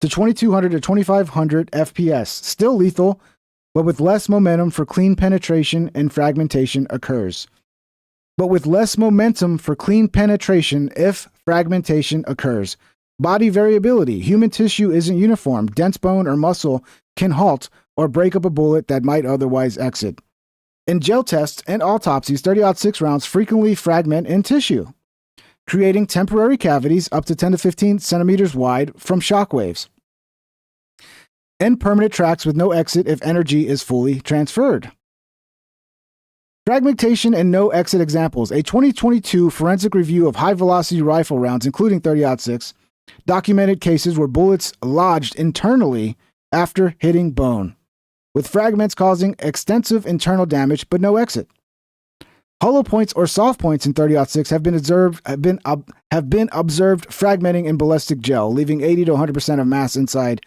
[SPEAKER 1] to 2,200 to 2,500 FPS. Still lethal, but with less momentum for clean penetration and fragmentation occurs. If fragmentation occurs. Body variability. Human tissue isn't uniform. Dense bone or muscle can halt or break up a bullet that might otherwise exit. In gel tests and autopsies, 30-06 rounds frequently fragment in tissue, creating temporary cavities up to 10 to 15 centimeters wide from shock waves, and permanent tracks with no exit if energy is fully transferred. Fragmentation and no exit examples. A 2022 forensic review of high-velocity rifle rounds, including 30-06, documented cases where bullets lodged internally after hitting bone, with fragments causing extensive internal damage but no exit. Hollow points or soft points in 30-06 have been observed fragmenting in ballistic gel, leaving 80 to 100% of mass inside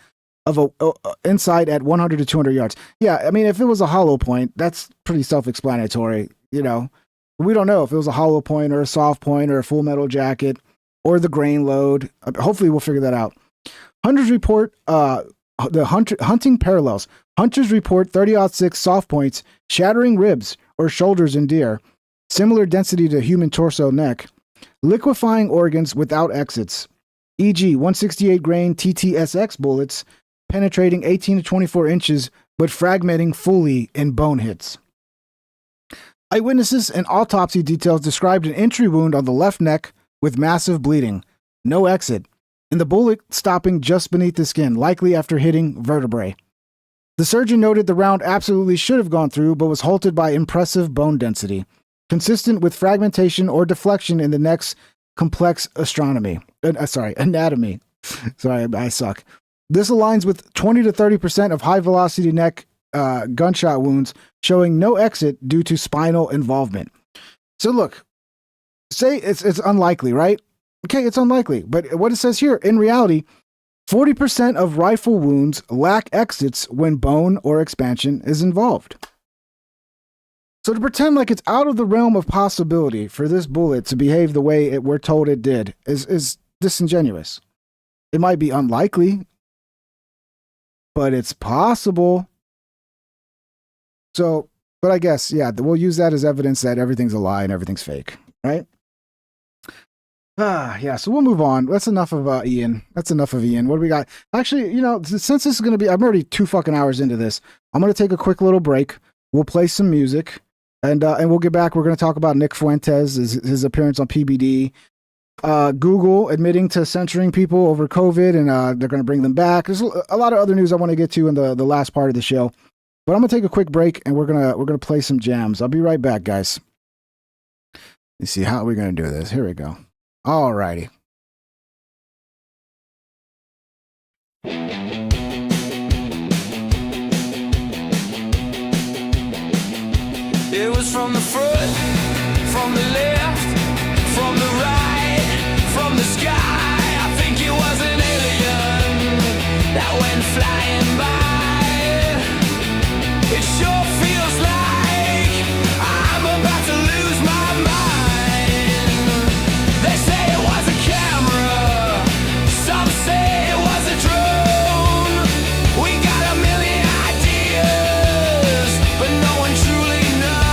[SPEAKER 1] at 100 to 200 yards. Yeah, I mean, if it was a hollow point, that's pretty self-explanatory. We don't know if it was a hollow point or a soft point or a full metal jacket or the grain load. Hopefully, we'll figure that out. Hunters report hunting parallels. Hunters report 30-06 soft points shattering ribs or shoulders in deer, similar density to human torso neck, liquefying organs without exits, e.g. 168 grain TTSX bullets penetrating 18 to 24 inches but fragmenting fully in bone hits. Eyewitnesses and autopsy details described an entry wound on the left neck with massive bleeding, no exit, and the bullet stopping just beneath the skin, likely after hitting vertebrae. The surgeon noted the round absolutely should have gone through, but was halted by impressive bone density, consistent with fragmentation or deflection in the neck's complex anatomy. Sorry, I suck. This aligns with 20 to 30% of high-velocity neck gunshot wounds showing no exit due to spinal involvement. So look, say it's unlikely, right? Okay, it's unlikely. But what it says here, in reality, 40% of rifle wounds lack exits when bone or expansion is involved. So to pretend like it's out of the realm of possibility for this bullet to behave the way we're told it did is disingenuous. It might be unlikely, but it's possible. So, but I guess, yeah, we'll use that as evidence that everything's a lie and everything's fake, right? Yeah, so we'll move on. That's enough of Ian. That's enough of Ian. What do we got? Actually, you know, since this is going to be, I'm already 2 fucking hours into this. I'm going to take a quick little break. We'll play some music and we'll get back. We're going to talk about Nick Fuentes, his appearance on PBD, Google admitting to censoring people over COVID, and they're going to bring them back. There's a lot of other news I want to get to in the last part of the show, but I'm going to take a quick break and we're going to play some jams. I'll be right back, guys. Let's see how we're going to do this. Here we go. All righty.
[SPEAKER 14] It was from the front, from the left, from the right, from the sky. I think it was an alien that went flying by. It sure feels like I'm about to lose my mind. They say it was a camera, some say it was a drone. We got a million ideas, but no one truly knows.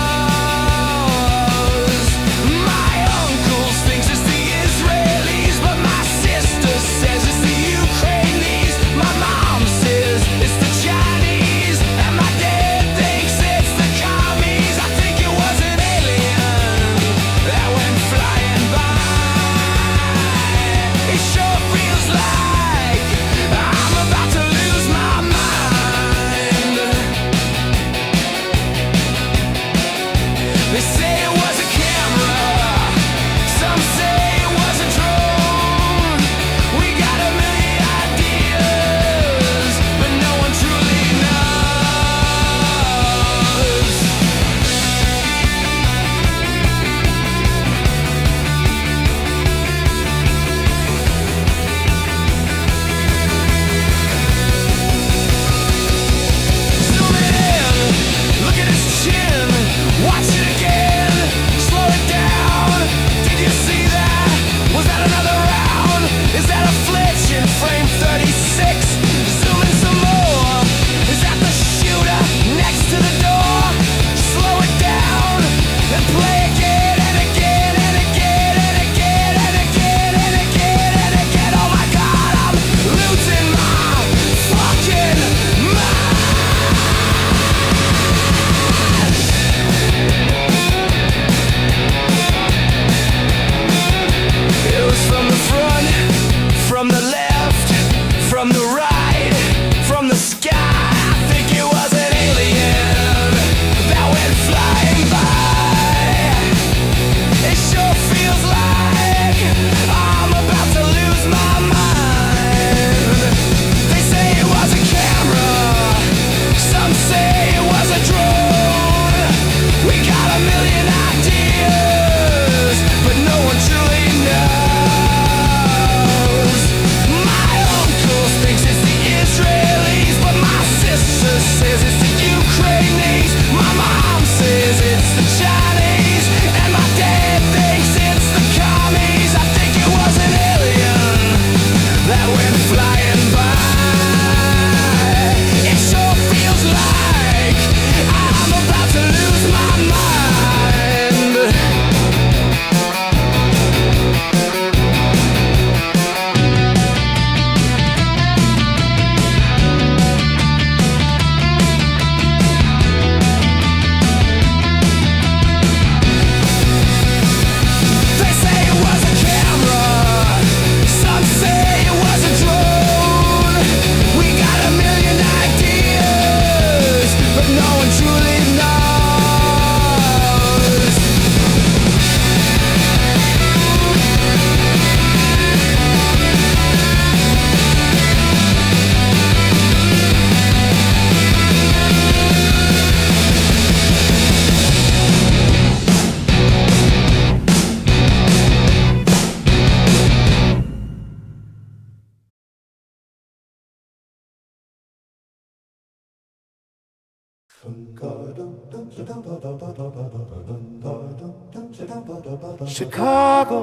[SPEAKER 14] Chicago,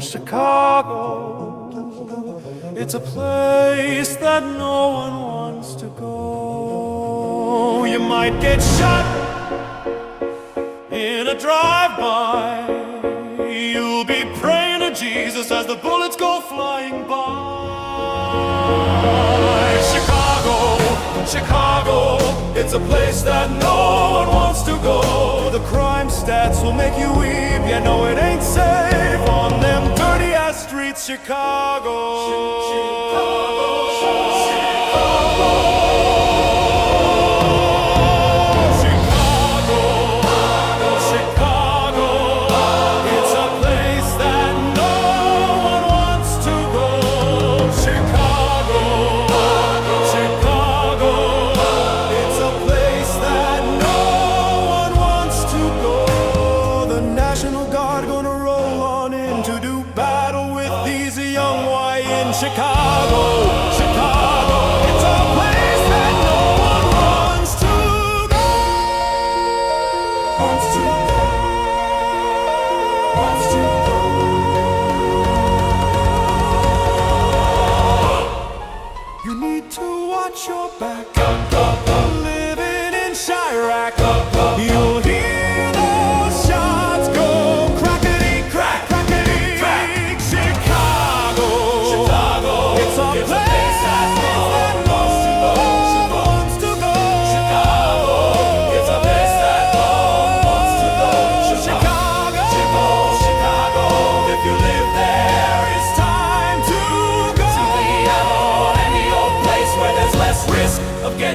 [SPEAKER 14] Chicago, it's a place that no one wants to go. You might get shot in a drive-by. You'll be praying to Jesus as the bullets go flying by. Chicago, Chicago, it's a place that no one wants to go. The crime stats will make you weep. You know it ain't safe on them dirty ass streets. Chicago,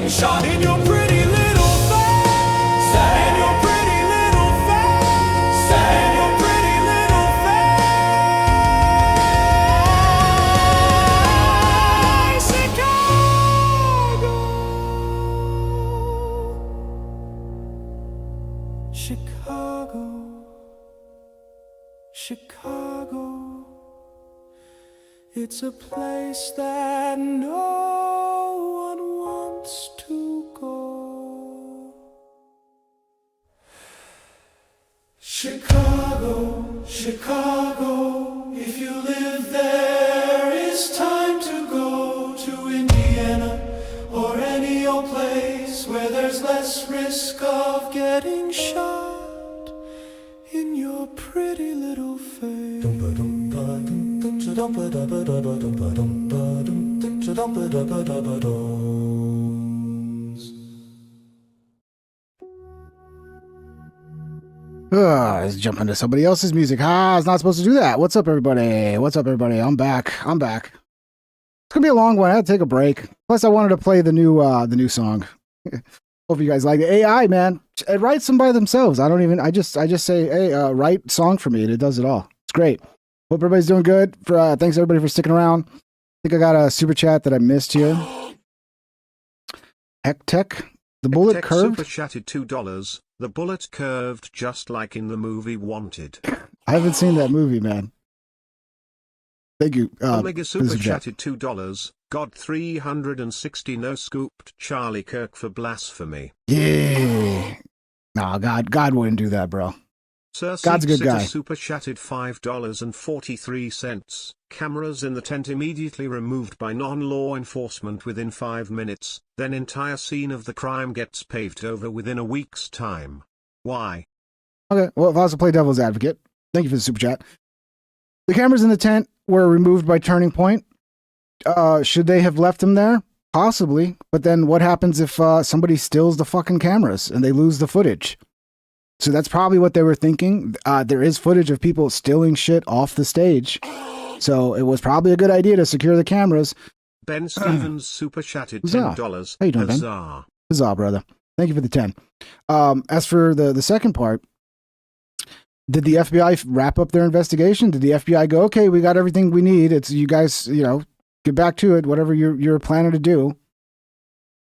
[SPEAKER 14] shot in your pretty little face. In your pretty little face. In your pretty little face. Chicago, Chicago, Chicago. It's a place that no one wants to go. Chicago, Chicago, if you live there, it's time to go to Indiana or any old place where there's less risk of getting shot in your pretty little face.
[SPEAKER 1] Let's jump into somebody else's music. I was not supposed to do that. What's up, everybody? What's up, everybody? I'm back. It's gonna be a long one. I had to take a break. Plus, I wanted to play the new song. Hope you guys like it. AI, man, it writes them by themselves. I just say, hey, write song for me, and it does it all. It's great. Hope everybody's doing good. Thanks everybody for sticking around. I think I got a super chat that I missed here. Heck Tech, the bullet curved.
[SPEAKER 5] Super chatted $2. The bullet curved just like in the movie Wanted.
[SPEAKER 1] I haven't seen that movie, man. Thank you.
[SPEAKER 5] Omega super chatted $2. God 360 no scooped Charlie Kirk for blasphemy.
[SPEAKER 1] Yeah. Nah, God wouldn't do that, bro. God's a good guy.
[SPEAKER 5] Super chatted $5.43. Cameras in the tent immediately removed by non-law enforcement within 5 minutes. Then entire scene of the crime gets paved over within a week's time. Why?
[SPEAKER 1] Okay, well, if I was to play devil's advocate, thank you for the super chat. The cameras in the tent were removed by Turning Point. Should they have left them there? Possibly. But then what happens if somebody steals the fucking cameras and they lose the footage? So that's probably what they were thinking. There is footage of people stealing shit off the stage. So it was probably a good idea to secure the cameras.
[SPEAKER 5] Ben Stevens super chatted $10.
[SPEAKER 1] How you doing, Ben? Huzzah, brother. Thank you for the 10. As for the second part, did the FBI wrap up their investigation? Did the FBI go, okay, we got everything we need. It's you guys, get back to it, whatever you're planning to do.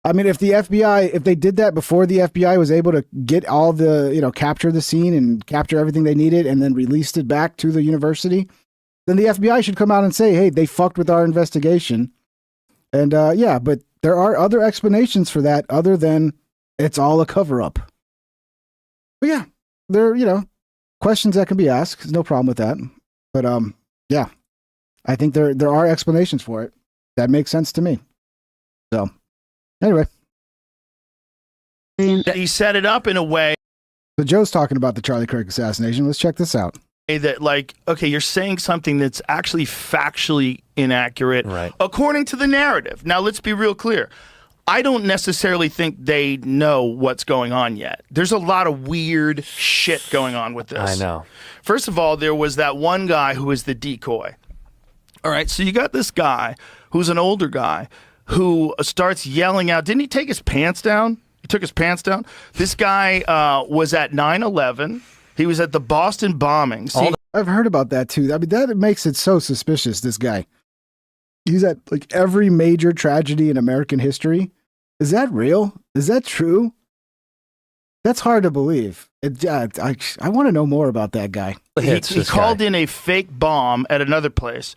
[SPEAKER 1] I mean, if they did that before the FBI was able to get all the, capture the scene and capture everything they needed and then released it back to the university, then the FBI should come out and say, hey, they fucked with our investigation. And but there are other explanations for that other than it's all a cover up. But yeah, there, questions that can be asked. There's no problem with that. But yeah, I think there are explanations for it that make sense to me. So anyway,
[SPEAKER 15] he set it up in a way.
[SPEAKER 1] So Joe's talking about the Charlie Kirk assassination. Let's check this out.
[SPEAKER 15] That, like, okay, you're saying something that's actually factually inaccurate, right, according to the narrative. Now, let's be real clear. I don't necessarily think they know what's going on yet. There's a lot of weird shit going on with this.
[SPEAKER 16] I know.
[SPEAKER 15] First of all, there was that one guy who was the decoy. All right, so you got this guy who's an older guy who starts yelling out. Didn't he take his pants down? He took his pants down. This guy was at 9/11. He was at the Boston bombing. See,
[SPEAKER 1] I've heard about that too. I mean, that makes it so suspicious, this guy. He's at like every major tragedy in American history. Is that real? Is that true? That's hard to believe. I want to know more about that guy.
[SPEAKER 15] He called in a fake bomb at another place,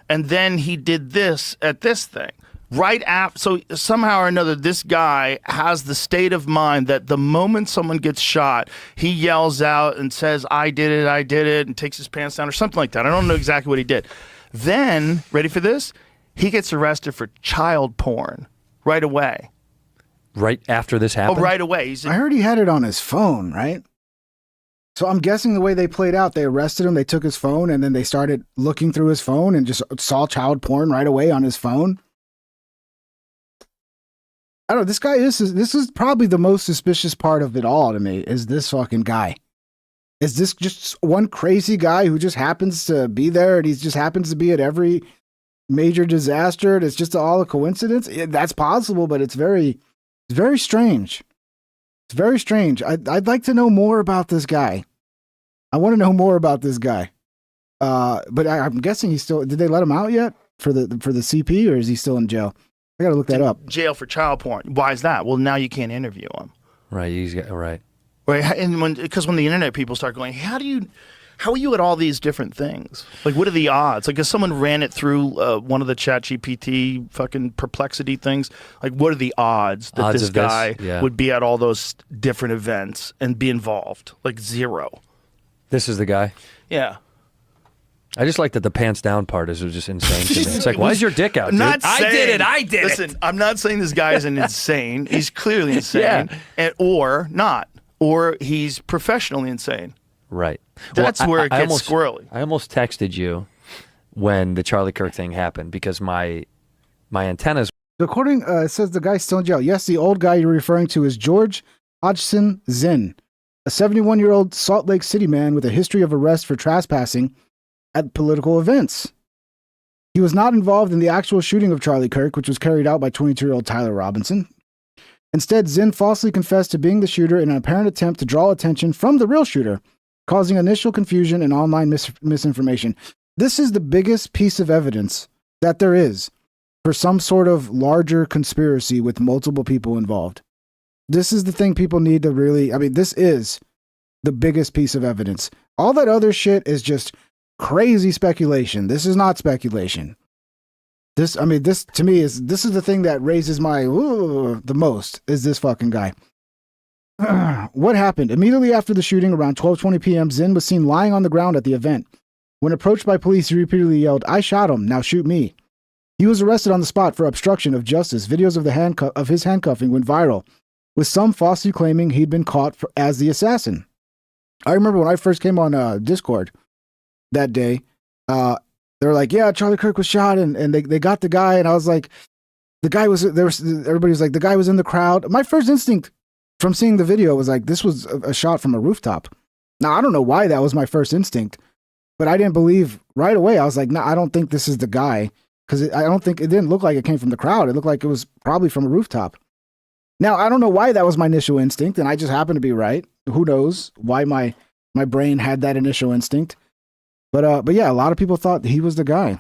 [SPEAKER 15] and then he did this at this thing. Right after, so somehow or another, this guy has the state of mind that the moment someone gets shot, he yells out and says, I did it, and takes his pants down or something like that. I don't know exactly what he did. Then, ready for this? He gets arrested for child porn right away.
[SPEAKER 16] Right after this happened?
[SPEAKER 15] Oh, right away.
[SPEAKER 1] I heard he had it on his phone, right? So I'm guessing the way they played out, they arrested him, they took his phone, and then they started looking through his phone and just saw child porn right away on his phone. I don't know, this is probably the most suspicious part of it all to me, is this fucking guy. Is this just one crazy guy who just happens to be there and he just happens to be at every major disaster and it's just all a coincidence? That's possible, but it's very strange. It's very strange. I'd like to know more about this guy. I want to know more about this guy. But I'm guessing he's still, did they let him out yet for the CP, or is he still in jail? I gotta look that up.
[SPEAKER 15] Jail for child porn. Why is that? Well, now you can't interview him.
[SPEAKER 16] Right. Right.
[SPEAKER 15] And because when the internet people start going, how are you at all these different things? Like, what are the odds? Like, if someone ran it through one of the ChatGPT fucking perplexity things, like, what are the odds that this guy would be at all those different events and be involved? Like, zero.
[SPEAKER 16] This is the guy?
[SPEAKER 15] Yeah.
[SPEAKER 16] I just like that the pants down part is just insane to me. It's like, why is your dick out, dude?
[SPEAKER 15] I did it. Listen, I'm not saying this guy is an insane. He's clearly insane.
[SPEAKER 16] Yeah.
[SPEAKER 15] Or not. Or he's professionally insane.
[SPEAKER 16] Right.
[SPEAKER 15] That's where it gets squirrely.
[SPEAKER 16] I almost texted you when the Charlie Kirk thing happened because my antennas.
[SPEAKER 1] According, it says the guy's still in jail. Yes, the old guy you're referring to is George Hodgson Zinn, a 71-year-old Salt Lake City man with a history of arrest for trespassing at political events. He was not involved in the actual shooting of Charlie Kirk, which was carried out by 22-year-old Tyler Robinson. Instead, Zinn falsely confessed to being the shooter in an apparent attempt to draw attention from the real shooter, causing initial confusion and online misinformation. This is the biggest piece of evidence that there is for some sort of larger conspiracy with multiple people involved. This is the thing people need to really, this is the biggest piece of evidence. All that other shit is just crazy speculation. This is not speculation. This to me is the thing that raises my the most, is this fucking guy. What happened? Immediately after the shooting, around 12:20 p.m., Zinn was seen lying on the ground at the event. When approached by police, he repeatedly yelled, "I shot him, now shoot me." He was arrested on the spot for obstruction of justice. Videos of his handcuffing went viral, with some falsely claiming he'd been caught as the assassin. I remember when I first came on Discord that day, they were like, yeah, Charlie Kirk was shot, and they got the guy, and I was like, everybody was like, the guy was in the crowd. My first instinct from seeing the video was like, this was a shot from a rooftop. Now, I don't know why that was my first instinct, but I didn't believe right away. I was like, no, I don't think this is the guy, because I don't think, it didn't look like it came from the crowd. It looked like it was probably from a rooftop. Now, I don't know why that was my initial instinct, and I just happened to be right. Who knows why my brain had that initial instinct. But yeah, a lot of people thought he was the guy.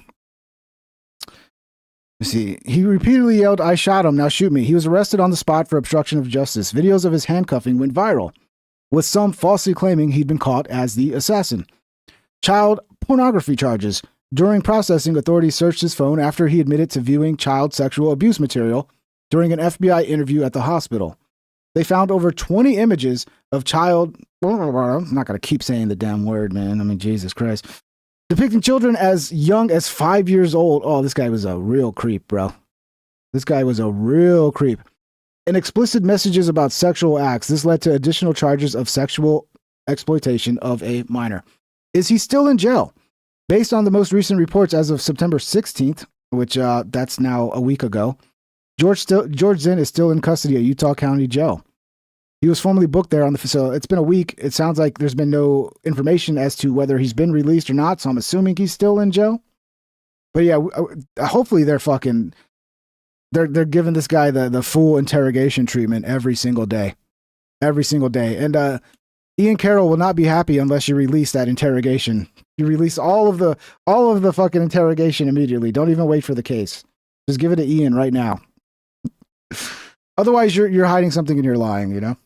[SPEAKER 1] You see, he repeatedly yelled, "I shot him, now shoot me." He was arrested on the spot for obstruction of justice. Videos of his handcuffing went viral, with some falsely claiming he'd been caught as the assassin. Child pornography charges. During processing, authorities searched his phone after he admitted to viewing child sexual abuse material during an FBI interview at the hospital. They found over 20 images of child. I'm not going to keep saying the damn word, man. I mean, Jesus Christ. Depicting children as young as 5 years old. Oh, this guy was a real creep, bro. This guy was a real creep. And explicit messages about sexual acts. This led to additional charges of sexual exploitation of a minor. Is he still in jail? Based on the most recent reports as of September 16th, which that's now a week ago, George Zinn is still in custody at Utah County Jail. He was formally booked there on the so it's been a week. It sounds like there's been no information as to whether he's been released or not, so I'm assuming he's still in jail. But yeah, hopefully they're giving this guy the full interrogation treatment every single day. Every single day. And Ian Carroll will not be happy unless you release that interrogation. You release all of the fucking interrogation immediately. Don't even wait for the case. Just give it to Ian right now. Otherwise, you're hiding something and you're lying, you know?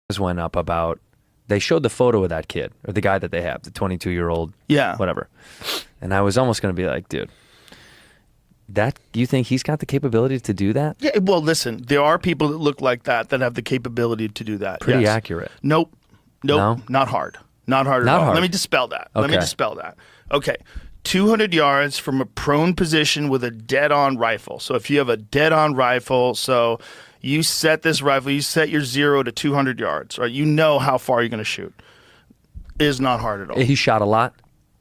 [SPEAKER 16] This went up about, they showed the photo of that kid, or the guy that they have, the 22-year-old, whatever. And I was almost going to be like, dude, do you think he's got the capability to do that?
[SPEAKER 15] Yeah, well, listen, there are people that look like that have the capability to do that.
[SPEAKER 16] Pretty
[SPEAKER 15] yes.
[SPEAKER 16] accurate.
[SPEAKER 15] Nope,
[SPEAKER 16] No?
[SPEAKER 15] not hard. Not hard at all.
[SPEAKER 16] Hard.
[SPEAKER 15] Let me dispel that.
[SPEAKER 16] Okay.
[SPEAKER 15] Okay, 200 yards from a prone position with a dead-on rifle. So if you have a dead-on rifle, so you set this rifle, you set your 0 to 200 yards, right? You know how far you're going to shoot. It is not hard at all.
[SPEAKER 16] He shot a lot?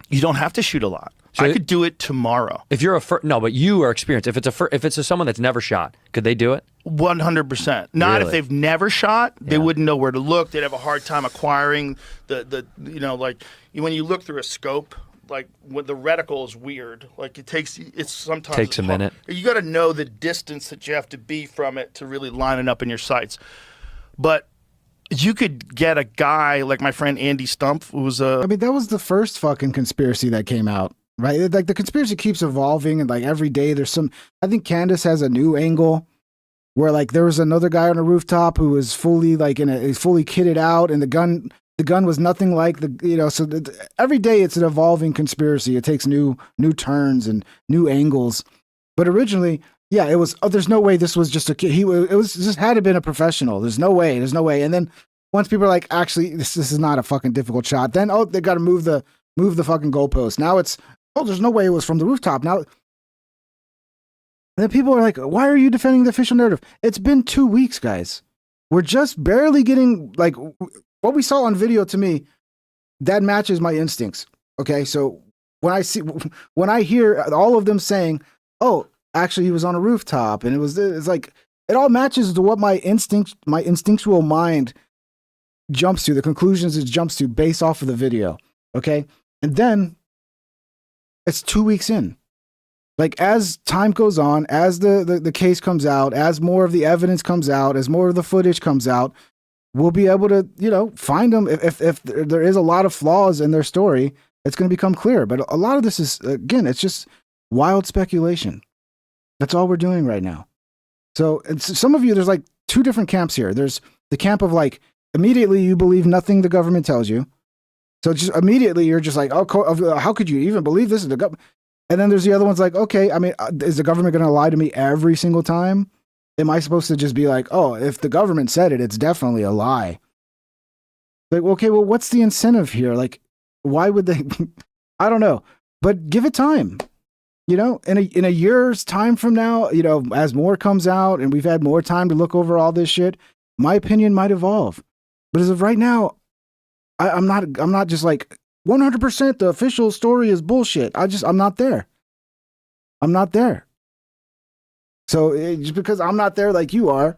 [SPEAKER 15] You don't have to shoot a lot.
[SPEAKER 16] So
[SPEAKER 15] I could do it tomorrow.
[SPEAKER 16] If you're no, but you are experienced. If it's someone that's never shot, could they do it?
[SPEAKER 15] 100%. Not
[SPEAKER 16] Really?
[SPEAKER 15] if they've never shot. They wouldn't know where to look. They'd have a hard time acquiring the like when you look through a scope, like when the reticle is weird. Like it's sometimes
[SPEAKER 16] Takes a minute.
[SPEAKER 15] You got to know the distance that you have to be from it to really line it up in your sights. But you could get a guy like my friend Andy Stumpf, who was
[SPEAKER 1] I mean, that was the first fucking conspiracy that came out, right? Like the conspiracy keeps evolving, and like every day there's some. I think Candace has a new angle where like there was another guy on a rooftop who was fully like fully kitted out, and the gun was nothing like so every day it's an evolving conspiracy. It takes new turns and new angles. But originally, yeah, it was, there's no way this was just a kid. This had to have been a professional. There's no way. And then once people are like, actually, this is not a fucking difficult shot, then, they got to move the fucking goalpost. Now it's, there's no way it was from the rooftop. Now, and then people are like, why are you defending the official narrative? It's been 2 weeks, guys. We're just barely getting, like, what we saw on video, to me, that matches my instincts. Okay, so when I hear all of them saying, oh, actually he was on a rooftop, and it's like, it all matches to what my instinctual mind jumps to, the conclusions it jumps to based off of the video. Okay, and then it's 2 weeks in. Like, as time goes on, as the case comes out, as more of the evidence comes out, as more of the footage comes out, we'll be able to, find them. If there is a lot of flaws in their story, it's going to become clear. But a lot of this is, again, it's just wild speculation. That's all we're doing right now. So some of you, there's like two different camps here. There's the camp of like, immediately you believe nothing the government tells you. So just immediately you're just like, oh, how could you even believe this is the government? And then there's the other ones like, okay, I mean, is the government going to lie to me every single time? Am I supposed to just be like, oh, if the government said it, it's definitely a lie? Like, okay, well, what's the incentive here? Like, why would they? I don't know, but give it time. In a year's time from now, as more comes out and we've had more time to look over all this shit, my opinion might evolve. But as of right now, I'm not just like 100% the official story is bullshit. I'm not there. I'm not there. So just because I'm not there like you are,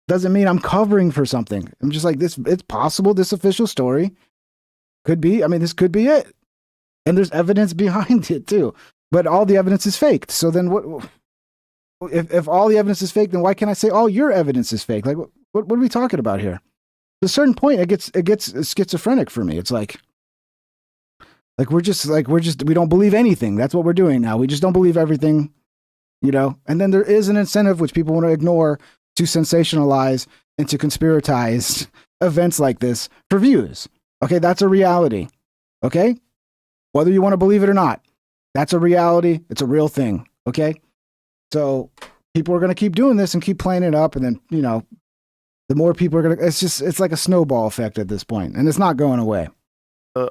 [SPEAKER 1] doesn't mean I'm covering for something. I'm just like this. It's possible this official story could be. I mean, this could be it, and there's evidence behind it too. But all the evidence is faked. So then what? If all the evidence is fake, then why can't I say all your evidence is fake? Like, what are we talking about here? At a certain point, it gets schizophrenic for me. It's like we don't believe anything. That's what we're doing now. We just don't believe everything, And then there is an incentive which people want to ignore to sensationalize and to conspiratize events like this for views. Okay, that's a reality. Okay, whether you want to believe it or not. That's a reality. It's a real thing. Okay. So people are going to keep doing this and keep playing it up. And then, you know, the more people are going to, it's like a snowball effect at this point, and it's not going away.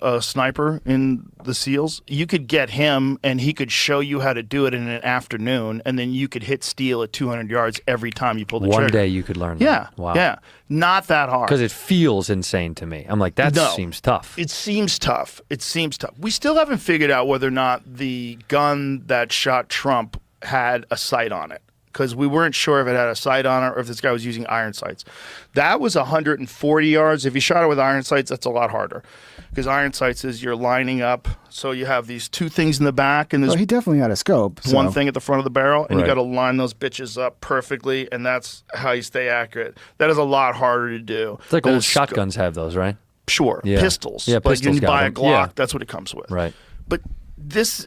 [SPEAKER 15] A sniper in the SEALs, you could get him and he could show you how to do it in an afternoon, and then you could hit steel at 200 yards every time you pull the trigger.
[SPEAKER 16] One day you could learn
[SPEAKER 15] Yeah.
[SPEAKER 16] that. Wow.
[SPEAKER 15] Yeah. Not that hard.
[SPEAKER 16] Because it feels insane to me. I'm like, that seems tough.
[SPEAKER 15] It seems tough. It seems tough. We still haven't figured out whether or not the gun that shot Trump had a sight on it, because we weren't sure if it had a sight on it or if this guy was using iron sights. That was 140 yards. If you shot it with iron sights, that's a lot harder, because iron sights is you're lining up. So you have these two things in the back, and there's
[SPEAKER 1] he definitely had a scope.
[SPEAKER 15] one thing at the front of the barrel, and you
[SPEAKER 16] Right.
[SPEAKER 15] got to line those bitches up perfectly, and that's how you stay accurate. That is a lot harder to do.
[SPEAKER 16] It's like
[SPEAKER 15] than
[SPEAKER 16] old
[SPEAKER 15] a
[SPEAKER 16] shotguns have those, right?
[SPEAKER 15] Sure.
[SPEAKER 16] Yeah.
[SPEAKER 15] Pistols.
[SPEAKER 16] Yeah,
[SPEAKER 15] Like
[SPEAKER 16] pistols
[SPEAKER 15] you can
[SPEAKER 16] got
[SPEAKER 15] buy a
[SPEAKER 16] them.
[SPEAKER 15] Glock.
[SPEAKER 16] Yeah.
[SPEAKER 15] That's what it comes with.
[SPEAKER 16] Right.
[SPEAKER 15] But this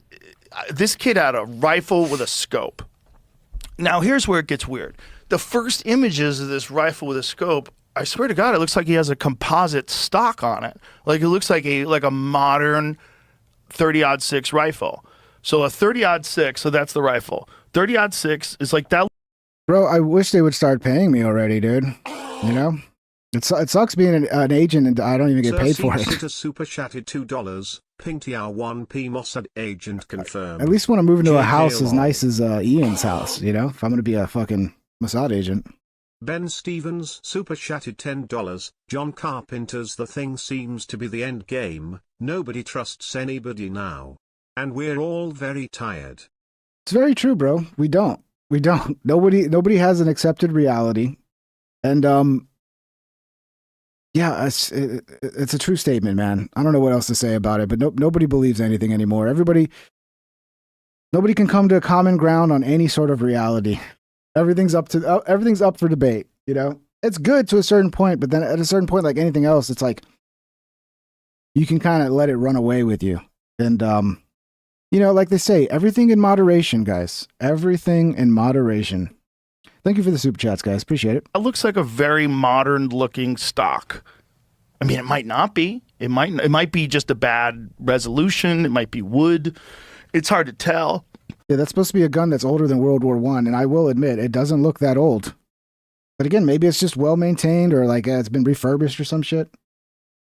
[SPEAKER 15] kid had a rifle with a scope. Now, here's where it gets weird. The first images of this rifle with a scope, I swear to God, it looks like he has a composite stock on it. Like it looks like a modern 30-06 rifle. So a 30-06, so that's the rifle. 30-06 is like that.
[SPEAKER 1] Bro, I wish they would start paying me already, dude. You know? It sucks being an agent and I don't even get paid for it.
[SPEAKER 5] Sitter super chatted $2. Pinktiao 1P Mossad agent confirmed.
[SPEAKER 1] At least want to move into a
[SPEAKER 5] JK
[SPEAKER 1] house as
[SPEAKER 5] along.
[SPEAKER 1] nice as Ian's house, you know? If I'm going to be a fucking Mossad agent.
[SPEAKER 5] Ben Stevens super chatted $10. John Carpenter's The Thing seems to be the end game. Nobody trusts anybody now. And we're all very tired.
[SPEAKER 1] It's very true, bro. We don't. Nobody has an accepted reality. And, yeah, it's a true statement, man. I don't know what else to say about it, but nobody believes anything anymore. Nobody can come to a common ground on any sort of reality. Everything's up for debate, you know? It's good to a certain point, but then at a certain point, like anything else, it's like you can kind of let it run away with you. And, you know, like they say, everything in moderation, guys. Everything in moderation. Thank you for the super chats, guys. Appreciate it.
[SPEAKER 15] It looks like a very modern looking stock. I mean, it might not be. It might be just a bad resolution. It might be wood. It's hard to tell.
[SPEAKER 1] Yeah, that's supposed to be a gun that's older than World War I, and I will admit, it doesn't look that old. But again, maybe it's just well maintained or like it's been refurbished or some shit.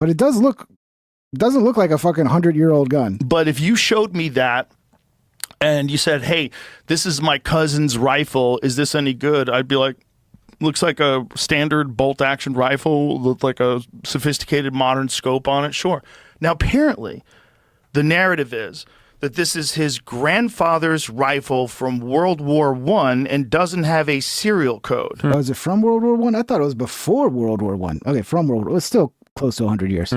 [SPEAKER 1] But it doesn't look like a fucking 100-year-old gun.
[SPEAKER 15] But if you showed me that and you said, hey, this is my cousin's rifle, is this any good? I'd be like, looks like a standard bolt action rifle with like a sophisticated modern scope on it. Sure. Now, apparently, the narrative is that this is his grandfather's rifle from World War I and doesn't have a serial code.
[SPEAKER 1] Oh, is it from World War I? I thought it was before World War I. Okay, from World War I. It's still close to 100 years.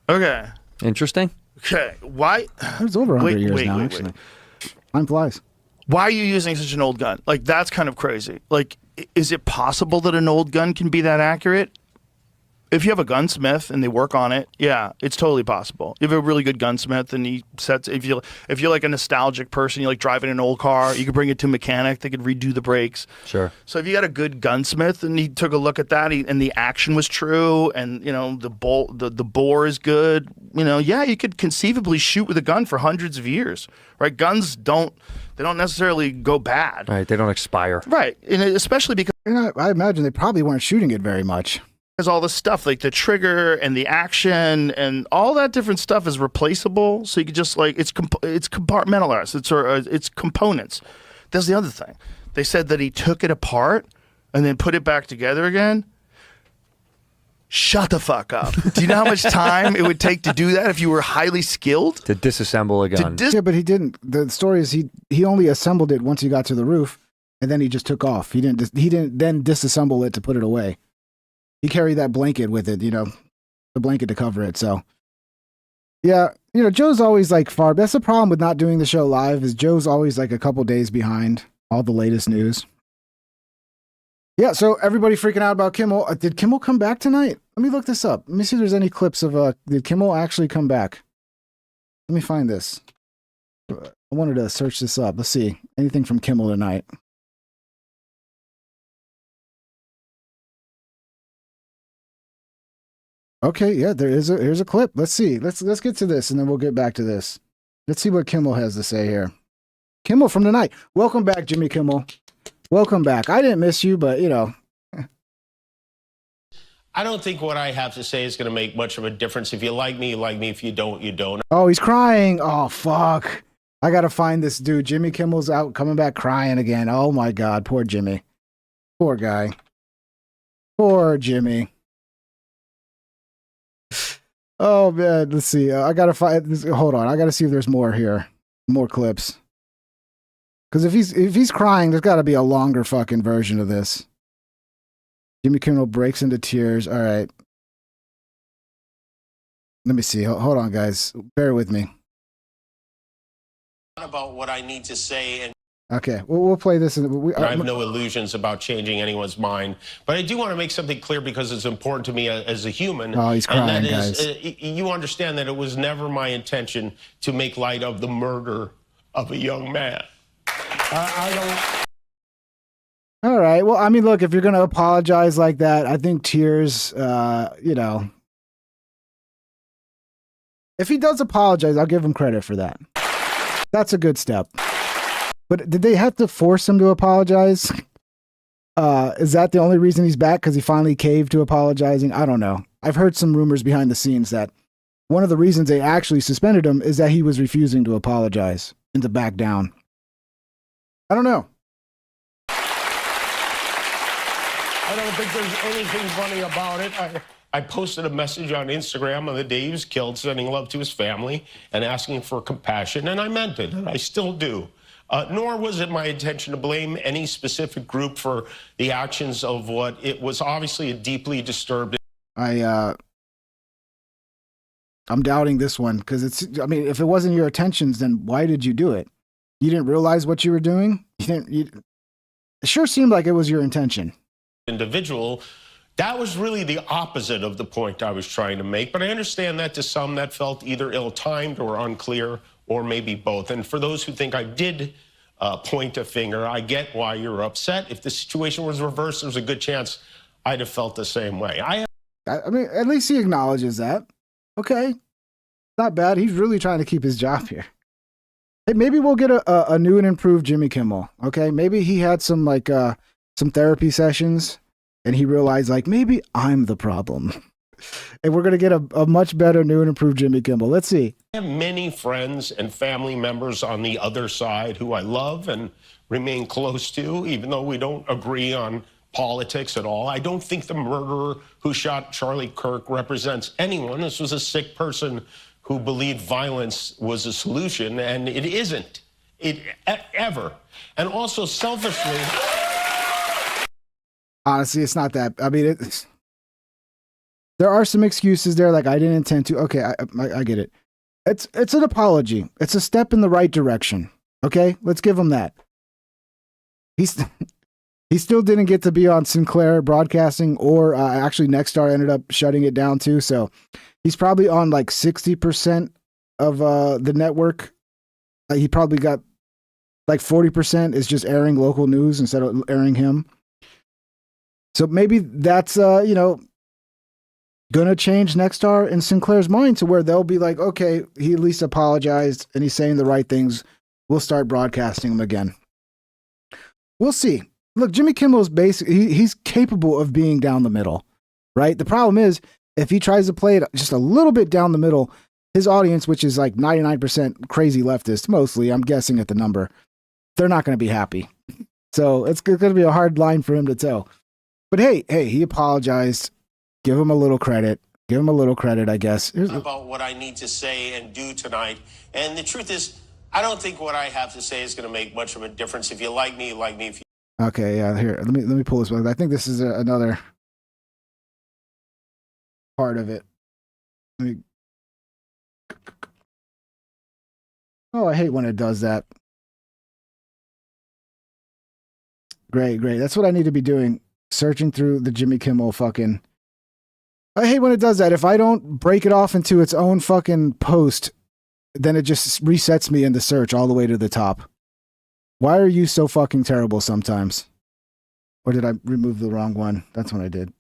[SPEAKER 15] Okay.
[SPEAKER 16] Interesting.
[SPEAKER 15] Okay. Why?
[SPEAKER 1] It's over 100 years now, actually. Time flies.
[SPEAKER 15] Why are you using such an old gun? Like, that's kind of crazy. Like, is it possible that an old gun can be that accurate? If you have a gunsmith and they work on it, yeah, it's totally possible. You have a really good gunsmith and he sets, if you're like a nostalgic person, you like driving an old car, you could bring it to a mechanic, they could redo the brakes.
[SPEAKER 16] Sure.
[SPEAKER 15] So if you got a good gunsmith and he took a look at that and the action was true and, you know, the bore is good, you know, yeah, you could conceivably shoot with a gun for hundreds of years, right? Guns don't necessarily go bad.
[SPEAKER 16] Right, they don't expire.
[SPEAKER 15] Right, and especially because
[SPEAKER 1] I imagine they probably weren't shooting it very much.
[SPEAKER 15] There's all this stuff like the trigger and the action and all that different stuff is replaceable. So you could just like it's compartmentalized. It's components. That's the other thing. They said that he took it apart and then put it back together again. Shut the fuck up. Do you know how much time it would take to do that if you were highly skilled?
[SPEAKER 16] To disassemble a gun.
[SPEAKER 1] Yeah, but he didn't. The story is he only assembled it once he got to the roof, and then he just took off. He didn't then disassemble it to put it away. He carried that blanket with it, you know, the blanket to cover it. So, yeah, you know, Joe's always like far. That's the problem with not doing the show live is Joe's always like a couple days behind all the latest news. Yeah, so everybody freaking out about Kimmel. Did Kimmel come back tonight? Let me look this up. Let me see if there's any clips of did Kimmel actually come back? Let me find this. I wanted to search this up. Let's see. Anything from Kimmel tonight? Okay, yeah, here's a clip. Let's see. Let's get to this and then we'll get back to this. Let's see what Kimmel has to say here. Kimmel from tonight. Welcome back, Jimmy Kimmel. Welcome back. I didn't miss you, but you know.
[SPEAKER 17] I don't think what I have to say is going to make much of a difference. If you like me, you like me. If you don't, you don't.
[SPEAKER 1] Oh, he's crying. Oh, fuck. I got to find this dude. Jimmy Kimmel's out coming back crying again. Oh, my God. Poor Jimmy. Poor guy. Poor Jimmy. Oh, man. Let's see. I got to find this. Hold on. I got to see if there's more here. More clips. Because if he's crying, there's got to be a longer fucking version of this. Jimmy Kimmel breaks into tears. All right. Let me see. Hold on, guys. Bear with me.
[SPEAKER 17] About what I need to say, and
[SPEAKER 1] Okay, we'll play this.
[SPEAKER 17] I have no illusions about changing anyone's mind. But I do want to make something clear because it's important to me as a human.
[SPEAKER 1] Oh, he's crying,
[SPEAKER 17] and that
[SPEAKER 1] guys.
[SPEAKER 17] is, you understand that it was never my intention to make light of the murder of a young man. I don't...
[SPEAKER 1] All right. Well, I mean, look, if you're going to apologize like that, I think tears, you know. If he does apologize, I'll give him credit for that. That's a good step. But did they have to force him to apologize? Is that the only reason he's back? Because he finally caved to apologizing? I don't know. I've heard some rumors behind the scenes that one of the reasons they actually suspended him is that he was refusing to apologize and to back down. I don't know.
[SPEAKER 17] I don't think there's anything funny about it. I posted a message on Instagram on the day he was killed, sending love to his family and asking for compassion, and I meant it, and I still do. Nor was it my intention to blame any specific group for the actions of what it was obviously a deeply disturbed.
[SPEAKER 1] I'm doubting this one because I mean, if it wasn't your intentions, then why did you do it? You didn't realize what you were doing? It sure seemed like it was your intention.
[SPEAKER 17] Individual, that was really the opposite of the point I was trying to make. But I understand that to some that felt either ill-timed or unclear, or maybe both. And for those who think I did point a finger, I get why you're upset. If the situation was reversed, there's a good chance I'd have felt the same way. I
[SPEAKER 1] mean, at least he acknowledges that. Okay. Not bad. He's really trying to keep his job here. Hey, maybe we'll get a new and improved Jimmy Kimmel. Okay. Maybe he had some some therapy sessions and he realized maybe I'm the problem. And we're going to get a much better new and improved Jimmy Kimmel. Let's see.
[SPEAKER 17] have many friends and family members on the other side who I love and remain close to, even though we don't agree on politics at all. I don't think the murderer who shot Charlie Kirk represents anyone. This was a sick person who believed violence was a solution, and it isn't. Ever. And also, selfishly...
[SPEAKER 1] Honestly, it's not that. I mean, there are some excuses there, like I didn't intend to. Okay, I get it. It's an apology. It's a step in the right direction. Okay, let's give him that. He still didn't get to be on Sinclair Broadcasting, or actually Nexstar ended up shutting it down too. So he's probably on 60% of the network. He probably got 40% is just airing local news instead of airing him. So maybe that's gonna change Nexstar and Sinclair's mind to where they'll be like, okay, he at least apologized and he's saying the right things. We'll start broadcasting him again. We'll see. Look, Jimmy Kimmel is he's capable of being down the middle, right? The problem is if he tries to play it just a little bit down the middle, his audience, which is 99% crazy leftist, mostly, I'm guessing at the number, they're not going to be happy. So it's going to be a hard line for him to tell. But hey, he apologized. Give him a little credit. Give him a little credit, I guess.
[SPEAKER 17] About what I need to say and do tonight. And the truth is, I don't think what I have to say is going to make much of a difference. If you like me, you like me. If you...
[SPEAKER 1] Okay, yeah, here. Let me pull this one. I think this is another part of it. Oh, I hate when it does that. Great. That's what I need to be doing. Searching through the Jimmy Kimmel fucking... I hate when it does that. If I don't break it off into its own fucking post, then it just resets me in the search all the way to the top. Why are you so fucking terrible sometimes? Or did I remove the wrong one? That's what I did.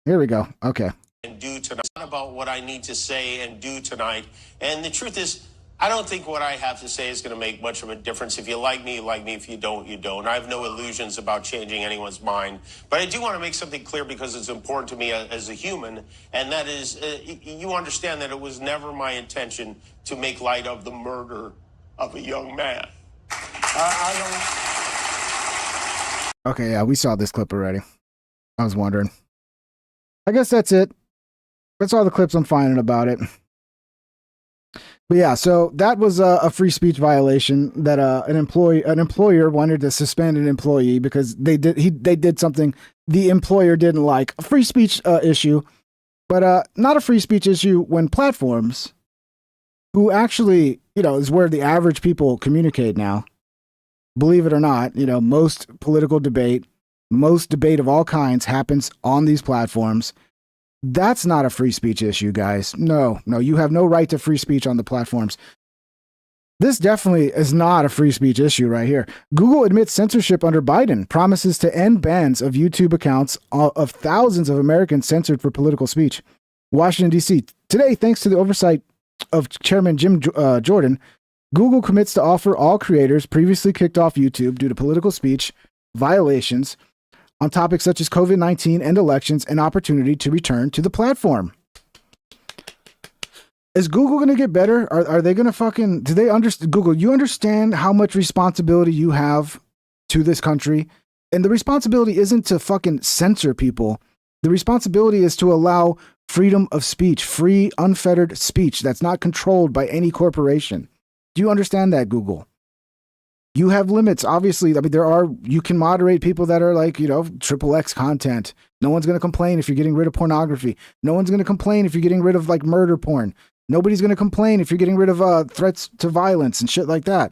[SPEAKER 1] Here we go. Okay.
[SPEAKER 17] And do tonight. About what I need to say and do tonight. And the truth is,
[SPEAKER 18] I don't think what I have to say is going to make much of a difference. If you like me, you like me. If you don't, you don't. I have no illusions about changing anyone's mind. But I do want to make something clear because it's important to me as a human, and that is, you understand that it was never my intention to make light of the murder of a young man. I don't...
[SPEAKER 1] Okay, yeah, we saw this clip already. I was wondering. I guess that's it. That's all the clips I'm finding about it. But yeah, so that was a free speech violation that an employer wanted to suspend an employee because they did something the employer didn't like. A free speech issue, but not a free speech issue when platforms, who actually, is where the average people communicate now. Believe it or not, most political debate, most debate of all kinds happens on these platforms. That's not a free speech issue, guys. No, you have no right to free speech on the platforms. This definitely is not a free speech issue right here. Google admits censorship under Biden, promises to end bans of YouTube accounts of thousands of Americans censored for political speech. Washington, D.C. Today, thanks to the oversight of Chairman Jim Jordan, Google commits to offer all creators previously kicked off YouTube due to political speech violations on topics such as COVID-19 and elections an opportunity to return to the platform. Is Google going to get better? Are they going to do they understand? Google, you understand how much responsibility you have to this country? And the responsibility isn't to fucking censor people. The responsibility is to allow freedom of speech, free, unfettered speech that's not controlled by any corporation. Do you understand that, Google? You have limits, obviously. I mean, you can moderate people that are like, XXX content. No one's going to complain if you're getting rid of pornography. No one's going to complain if you're getting rid of like murder porn. Nobody's going to complain if you're getting rid of threats to violence and shit like that.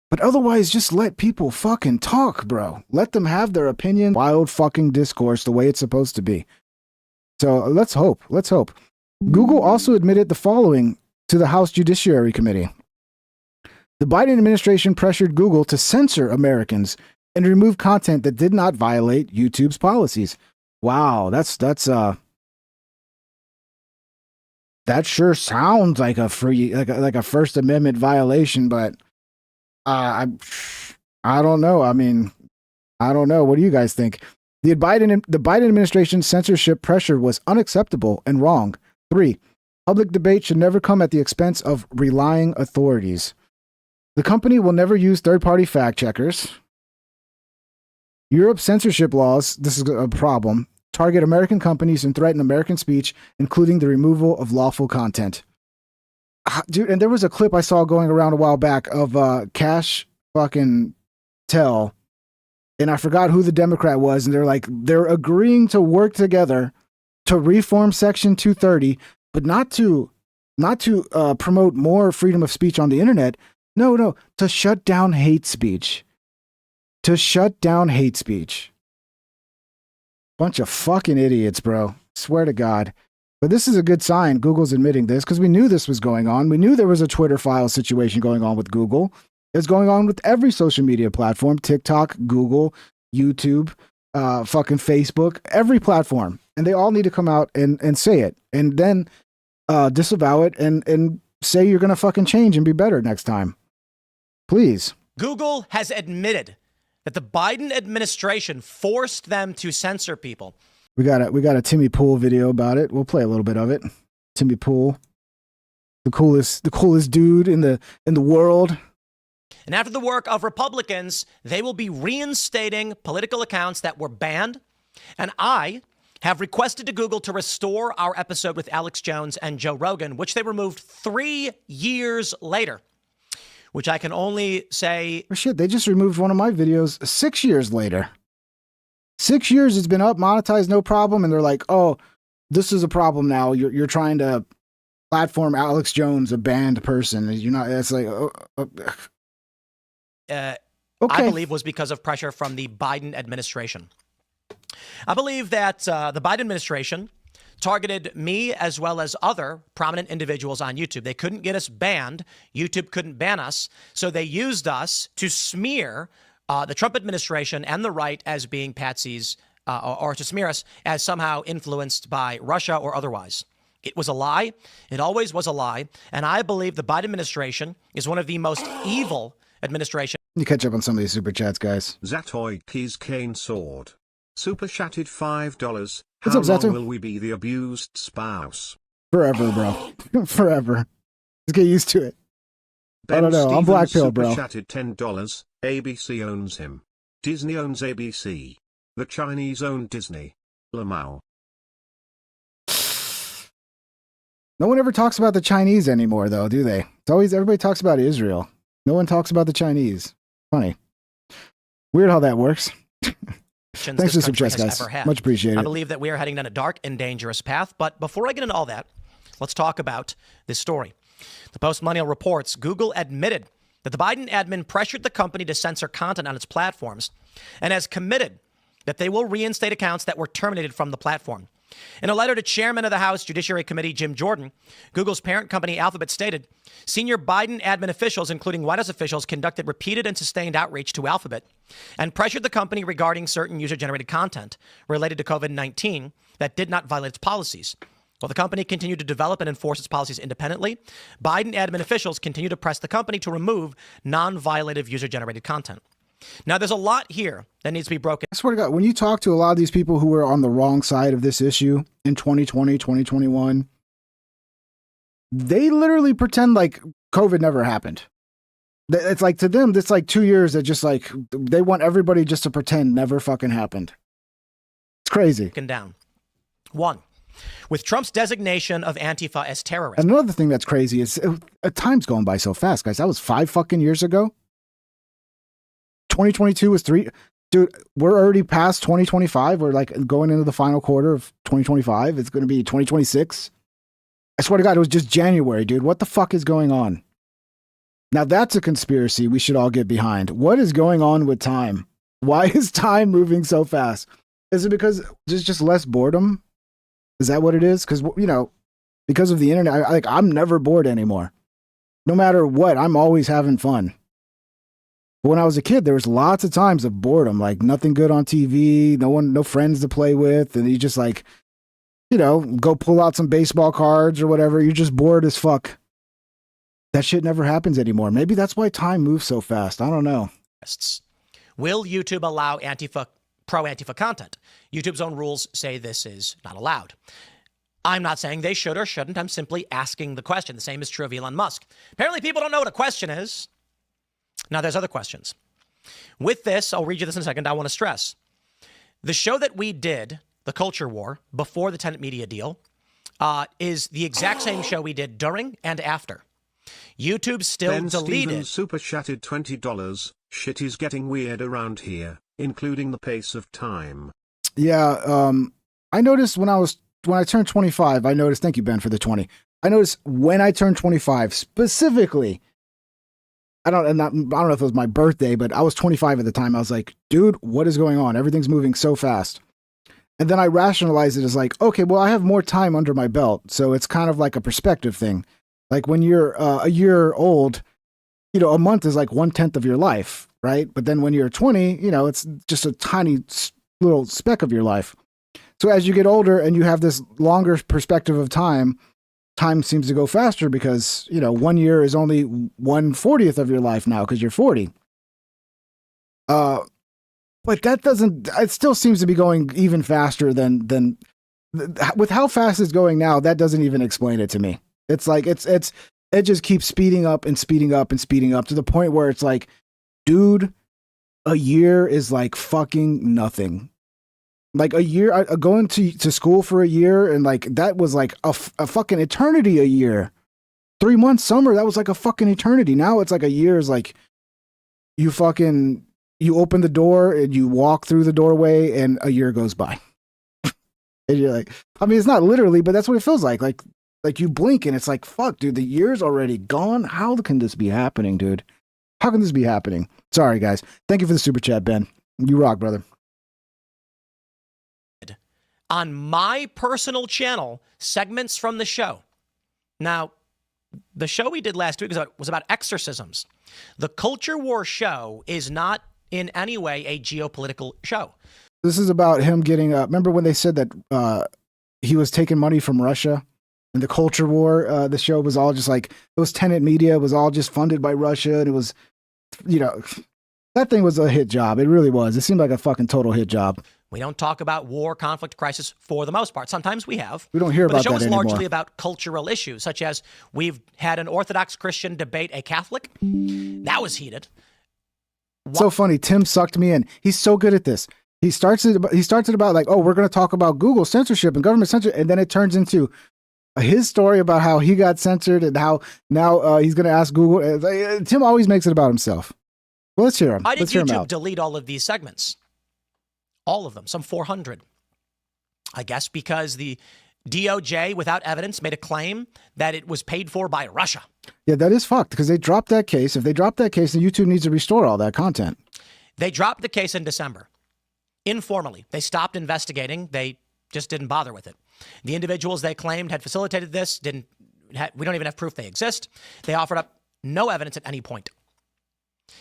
[SPEAKER 1] But otherwise, just let people fucking talk, bro. Let them have their opinion. Wild fucking discourse the way it's supposed to be. So let's hope. Google also admitted the following to the House Judiciary Committee. The Biden administration pressured Google to censor Americans and remove content that did not violate YouTube's policies. Wow, that sure sounds like a a First Amendment violation, but I don't know. I mean, I don't know. What do you guys think? The Biden administration's censorship pressure was unacceptable and wrong. 3. Public debate should never come at the expense of relying authorities. The company will never use third-party fact-checkers. Europe's censorship laws, this is a problem, target American companies and threaten American speech, including the removal of lawful content. Dude, and there was a clip I saw going around a while back of Cash fucking Tell, and I forgot who the Democrat was, and they're agreeing to work together to reform Section 230, but not to promote more freedom of speech on the internet. No, to shut down hate speech. Bunch of fucking idiots, bro. Swear to God. But this is a good sign Google's admitting this, because we knew this was going on. We knew there was a Twitter file situation going on with Google. It's going on with every social media platform, TikTok, Google, YouTube, fucking Facebook, every platform. And they all need to come out and say it, and then disavow it and say you're going to fucking change and be better next time. Please.
[SPEAKER 19] Google has admitted that the Biden administration forced them to censor people.
[SPEAKER 1] We got a Timmy Pool video about it. We'll play a little bit of it. Timmy Pool, the coolest dude in the world.
[SPEAKER 19] And after the work of Republicans, they will be reinstating political accounts that were banned. And I have requested to Google to restore our episode with Alex Jones and Joe Rogan, which they removed 3 years later. Which I can only say...
[SPEAKER 1] Oh, shit, they just removed one of my videos 6 years later. 6 years it's been up, monetized, no problem. And they're like, oh, this is a problem now. You're trying to platform Alex Jones, a banned person. You're not... It's like...
[SPEAKER 19] I believe was because of pressure from the Biden administration. I believe that the Biden administration targeted me as well as other prominent individuals on YouTube. They couldn't get us banned. YouTube couldn't ban us. So they used us to smear the Trump administration and the right as being patsies or to smear us as somehow influenced by Russia or otherwise. It was a lie. It always was a lie. And I believe the Biden administration is one of the most evil administrations.
[SPEAKER 1] You catch up on some of these super chats, guys.
[SPEAKER 5] Zatoy Keys Kane Sword. Super chatted $5.
[SPEAKER 1] What's
[SPEAKER 5] How
[SPEAKER 1] up, Zato?
[SPEAKER 5] long will we be the abused spouse?
[SPEAKER 1] Forever, bro. Forever. Just get used to it.
[SPEAKER 5] Ben
[SPEAKER 1] I don't know. I'm
[SPEAKER 5] Stevens
[SPEAKER 1] black pill,
[SPEAKER 5] super
[SPEAKER 1] bro.
[SPEAKER 5] chatted $10. ABC owns him. Disney owns ABC. The Chinese own Disney. Lamau.
[SPEAKER 1] No one ever talks about the Chinese anymore, though, do they? It's always everybody talks about Israel. No one talks about the Chinese. Funny. Weird how that works. Thanks for the super chats, guys. Much appreciated.
[SPEAKER 19] I believe that we are heading down a dark and dangerous path. But before I get into all that, let's talk about this story. The Post-Millennial reports Google admitted that the Biden admin pressured the company to censor content on its platforms and has committed that they will reinstate accounts that were terminated from the platform. In a letter to Chairman of the House Judiciary Committee Jim Jordan, Google's parent company Alphabet stated, senior Biden admin officials, including White House officials, conducted repeated and sustained outreach to Alphabet and pressured the company regarding certain user-generated content related to COVID-19 that did not violate its policies. While the company continued to develop and enforce its policies independently, Biden admin officials continue to press the company to remove non-violative user-generated content. Now, there's a lot here that needs to be broken.
[SPEAKER 1] I swear to God, when you talk to a lot of these people who were on the wrong side of this issue in 2020, 2021, they literally pretend like COVID never happened. It's like, to them, it's like 2 years that just like, they want everybody just to pretend never fucking happened. It's crazy.
[SPEAKER 19] Down. One, with Trump's designation of Antifa as terrorist.
[SPEAKER 1] Another thing that's crazy is time's going by so fast, guys. That was 5 fucking years ago. 2022 was 3. Dude, we're already past 2025. We're like going into the final quarter of 2025. It's going to be 2026. I swear to God, it was just January, dude. What the fuck is going on? Now that's a conspiracy we should all get behind. What is going on with time? Why is time moving so fast? Is it because there's just less boredom? Is that what it is? Because, you know, because of the internet, I'm never bored anymore. No matter what, I'm always having fun. But when I was a kid, there was lots of times of boredom, like nothing good on TV, no friends to play with, and you just like, you know, go pull out some baseball cards or whatever. You're just bored as fuck. That shit never happens anymore. Maybe that's why time moves so fast. I don't know.
[SPEAKER 19] Will YouTube allow pro-Antifa content? YouTube's own rules say this is not allowed. I'm not saying they should or shouldn't. I'm simply asking the question. The same is true of Elon Musk. Apparently people don't know what a question is. Now, there's other questions. With this, I'll read you this in a second. I want to stress the show that we did, The Culture War, before the Tenet Media deal, is the exact same show we did during and after. YouTube still
[SPEAKER 5] Ben
[SPEAKER 19] deleted.
[SPEAKER 5] Stevens super chatted $20. Shit is getting weird around here, including the pace of time.
[SPEAKER 1] Yeah, I noticed when I turned 25, I noticed, thank you, Ben, for the 20. I noticed when I turned 25, specifically, I don't know if it was my birthday, but I was 25 at the time. I was like, dude, what is going on? Everything's moving so fast. And then I rationalized it as like, okay, well, I have more time under my belt. So it's kind of like a perspective thing. Like when you're a year old, you know, a month is like 1/10 of your life, right? But then when you're 20, you know, it's just a tiny little speck of your life. So as you get older and you have this longer perspective of time, time seems to go faster because, you know, 1 year is only 1/40th of your life now because you're 40. But that doesn't, it still seems to be going even faster than with how fast it's going now. That doesn't even explain it to me. It's like, it just keeps speeding up and speeding up and speeding up to the point where it's like, dude, a year is like fucking nothing. Like a year, going to school for a year, and like that was like a fucking eternity. A year, 3 months summer, that was like a fucking eternity. Now it's like a year is like you open the door and you walk through the doorway, and a year goes by. And you're like, I mean, it's not literally, but that's what it feels like. Like you blink and it's like, fuck, dude, the year's already gone. How can this be happening, dude? How can this be happening? Sorry, guys. Thank you for the super chat, Ben. You rock, brother.
[SPEAKER 19] On my personal channel, segments from the show. Now, the show we did last week was about exorcisms. The Culture War show is not in any way a geopolitical show.
[SPEAKER 1] This is about him getting remember when they said that he was taking money from Russia and the culture war. The show was all just like, it was Tenet Media. It was all just funded by Russia. And it was, that thing was a hit job. It really was. It seemed like a fucking total hit job.
[SPEAKER 19] We don't talk about war, conflict, crisis for the most part. Sometimes we have.
[SPEAKER 1] We don't hear about that anymore.
[SPEAKER 19] The show is largely about cultural issues, such as we've had an Orthodox Christian debate a Catholic. That was heated.
[SPEAKER 1] So funny. Tim sucked me in. He's so good at this. He starts it about like, oh, we're going to talk about Google censorship and government censorship. And then it turns into his story about how he got censored and how now he's going to ask Google. Tim always makes it about himself. Well, let's hear him.
[SPEAKER 19] Why did
[SPEAKER 1] Let's hear him
[SPEAKER 19] YouTube
[SPEAKER 1] out.
[SPEAKER 19] delete all of these segments? All of them, some 400. I guess because the DOJ, without evidence, made a claim that it was paid for by Russia.
[SPEAKER 1] Yeah, that is fucked because they dropped that case. If they drop that case, then YouTube needs to restore all that content.
[SPEAKER 19] They dropped the case in December. Informally, they stopped investigating. They just didn't bother with it. The individuals they claimed had facilitated this we don't even have proof they exist. They offered up no evidence at any point.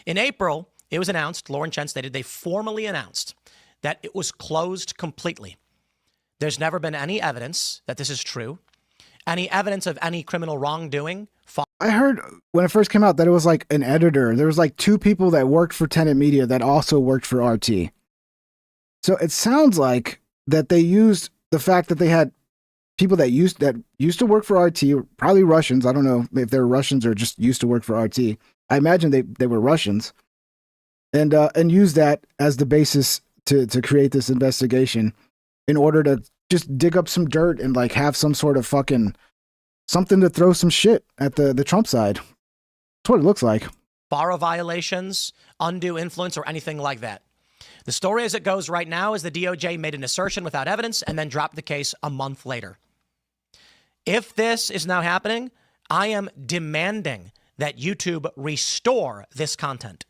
[SPEAKER 19] In April, it was announced, Lauren Chen stated, they formally announced that it was closed completely. There's never been any evidence that this is true, any evidence of any criminal wrongdoing.
[SPEAKER 1] I heard when it first came out that it was like an editor. There was like 2 people that worked for Tenet Media that also worked for RT. So it sounds like that they used the fact that they had people that used to work for RT, probably Russians. I don't know if they're Russians or just used to work for RT. I imagine they were Russians, and use that as the basis to create this investigation in order to just dig up some dirt and like have some sort of fucking something to throw some shit at the Trump side. That's what it looks like.
[SPEAKER 19] FARA violations, undue influence, or anything like that. The story as it goes right now is the DOJ made an assertion without evidence and then dropped the case a month later. If this is now happening, I am demanding that YouTube restore this content.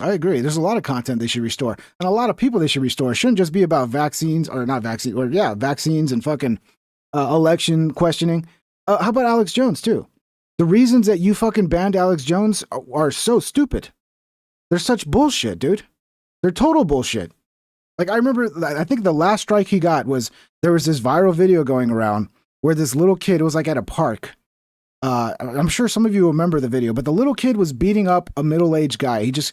[SPEAKER 1] I agree. There's a lot of content they should restore, and a lot of people they should restore. It shouldn't just be about vaccines vaccines and fucking election questioning. How about Alex Jones too? The reasons that you fucking banned Alex Jones are so stupid. They're such bullshit, dude. They're total bullshit. Like I remember, I think the last strike he got was there was this viral video going around where this little kid was like at a park. I'm sure some of you remember the video, but the little kid was beating up a middle-aged guy. He just,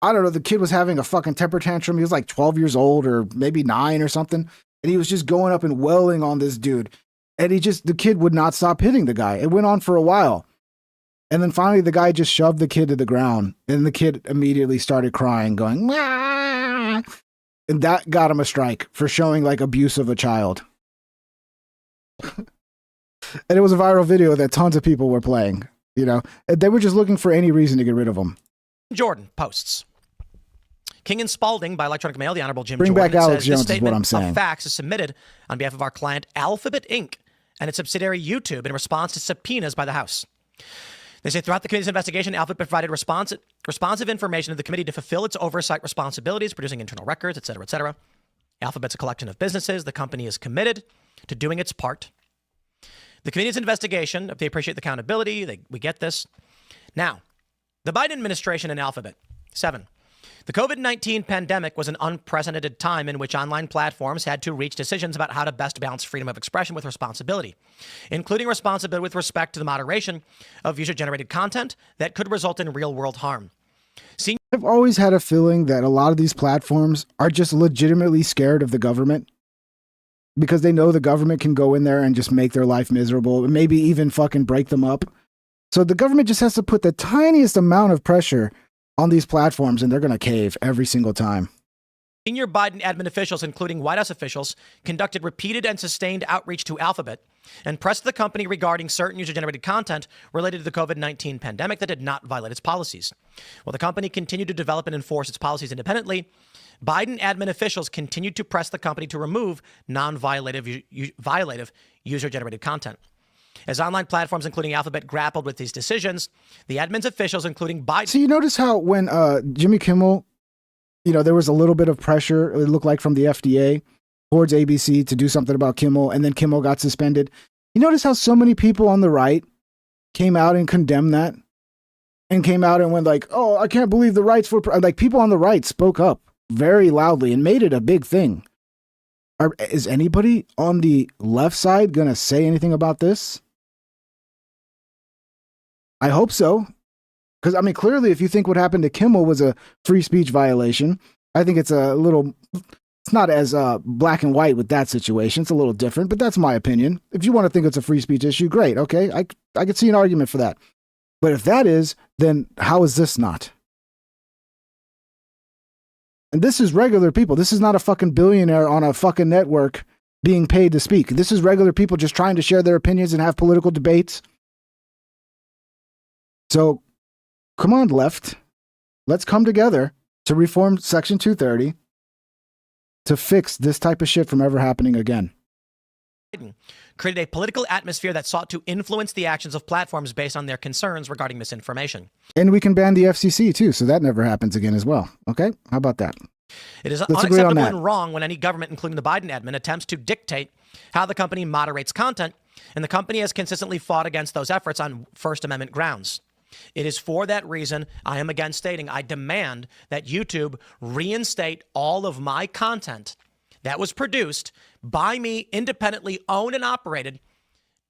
[SPEAKER 1] I don't know, the kid was having a fucking temper tantrum. He was like 12 years old or maybe 9 or something. And he was just going up and wailing on this dude. And the kid would not stop hitting the guy. It went on for a while. And then finally the guy just shoved the kid to the ground. And the kid immediately started crying, going, "Wah!" And that got him a strike for showing like abuse of a child. And it was a viral video that tons of people were playing, They were just looking for any reason to get rid of him.
[SPEAKER 19] Jordan posts. King and Spalding by electronic mail, the Honorable Jim
[SPEAKER 1] Bring
[SPEAKER 19] Jordan
[SPEAKER 1] back Alex
[SPEAKER 19] says,
[SPEAKER 1] Jones
[SPEAKER 19] this
[SPEAKER 1] is what I'm
[SPEAKER 19] statement
[SPEAKER 1] saying.
[SPEAKER 19] of facts is submitted on behalf of our client Alphabet Inc. and its subsidiary YouTube in response to subpoenas by the House. They say throughout the committee's investigation, Alphabet provided responsive information to the committee to fulfill its oversight responsibilities, producing internal records, et cetera, et cetera. Alphabet's a collection of businesses. The company is committed to doing its part. The committee's investigation, they appreciate the accountability. We get this. Now, the Biden administration and Alphabet. 7. The COVID-19 pandemic was an unprecedented time in which online platforms had to reach decisions about how to best balance freedom of expression with responsibility, including responsibility with respect to the moderation of user-generated content that could result in real-world harm.
[SPEAKER 1] I've always had a feeling that a lot of these platforms are just legitimately scared of the government because they know the government can go in there and just make their life miserable, and maybe even fucking break them up. So the government just has to put the tiniest amount of pressure on these platforms and they're going to cave every single time.
[SPEAKER 19] Senior Biden admin officials, including White House officials, conducted repeated and sustained outreach to Alphabet and pressed the company regarding certain user-generated content related to the COVID-19 pandemic that did not violate its policies. While the company continued to develop and enforce its policies independently, Biden admin officials continued to press the company to remove violative user-generated content. As online platforms, including Alphabet, grappled with these decisions, the admin's officials, including Biden...
[SPEAKER 1] So you notice how when Jimmy Kimmel, there was a little bit of pressure, it looked like from the FDA, towards ABC to do something about Kimmel, and then Kimmel got suspended. You notice how so many people on the right came out and condemned that? And came out and went like, oh, I can't believe the rights were... Like, people on the right spoke up very loudly and made it a big thing. Is anybody on the left side going to say anything about this? I hope so. Because, I mean, clearly, if you think what happened to Kimmel was a free speech violation, I think it's it's not as black and white with that situation. It's a little different, but that's my opinion. If you want to think it's a free speech issue, great. Okay, I could see an argument for that. But if that is, then how is this not? And this is regular people. This is not a fucking billionaire on a fucking network being paid to speak. This is regular people just trying to share their opinions and have political debates. So, come on, left. Let's come together to reform Section 230 to fix this type of shit from ever happening again.
[SPEAKER 19] Created a political atmosphere that sought to influence the actions of platforms based on their concerns regarding misinformation.
[SPEAKER 1] And we can ban the FCC too, so that never happens again as well. Okay? How about that?
[SPEAKER 19] It is unacceptable and wrong when any government, including the Biden admin, attempts to dictate how the company moderates content, and the company has consistently fought against those efforts on First Amendment grounds. It is for that reason I am again stating I demand that YouTube reinstate all of my content that was produced by me, independently owned and operated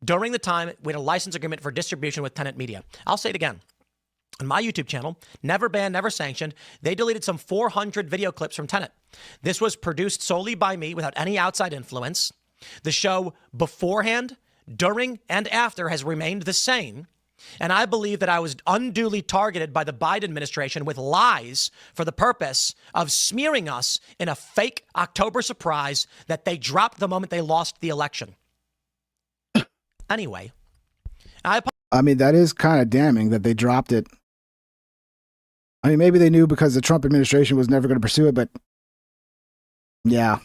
[SPEAKER 19] during the time we had a license agreement for distribution with Tenet Media. I'll say it again. On my YouTube channel, never banned, never sanctioned, they deleted some 400 video clips from Tenet. This was produced solely by me without any outside influence. The show beforehand, during, and after has remained the same. And I believe that I was unduly targeted by the Biden administration with lies for the purpose of smearing us in a fake October surprise that they dropped the moment they lost the election. Anyway, I
[SPEAKER 1] mean, that is kind of damning that they dropped it. I mean, maybe they knew because the Trump administration was never going to pursue it, but yeah,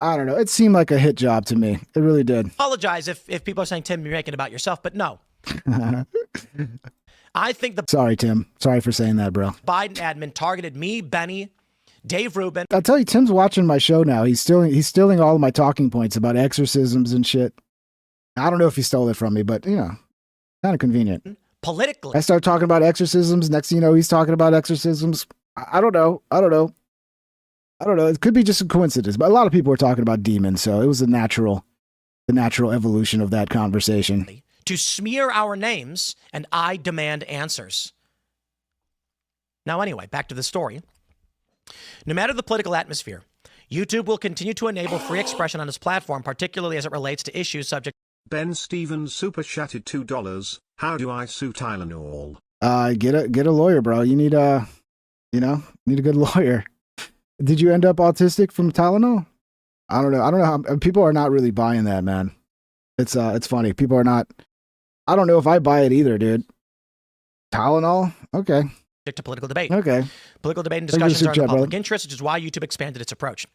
[SPEAKER 1] I don't know. It seemed like a hit job to me. It really did.
[SPEAKER 19] Apologize if people are saying, Tim, you're making it about yourself, but no. I think
[SPEAKER 1] Sorry, Tim. Sorry for saying that, bro.
[SPEAKER 19] Biden admin targeted me, Benny, Dave Rubin.
[SPEAKER 1] I'll tell you, Tim's watching my show now. He's stealing all of my talking points about exorcisms and shit. I don't know if he stole it from me, but, you know, kind of convenient.
[SPEAKER 19] Politically.
[SPEAKER 1] I start talking about exorcisms. Next thing you know, he's talking about exorcisms. I don't know. It could be just a coincidence, but a lot of people were talking about demons, so it was the natural evolution of that conversation.
[SPEAKER 19] To smear our names, and I demand answers. Now, anyway, back to the story. No matter the political atmosphere, YouTube will continue to enable free expression on its platform, particularly as it relates to issues subject.
[SPEAKER 5] Ben Stevens super chatted $2. How do I sue Tylenol?
[SPEAKER 1] Get a lawyer, bro. You need a good lawyer. Did you end up autistic from Tylenol? I don't know how people are not really buying that, man. It's funny. People are not. I don't know if I buy it either, dude. Tylenol? Okay.
[SPEAKER 19] To political debate.
[SPEAKER 1] Okay.
[SPEAKER 19] Political debate and discussions are in the public interest, which is why YouTube expanded its approach.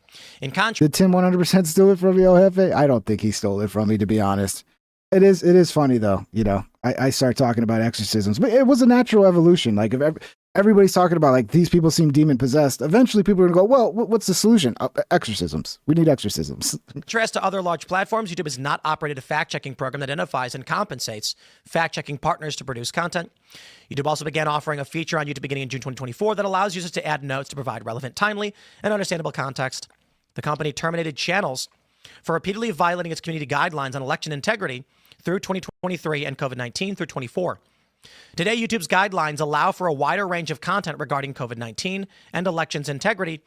[SPEAKER 19] In contrast,
[SPEAKER 1] did Tim 100% steal it from El Jefe? I don't think he stole it from me, to be honest. It is funny though. You know, I start talking about exorcisms, but it was a natural evolution. Like if everybody's talking about like these people seem demon possessed, eventually people are gonna go, well, what's the solution? Exorcisms. We need exorcisms.
[SPEAKER 19] In contrast to other large platforms, YouTube has not operated a fact-checking program that identifies and compensates fact-checking partners to produce content. YouTube also began offering a feature on YouTube beginning in June 2024 that allows users to add notes to provide relevant, timely, and understandable context. The company terminated channels for repeatedly violating its community guidelines on election integrity through 2023 and COVID-19 through 24. Today, YouTube's guidelines allow for a wider range of content regarding COVID-19 and elections integrity,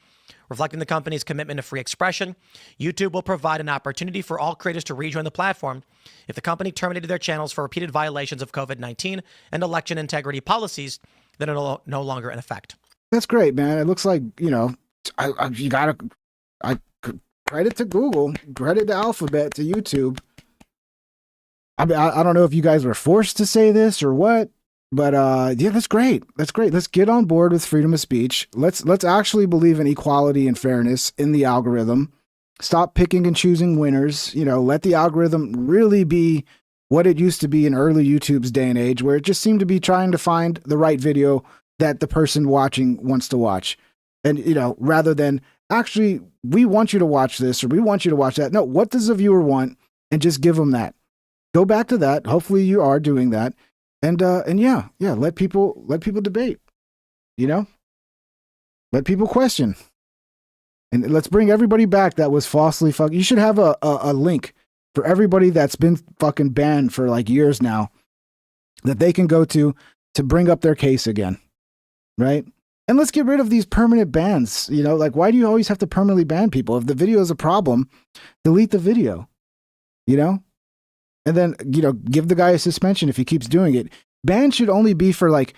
[SPEAKER 19] reflecting the company's commitment to free expression. YouTube will provide an opportunity for all creators to rejoin the platform if the company terminated their channels for repeated violations of COVID-19 and election integrity policies that are no longer in effect.
[SPEAKER 1] That's great, man. It looks like, you know, credit to Google, credit to Alphabet, to YouTube. I mean, I don't know if you guys were forced to say this or what, but yeah, that's great. That's great. Let's get on board with freedom of speech. Let's actually believe in equality and fairness in the algorithm. Stop picking and choosing winners. You know, let the algorithm really be what it used to be in early YouTube's day and age, where it just seemed to be trying to find the right video that the person watching wants to watch. And, you know, rather than actually, we want you to watch this or we want you to watch that. No, what does the viewer want? And just give them that. Go back to that. Hopefully you are doing that. And yeah, let people debate, you know, let people question And let's bring everybody back that was falsely You should have a link for everybody that's been fucking banned for like years now that they can go to bring up their case again. Right? And let's get rid of these permanent bans. You know, like, why do you always have to permanently ban people? If the video is a problem, delete the video, you know? And then, you know, give the guy a suspension if he keeps doing it. Ban should only be for like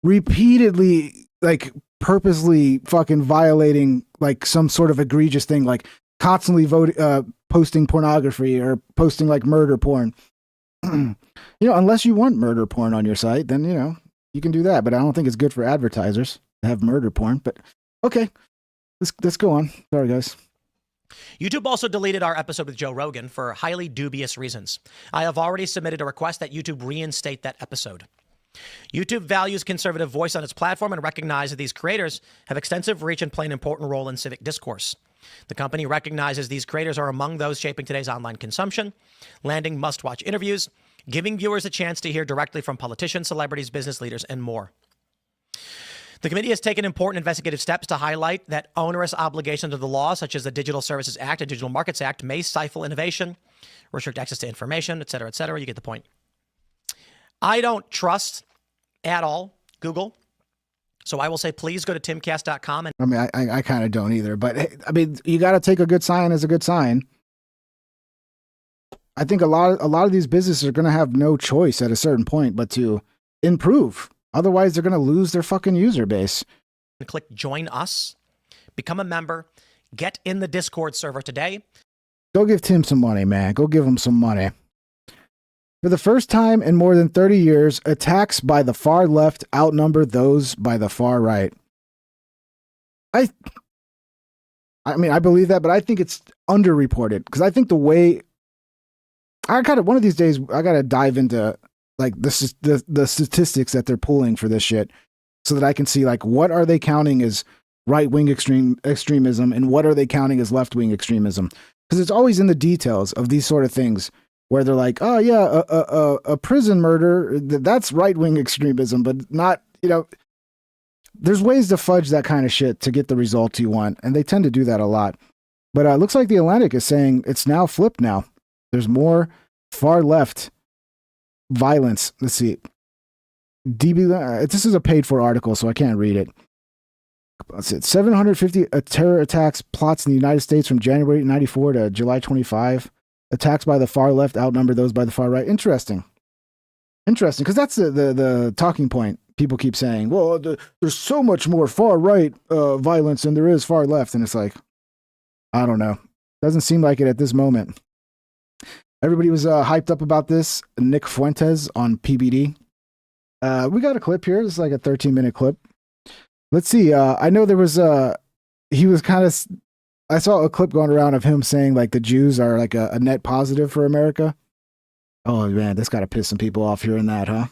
[SPEAKER 1] repeatedly, like purposely fucking violating like some sort of egregious thing, like constantly posting pornography or posting like murder porn. You know, unless you want murder porn on your site, then, you know, you can do that. But I don't think it's good for advertisers to have murder porn. But okay, let's go on. Sorry, guys.
[SPEAKER 19] YouTube also deleted our episode with Joe Rogan for highly dubious reasons. I have already submitted a request that YouTube reinstate that episode. YouTube values conservative voice on its platform and recognizes that these creators have extensive reach and play an important role in civic discourse. The company recognizes these creators are among those shaping today's online consumption, landing must-watch interviews, giving viewers a chance to hear directly from politicians, celebrities, business leaders, and more. The committee has taken important investigative steps to highlight that onerous obligations of the law, such as the Digital Services Act and Digital Markets Act, may stifle innovation, restrict access to information, et cetera, et cetera. You get the point. I don't trust at all Google. So I will say, please go to timcast.com. And
[SPEAKER 1] I mean, I kind of don't either. But I mean, you got to take a good sign as a good sign. I think a lot of these businesses are going to have no choice at a certain point but to improve. Otherwise, they're going to lose their fucking user base.
[SPEAKER 19] Click join us, become a member, get in the Discord server today.
[SPEAKER 1] Go give Tim some money, man. Go give him some money. For the first time in more than 30 years, attacks by the far left outnumber those by the far right. I mean, I believe that, but I think it's underreported because I think the way one of these days, I got to dive into like the statistics that they're pulling for this shit so that I can see like what are they counting as right-wing extremism and what are they counting as left-wing extremism? Because it's always in the details of these sort of things where they're like, oh yeah, a prison murder, that's right-wing extremism, but not, you know, there's ways to fudge that kind of shit to get the results you want. And they tend to do that a lot. But it looks like the Atlantic is saying it's now flipped now. There's more far left violence. Let's see. This is a paid for article, so I can't read it. Let's see. 750 terror attacks plots in the United States from January 94 to July 25. Attacks by the far left outnumber those by the far right. Interesting, because that's the talking point. People keep saying, well, there's so much more far right violence than there is far left. And it's like, I don't know. Doesn't seem like it at this moment. Everybody was hyped up about this. Nick Fuentes on PBD. We got a clip here. It's like a 13-minute clip. Let's see. I know there was he was kind of, I saw a clip going around of him saying like the Jews are like a net positive for America. Oh man, this got to piss some people off hearing that, huh?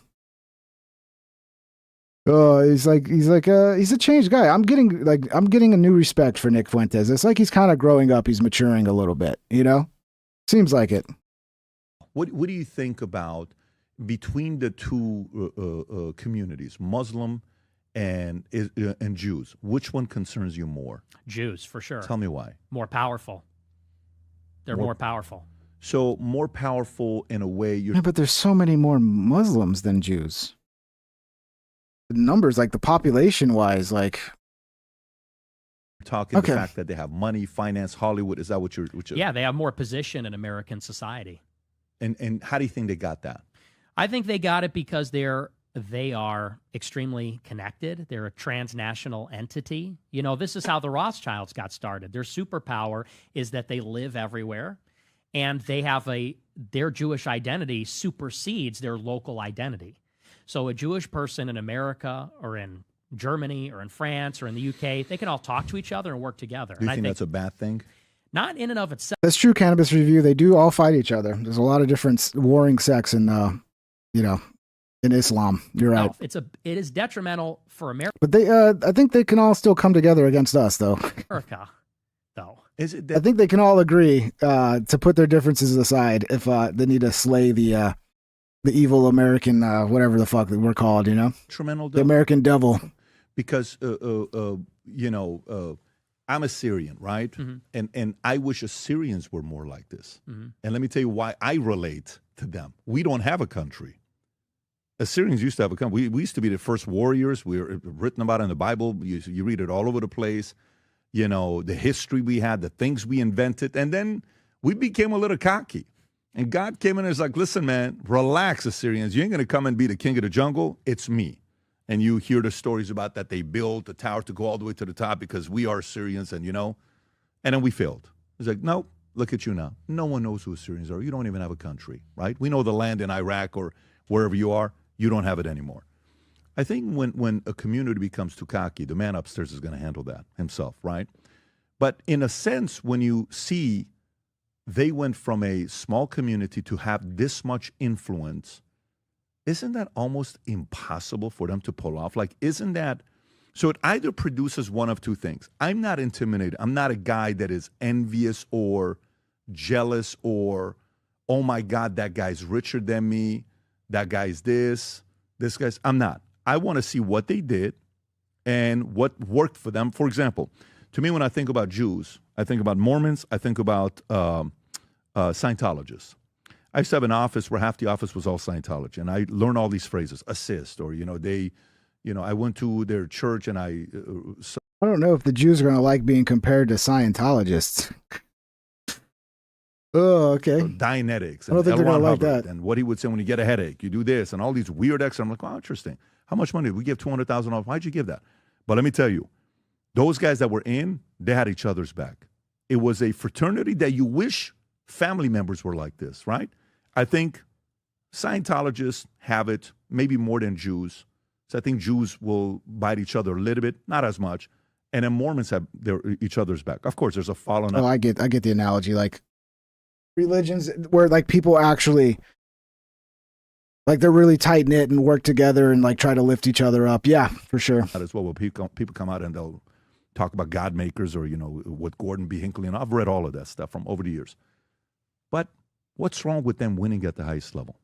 [SPEAKER 1] Oh, he's a changed guy. I'm getting a new respect for Nick Fuentes. It's like he's kind of growing up. He's maturing a little bit, you know? Seems like it.
[SPEAKER 20] What do you think about between the two communities, Muslim and Jews? Which one concerns you more?
[SPEAKER 21] Jews, for sure.
[SPEAKER 20] Tell me why.
[SPEAKER 21] More powerful. They're more powerful.
[SPEAKER 20] So more powerful in a way.
[SPEAKER 1] Yeah, but there's so many more Muslims than Jews. The numbers, like the population-wise, like
[SPEAKER 20] talking the fact that they have money, finance, Hollywood. Is that what you're?
[SPEAKER 21] Yeah, they have more position in American society.
[SPEAKER 20] And how do you think they got that?
[SPEAKER 21] I think they got it because they are extremely connected. They're a transnational entity. You know, this is how the Rothschilds got started. Their superpower is that they live everywhere, and they have their Jewish identity supersedes their local identity. So a Jewish person in America or in Germany or in France or in the UK, they can all talk to each other and work together.
[SPEAKER 20] Do you think that's a bad thing?
[SPEAKER 21] Not in and of itself.
[SPEAKER 1] That's true. Cannabis Review. They do all fight each other. There's a lot of different warring sects in, in Islam. You're right.
[SPEAKER 21] No, it is detrimental for America.
[SPEAKER 1] But I think they can all still come together against us, though.
[SPEAKER 21] America, though.
[SPEAKER 1] I think they can all agree to put their differences aside if they need to slay the evil American, whatever the fuck that we're called, you know?
[SPEAKER 20] Detrimental.
[SPEAKER 1] The American devil.
[SPEAKER 20] Because, I'm a Syrian, right? And I wish Assyrians were more like this. And let me tell you why I relate to them. We don't have a country. Assyrians used to have a country. We used to be the first warriors. We were written about in the Bible. You read it all over the place. You know, the history we had, the things we invented. And then we became a little cocky. And God came in and was like, listen, man, relax, Assyrians. You ain't going to come and be the king of the jungle. It's me. And you hear the stories about that they built the tower to go all the way to the top because we are Assyrians and, and then we failed. It's like, no, look at you now. No one knows who Assyrians are. You don't even have a country, right? We know the land in Iraq or wherever you are. You don't have it anymore. I think when a community becomes too cocky, the man upstairs is going to handle that himself, right? But in a sense, when you see they went from a small community to have this much influence, isn't that almost impossible for them to pull off? Like, isn't that? So it either produces one of two things. I'm not intimidated. I'm not a guy that is envious or jealous or, oh my God, that guy's richer than me. That guy's this guy's. I'm not. I want to see what they did and what worked for them. For example, to me, when I think about Jews, I think about Mormons, I think about Scientologists. I used to have an office where half the office was all Scientology, and I learned all these phrases, assist, or, I went to their church and I
[SPEAKER 1] don't know if the Jews are going to like being compared to Scientologists. Oh, okay.
[SPEAKER 20] Dianetics.
[SPEAKER 1] I don't think they're going to like that.
[SPEAKER 20] And what he would say when you get a headache, you do this, and all these weird extras. I'm like, oh, interesting. How much money did we give? $200,000. Why'd you give that? But let me tell you, those guys that were in, they had each other's back. It was a fraternity that you wish family members were like this, right? I think Scientologists have it maybe more than Jews. So I think Jews will bite each other a little bit, not as much. And then Mormons have each other's back. Of course, there's a fallen up.
[SPEAKER 1] Oh, I get the analogy. Like religions where like people actually like they're really tight knit and work together and like try to lift each other up. Yeah, for sure.
[SPEAKER 20] That is what people come out and they'll talk about God makers or, what Gordon B. Hinckley, and I've read all of that stuff from over the years. But what's wrong with them winning at the highest level?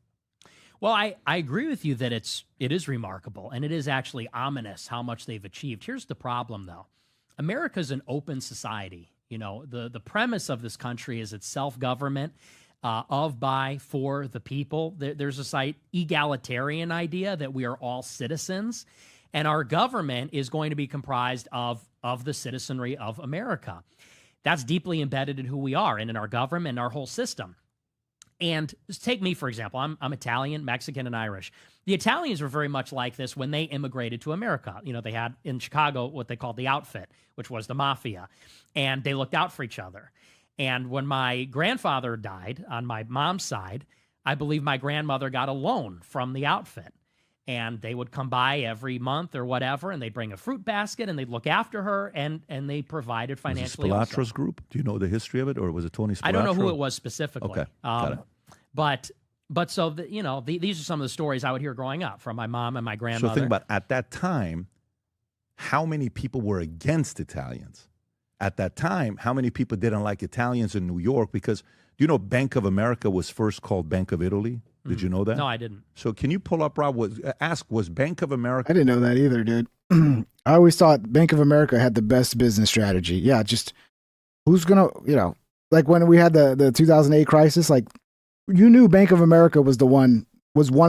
[SPEAKER 21] Well, I agree with you that it is remarkable, and it is actually ominous how much they've achieved. Here's the problem, though. America's an open society. The premise of this country is it's self-government, of, by, for the people. There's a slight egalitarian idea that we are all citizens, and our government is going to be comprised of the citizenry of America. That's deeply embedded in who we are and in our government and our whole system. And take me, for example. I'm Italian, Mexican, and Irish. The Italians were very much like this when they immigrated to America. They had in Chicago what they called the outfit, which was the mafia, and they looked out for each other. And when my grandfather died on my mom's side, I believe my grandmother got a loan from the outfit. And they would come by every month or whatever, and they'd bring a fruit basket, and they'd look after her, and they provided financially.
[SPEAKER 20] Was it Spilatra's group? Do you know the history of it, or was it Tony Spilatra?
[SPEAKER 21] I don't know who it was specifically.
[SPEAKER 20] Okay, got it.
[SPEAKER 21] But so these are some of the stories I would hear growing up from my mom and my grandmother.
[SPEAKER 20] So think about at that time, how many people were against Italians? At that time, how many people didn't like Italians in New York? Because do you know Bank of America was first called Bank of Italy? Did you know that?
[SPEAKER 21] No, I didn't.
[SPEAKER 20] So can you pull up, Rob, was Bank of America?
[SPEAKER 1] I didn't know that either, dude. I always thought Bank of America had the best business strategy. Yeah, just who's going to, like when we had the 2008 crisis, like you knew Bank of America was one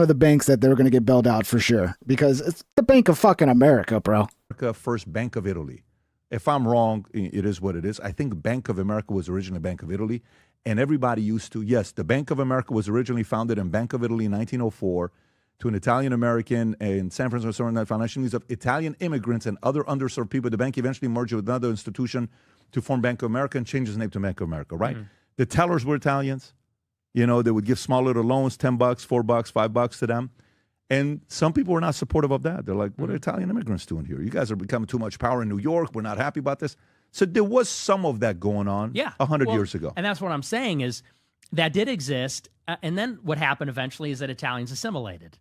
[SPEAKER 1] of the banks that they were going to get bailed out for sure because it's the Bank of fucking America, bro.
[SPEAKER 20] First Bank of Italy. If I'm wrong, it is what it is. I think Bank of America was originally Bank of Italy. And everybody used to, yes, the Bank of America was originally founded in Bank of Italy in 1904 to an Italian-American in San Francisco, and that financial needs of Italian immigrants and other underserved people. The bank eventually merged with another institution to form Bank of America and changed its name to Bank of America, right? Mm-hmm. The tellers were Italians. They would give small little loans, $10, $4, $5 to them. And some people were not supportive of that. They're like, what are Italian immigrants doing here? You guys are becoming too much power in New York. We're not happy about this. So there was some of that going on 100 years ago.
[SPEAKER 21] And that's what I'm saying is that did exist. And then what happened eventually is that Italians assimilated.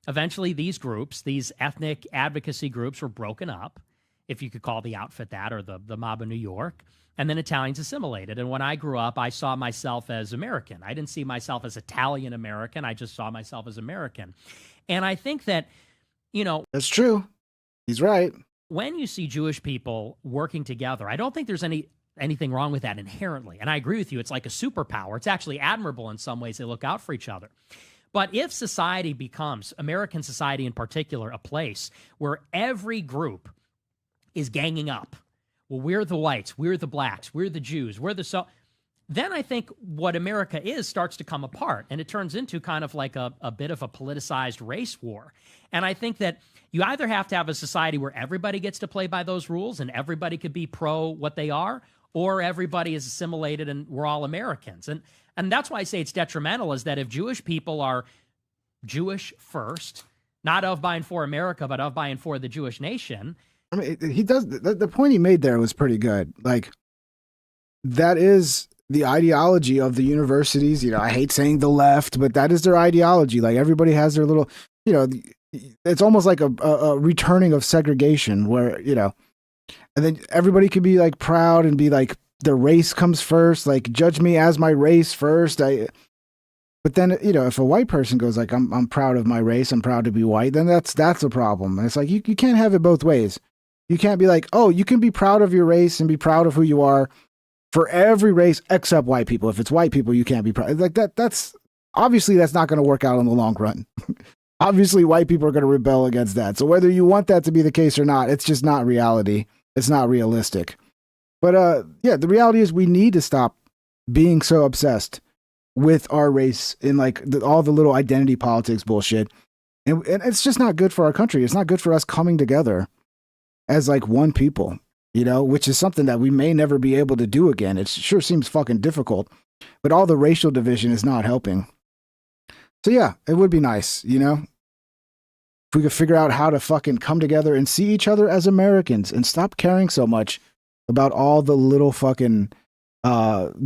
[SPEAKER 21] Eventually, these groups, these ethnic advocacy groups were broken up, if you could call the outfit that, or the mob of New York. And then Italians assimilated. And when I grew up, I saw myself as American. I didn't see myself as Italian American. I just saw myself as American. And I think that,
[SPEAKER 1] That's true. He's right.
[SPEAKER 21] When you see Jewish people working together, I don't think there's anything wrong with that inherently. And I agree with you. It's like a superpower. It's actually admirable in some ways. They look out for each other. But if society becomes, American society in particular, a place where every group is ganging up, well, we're the whites, we're the blacks, we're the Jews, then I think what America is starts to come apart, and it turns into kind of like a bit of a politicized race war. And I think that you either have to have a society where everybody gets to play by those rules and everybody could be pro what they are, or everybody is assimilated and we're all Americans. And that's why I say it's detrimental, is that if Jewish people are Jewish first, not of, by, and for America, but of, by, and for the Jewish nation.
[SPEAKER 1] I mean, he does, the point he made there was pretty good. Like, that is the ideology of the universities. You know, I hate saying the left, but that is their ideology. Like, everybody has their little, you know, it's almost like a returning of segregation where, you know, and then everybody could be like proud and be like, the race comes first, like, judge me as my race first. But then, you know, if a white person goes like, I'm proud of my race, I'm proud to be white, then that's a problem. And it's like, you can't have it both ways. You can't be like, oh, you can be proud of your race and be proud of who you are for every race except white people. If it's white people, you can't be proud. Like that's obviously that's not going to work out in the long run. Obviously, white people are going to rebel against that. So whether you want that to be the case or not, it's just not reality. It's not realistic. But yeah, the reality is we need to stop being so obsessed with our race in like all the little identity politics bullshit. And it's just not good for our country. It's not good for us coming together as like one people, you know, which is something that we may never be able to do again. It sure seems fucking difficult, but all the racial division is not helping. So yeah, it would be nice, you know, if we could figure out how to fucking come together and see each other as Americans and stop caring so much about all the little fucking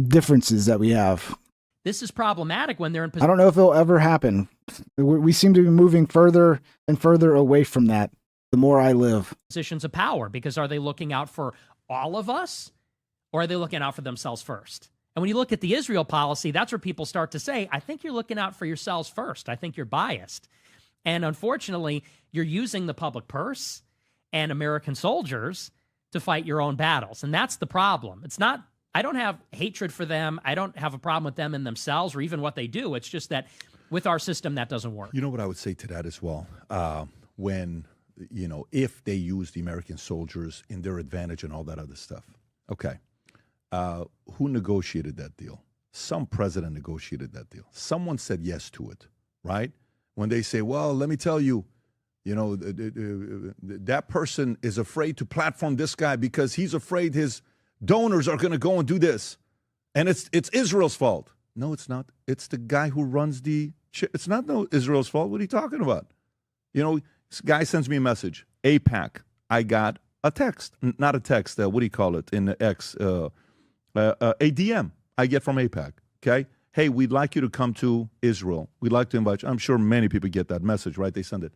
[SPEAKER 1] differences that we have.
[SPEAKER 21] This is problematic when they're in position.
[SPEAKER 1] I don't know if it'll ever happen. We seem to be moving further and further away from that the more I live.
[SPEAKER 21] Positions of power, because are they looking out for all of us, or are they looking out for themselves first? And when you look at the Israel policy, that's where people start to say, I think you're looking out for yourselves first. I think you're biased. And unfortunately, you're using the public purse and American soldiers to fight your own battles. And that's the problem. It's not, I don't have hatred for them. I don't have a problem with them in themselves or even what they do. It's just that with our system, that doesn't work.
[SPEAKER 20] You know what I would say to that as well? When, you know, if they use the American soldiers in their advantage and all that other stuff. Okay. Who negotiated that deal? Some president negotiated that deal. Someone said yes to it, right? When they say, well, let me tell you, you know, that person is afraid to platform this guy because he's afraid his donors are going to go and do this. And it's Israel's fault. No, it's not. It's the guy who runs it's not Israel's fault. What are you talking about? You know, this guy sends me a message. APAC. I got a text. Not a text. What do you call it in the X? A DM I get from APAC. Okay. Hey, we'd like you to come to Israel. We'd like to invite you. I'm sure many people get that message, right? They send it.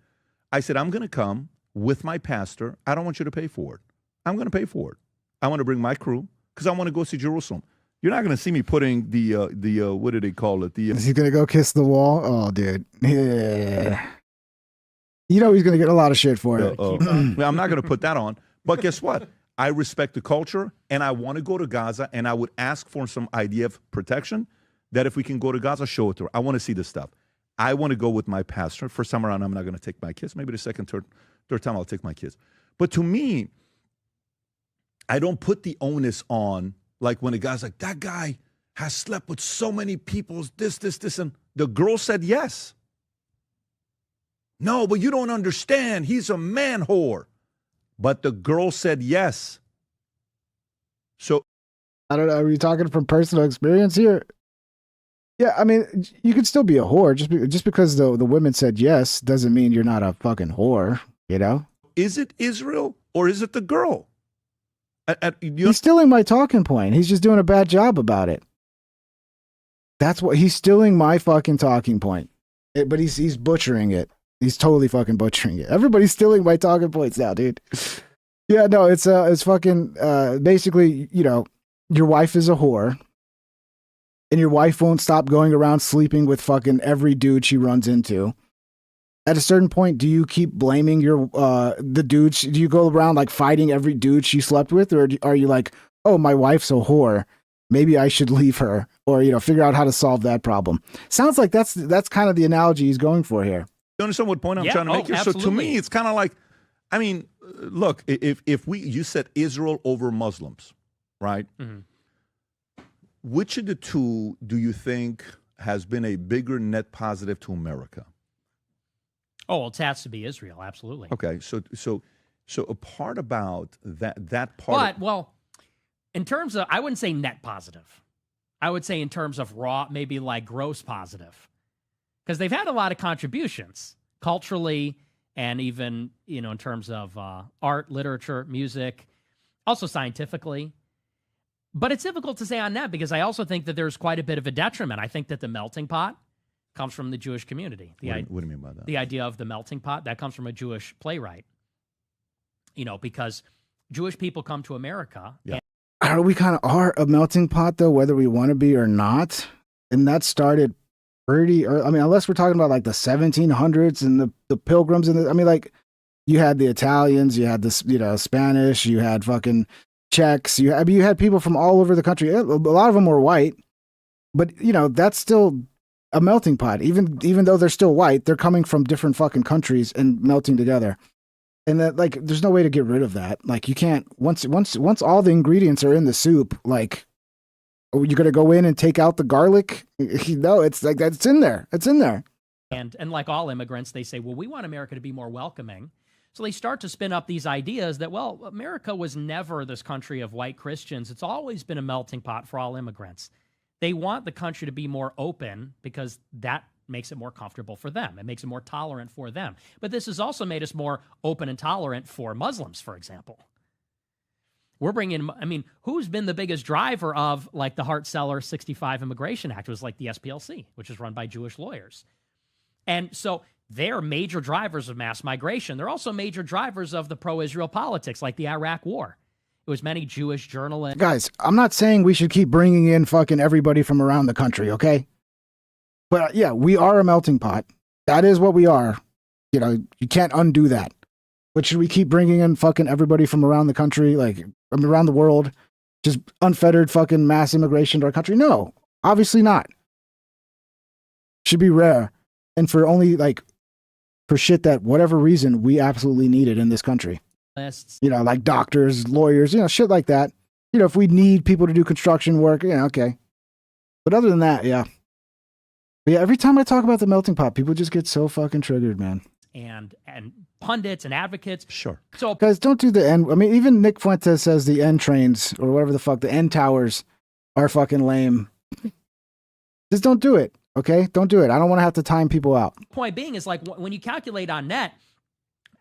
[SPEAKER 20] I said, I'm going to come with my pastor. I don't want you to pay for it. I'm going to pay for it. I want to bring my crew because I want to go see Jerusalem. You're not going to see me putting the what do they call it?
[SPEAKER 1] Is he going to go kiss the wall? Oh, dude. Yeah. You know he's going to get a lot of shit for it.
[SPEAKER 20] I'm not going to put that on. But guess what? I respect the culture, and I want to go to Gaza, and I would ask for some idea of protection that if we can go to Gaza, show it to her. I want to see this stuff. I want to go with my pastor. First time around, I'm not going to take my kids. Maybe the second, third time, I'll take my kids. But to me, I don't put the onus on, like when a guy's like, that guy has slept with so many people, this, and the girl said yes. No, but you don't understand. He's a man whore. But the girl said yes. So
[SPEAKER 1] I don't know. Are you talking from personal experience here? Yeah, I mean, you could still be a whore. Just because the women said yes doesn't mean you're not a fucking whore, you know?
[SPEAKER 20] Is it Israel or is it the girl?
[SPEAKER 1] He's stealing my talking point. He's just doing a bad job about it. That's what he's stealing my fucking talking point. But he's butchering it. He's totally fucking butchering it. Everybody's stealing my talking points now, dude. Yeah, no, it's fucking basically, you know, your wife is a whore. And your wife won't stop going around sleeping with fucking every dude she runs into. at a certain point, do you keep blaming your the dudes? Do you go around like fighting every dude she slept with, or are you like, oh, my wife's a whore, maybe I should leave her, or figure out how to solve that problem? Sounds like that's kind of the analogy he's going for here.
[SPEAKER 20] You understand what point I'm trying to make here?
[SPEAKER 21] Absolutely.
[SPEAKER 20] So to me, it's kind of like, I mean, look, if you said Israel over Muslims, right?
[SPEAKER 21] Mm-hmm.
[SPEAKER 20] Which of the two do you think has been a bigger net positive to America?
[SPEAKER 21] Oh, well, it has to be Israel, absolutely.
[SPEAKER 20] Okay, so a part about that part.
[SPEAKER 21] But well, in terms of, I wouldn't say net positive. I would say in terms of raw, maybe like gross positive, because they've had a lot of contributions culturally and even in terms of art, literature, music, also scientifically. But it's difficult to say on that because I also think that there's quite a bit of a detriment. I think that the melting pot comes from the Jewish community.
[SPEAKER 20] What do you mean by that?
[SPEAKER 21] The idea of the melting pot, that comes from a Jewish playwright. Because Jewish people come to America.
[SPEAKER 20] Yeah.
[SPEAKER 1] We kind of are a melting pot, though, whether we want to be or not. And that started pretty early. I mean, unless we're talking about like the 1700s and the Pilgrims. You had the Italians, you had the, Spanish, you had fucking Czechs. You had people from all over the country. A lot of them were white. But, that's still a melting pot. Even though they're still white, they're coming from different fucking countries and melting together. And that, like, there's no way to get rid of that. Like, you can't, once all the ingredients are in the soup, like, are you going to go in and take out the garlic? No, it's like, it's in there. It's in there.
[SPEAKER 21] And like all immigrants, they say, well, we want America to be more welcoming. So they start to spin up these ideas that, well, America was never this country of white Christians. It's always been a melting pot for all immigrants. They want the country to be more open because that makes it more comfortable for them. It makes it more tolerant for them. But this has also made us more open and tolerant for Muslims, for example. We're bringing, who's been the biggest driver of like the Hart-Celler 65 Immigration Act? It was like the SPLC, which is run by Jewish lawyers. And so they're major drivers of mass migration. They're also major drivers of the pro-Israel politics, like the Iraq War. It was many Jewish journalists.
[SPEAKER 1] Guys, I'm not saying we should keep bringing in fucking everybody from around the country, okay? But yeah, we are a melting pot. That is what we are. You can't undo that. But should we keep bringing in fucking everybody from around the country, around the world, just unfettered fucking mass immigration to our country? No, obviously not. Should be rare. And for only for shit that whatever reason we absolutely need it in this country. Like doctors, lawyers, shit like that. If we need people to do construction work, okay. But other than that, yeah. But yeah, every time I talk about the melting pot, people just get so fucking triggered, man.
[SPEAKER 21] And pundits and advocates.
[SPEAKER 20] Sure.
[SPEAKER 21] So
[SPEAKER 1] guys, don't do the end. Even Nick Fuentes says the end trains or whatever the fuck, the end towers are fucking lame. Just don't do it. Okay? Don't do it. I don't want to have to time people out.
[SPEAKER 21] Point being is when you calculate on net,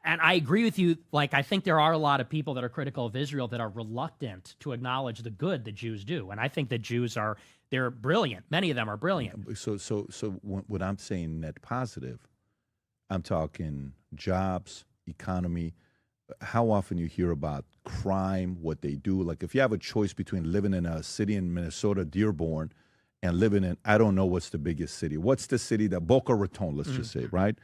[SPEAKER 21] and I agree with you, I think there are a lot of people that are critical of Israel that are reluctant to acknowledge the good that Jews do. And I think that Jews they're brilliant. Many of them are brilliant.
[SPEAKER 20] So when I'm saying net positive, I'm talking jobs, economy. How often you hear about crime, what they do. Like if you have a choice between living in a city in Minnesota, Dearborn, and living in, I don't know what's the biggest city. What's the city that, Boca Raton, let's just say, right?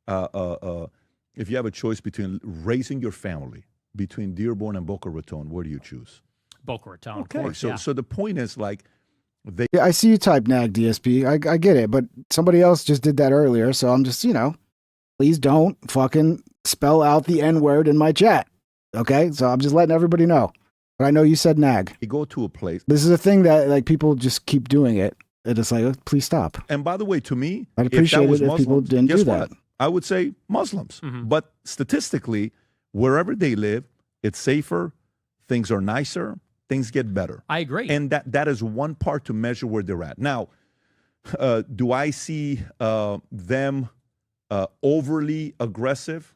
[SPEAKER 20] If you have a choice between raising your family, between Dearborn and Boca Raton, where do you choose?
[SPEAKER 21] Boca Raton,
[SPEAKER 20] okay,
[SPEAKER 21] of course,
[SPEAKER 20] so the point is
[SPEAKER 1] yeah, I see you type nag DSP. I get it, but somebody else just did that earlier, so I'm just, please don't fucking spell out the N-word in my chat. Okay? So I'm just letting everybody know. But I know you said nag.
[SPEAKER 20] You go to a place.
[SPEAKER 1] This is a thing that people just keep doing it. And it's please stop.
[SPEAKER 20] And by the way, to me,
[SPEAKER 1] I'd appreciate it if people didn't do that.
[SPEAKER 20] What? I would say Muslims. But statistically, wherever they live, it's safer, things are nicer, things get better.
[SPEAKER 21] I agree.
[SPEAKER 20] And that is one part to measure where they're at. Now, do I see them overly aggressive?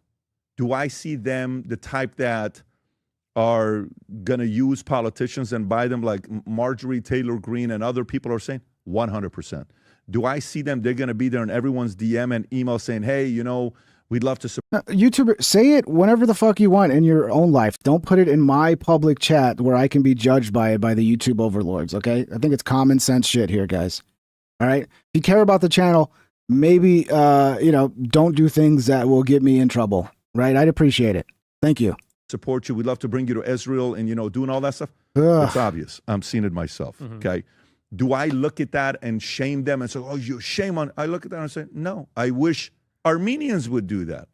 [SPEAKER 20] Do I see them the type that are going to use politicians and buy them like Marjorie Taylor Greene and other people are saying? 100%. Do I see them, they're going to be there in everyone's DM and email saying, hey, we'd love to support.
[SPEAKER 1] YouTuber, say it whenever the fuck you want in your own life. Don't put it in my public chat where I can be judged by it by the YouTube overlords, okay? I think it's common sense shit here, guys. All right? If you care about the channel, maybe, don't do things that will get me in trouble, right? I'd appreciate it. Thank you.
[SPEAKER 20] Support you. We'd love to bring you to Israel and, doing all that stuff.
[SPEAKER 1] Ugh.
[SPEAKER 20] It's obvious. I'm seeing it myself, okay? Do I look at that and shame them and say, oh, you shame on... I look at that and say, no, I wish Armenians would do that.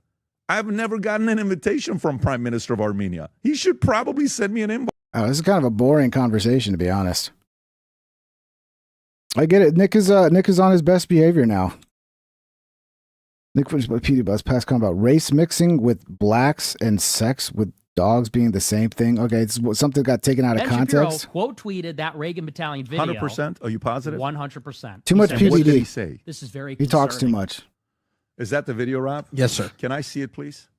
[SPEAKER 20] I've never gotten an invitation from Prime Minister of Armenia. He should probably send me an invite.
[SPEAKER 1] Oh, this is kind of a boring conversation, to be honest. I get it. Nick is on his best behavior now. Nick was past comment about race mixing with blacks and sex with dogs being the same thing. Okay, it's something got taken out of
[SPEAKER 21] Ben
[SPEAKER 1] context.
[SPEAKER 21] Shapiro quote tweeted that Reagan Battalion video.
[SPEAKER 20] 100%? Are you positive?
[SPEAKER 21] 100%.
[SPEAKER 1] Too much PDD.
[SPEAKER 20] What did he say?
[SPEAKER 21] This is very
[SPEAKER 1] He talks too
[SPEAKER 21] concerning.
[SPEAKER 1] much.
[SPEAKER 20] Is that the video, Rob?
[SPEAKER 4] Yes, sir.
[SPEAKER 20] Can I see it, please?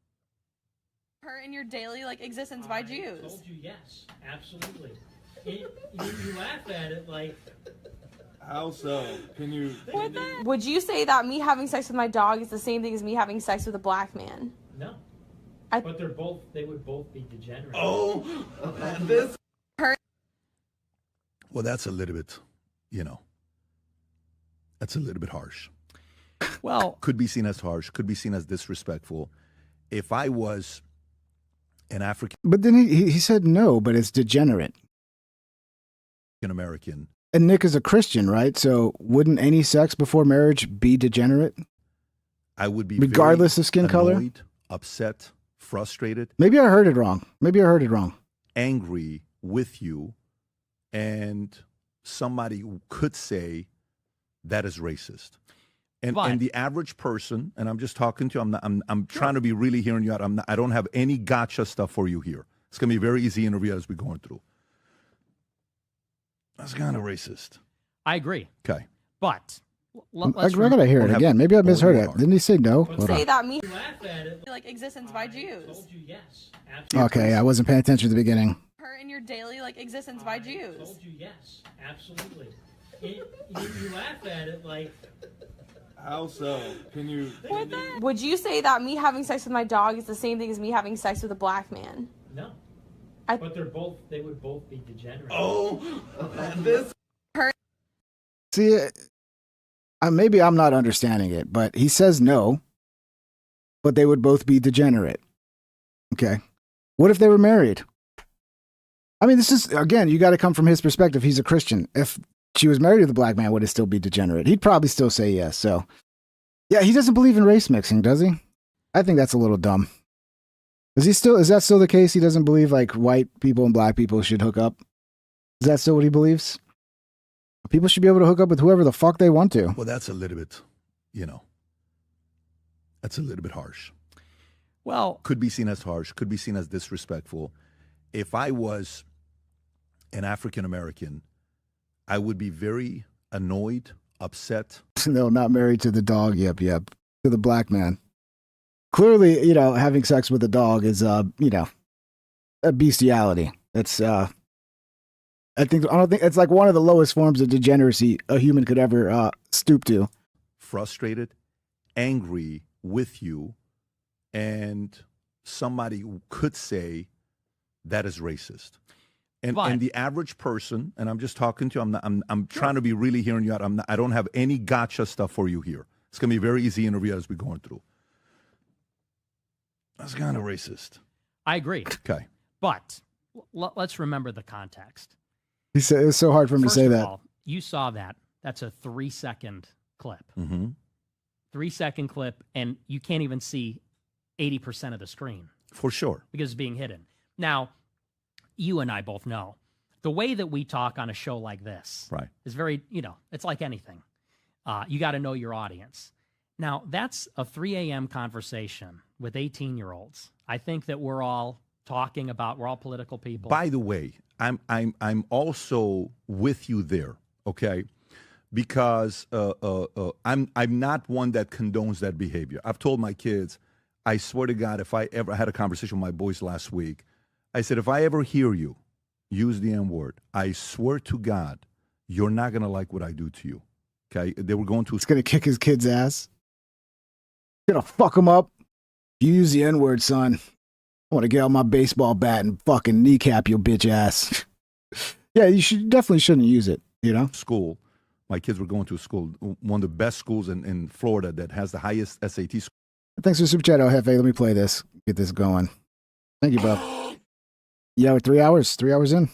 [SPEAKER 22] Her in your daily existence by Jews.
[SPEAKER 21] I told you yes, absolutely. You laugh at it like...
[SPEAKER 20] How so? Can you...
[SPEAKER 22] Would you say that me having sex with my dog is the same thing as me having sex with a black man?
[SPEAKER 21] No. But they would both be degenerate.
[SPEAKER 20] Oh, this... Well, that's a little bit, that's a little bit harsh.
[SPEAKER 21] Well...
[SPEAKER 20] Could be seen as harsh, could be seen as disrespectful. If I was an African...
[SPEAKER 1] But then he said no, but it's degenerate.
[SPEAKER 20] American...
[SPEAKER 1] And Nick is a Christian, right? So wouldn't any sex before marriage be degenerate?
[SPEAKER 20] I would be
[SPEAKER 1] regardless
[SPEAKER 20] very
[SPEAKER 1] of skin color,
[SPEAKER 20] annoyed, upset, frustrated.
[SPEAKER 1] Maybe I heard it wrong.
[SPEAKER 20] Angry with you, and somebody could say that is racist. And the average person, and I'm just talking to you. I'm trying to be really hearing you out. I don't have any gotcha stuff for you here. It's gonna be a very easy interview as we're going through. That's kind of racist.
[SPEAKER 21] I agree.
[SPEAKER 20] Okay.
[SPEAKER 21] But
[SPEAKER 1] I gotta hear it again. Maybe I misheard it. Didn't he say no?
[SPEAKER 22] Say that me existence by Jews.
[SPEAKER 21] Yes,
[SPEAKER 1] okay, I wasn't paying attention at the beginning.
[SPEAKER 22] Her in your daily existence by Jews.
[SPEAKER 21] I told you yes, absolutely. You laugh at it like...
[SPEAKER 20] How so? Can you...
[SPEAKER 22] Would you say that me having sex with my dog is the same thing as me having sex with a black man?
[SPEAKER 21] No. But they would both be degenerate.
[SPEAKER 20] Oh, this...
[SPEAKER 1] See, maybe I'm not understanding it, but he says no, but they would both be degenerate. Okay. What if they were married? I mean, this is, again, you got to come from his perspective. He's a Christian. If she was married to the black man, would it still be degenerate? He'd probably still say yes. So, yeah, he doesn't believe in race mixing, does he? I think that's a little dumb. Is that still the case? He doesn't believe like white people and black people should hook up? Is that still what he believes? People should be able to hook up with whoever the fuck they want to.
[SPEAKER 20] Well, that's a little bit, that's a little bit harsh.
[SPEAKER 21] Well,
[SPEAKER 20] could be seen as harsh, could be seen as disrespectful. If I was an African American, I would be very annoyed, upset.
[SPEAKER 1] No, not married to the dog. Yep. To the black man. Clearly, having sex with a dog is, a bestiality. It's, I don't think it's like one of the lowest forms of degeneracy a human could ever stoop to.
[SPEAKER 20] Frustrated, angry with you, and somebody could say that is racist. And the average person, and I'm just talking to you. I'm trying to be really hearing you out. I don't have any gotcha stuff for you here. It's gonna be a very easy interview as we're going through. That's kind of racist.
[SPEAKER 21] I agree.
[SPEAKER 20] Okay.
[SPEAKER 21] But let's remember the context.
[SPEAKER 1] He said it's so hard for him to say that.
[SPEAKER 21] All, you saw that. That's a 3-second clip.
[SPEAKER 20] Mm-hmm.
[SPEAKER 21] 3-second clip, and you can't even see 80% of the screen.
[SPEAKER 20] For sure.
[SPEAKER 21] Because it's being hidden. Now, you and I both know the way that we talk on a show like this is very, it's like anything. You got to know your audience. Now, that's a 3 a.m. conversation with 18-year-olds. I think that we're all talking about, we're all political people.
[SPEAKER 20] By the way, I'm also with you there, okay? Because I'm not one that condones that behavior. I've told my kids, I swear to God, if I ever had a conversation with my boys last week, I said, if I ever hear you use the N-word, I swear to God, you're not going to like what I do to you, okay? They were going to...
[SPEAKER 1] It's going to kick his kid's ass. Gonna fuck him up. You use the N-word, son. I want to get out my baseball bat and fucking kneecap your bitch ass. Yeah, you definitely shouldn't use it,
[SPEAKER 20] School, My kids were going to a school, one of the best schools in Florida that has the highest SAT score.
[SPEAKER 1] Thanks for the super chat, El Jefe. Let me play this. Get this going. Thank you, bro. Yeah, we're 3 hours. 3 hours in.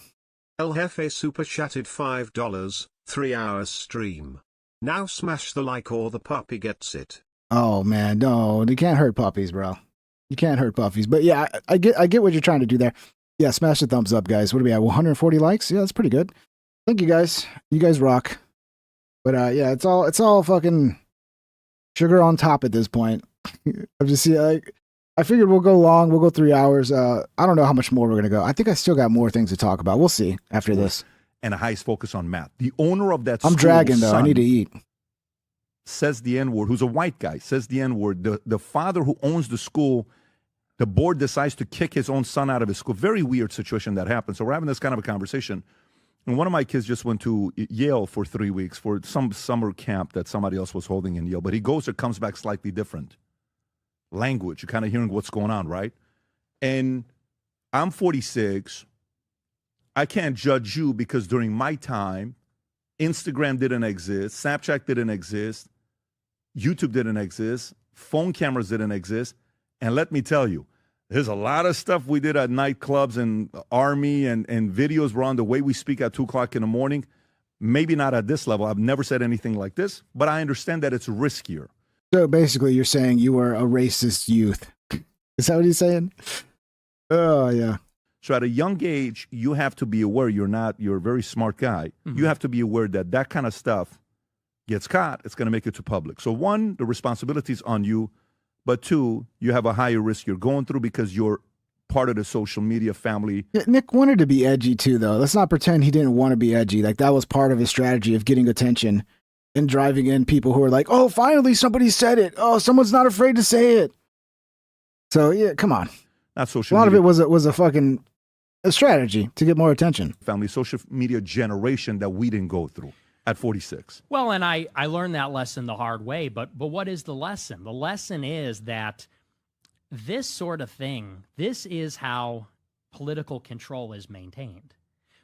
[SPEAKER 5] El Jefe super chatted $5, 3 hours stream. Now smash the like or the puppy gets it.
[SPEAKER 1] Oh man, no, you can't hurt puppies, bro. You can't hurt puppies. But yeah, I get what you're trying to do there. Yeah, smash the thumbs up, guys. What do we have? 140 likes? Yeah, that's pretty good. Thank you guys. You guys rock. But yeah, it's all fucking sugar on top at this point. I'm just like, I figured we'll go long. We'll go 3 hours. I don't know how much more we're gonna go. I think I still got more things to talk about. We'll see after this.
[SPEAKER 20] And a highest focus on math. The owner of that
[SPEAKER 1] I'm dragging though. I need to eat.
[SPEAKER 20] Says the N-word, who's a white guy, says the N-word. The father who owns the school, the board decides to kick his own son out of his school. Very weird situation that happens. So we're having this kind of a conversation. And one of my kids just went to Yale for 3 weeks for some summer camp that somebody else was holding in Yale. But he goes or comes back slightly different. Language, you're kind of hearing what's going on, right? And I'm 46. I can't judge you because during my time, Instagram didn't exist, Snapchat didn't exist, YouTube didn't exist, phone cameras didn't exist. And let me tell you, there's a lot of stuff we did at nightclubs and Army and videos were on the way we speak at 2 o'clock in the morning. Maybe not at this level. I've never said anything like this, but I understand that it's riskier.
[SPEAKER 1] So basically, you're saying you were a racist youth. Is that what he's saying? Oh, yeah.
[SPEAKER 20] So at a young age, you have to be aware you're a very smart guy. Mm-hmm. You have to be aware that kind of stuff gets caught. It's going to make it to public. So one, the responsibility is on you. But two, you have a higher risk you're going through because you're part of the social media family.
[SPEAKER 1] Yeah, Nick wanted to be edgy too, though. Let's not pretend he didn't want to be edgy. Like that was part of his strategy of getting attention and driving in people who are like, oh, finally somebody said it. Oh, someone's not afraid to say it. So yeah, come on.
[SPEAKER 20] Not social
[SPEAKER 1] media. A lot
[SPEAKER 20] of
[SPEAKER 1] it was a fucking strategy to get more attention.
[SPEAKER 20] Family social media generation that we didn't go through at 46.
[SPEAKER 21] Well, and I learned that lesson the hard way, but what is the lesson? The lesson is that this sort of thing, this is how political control is maintained,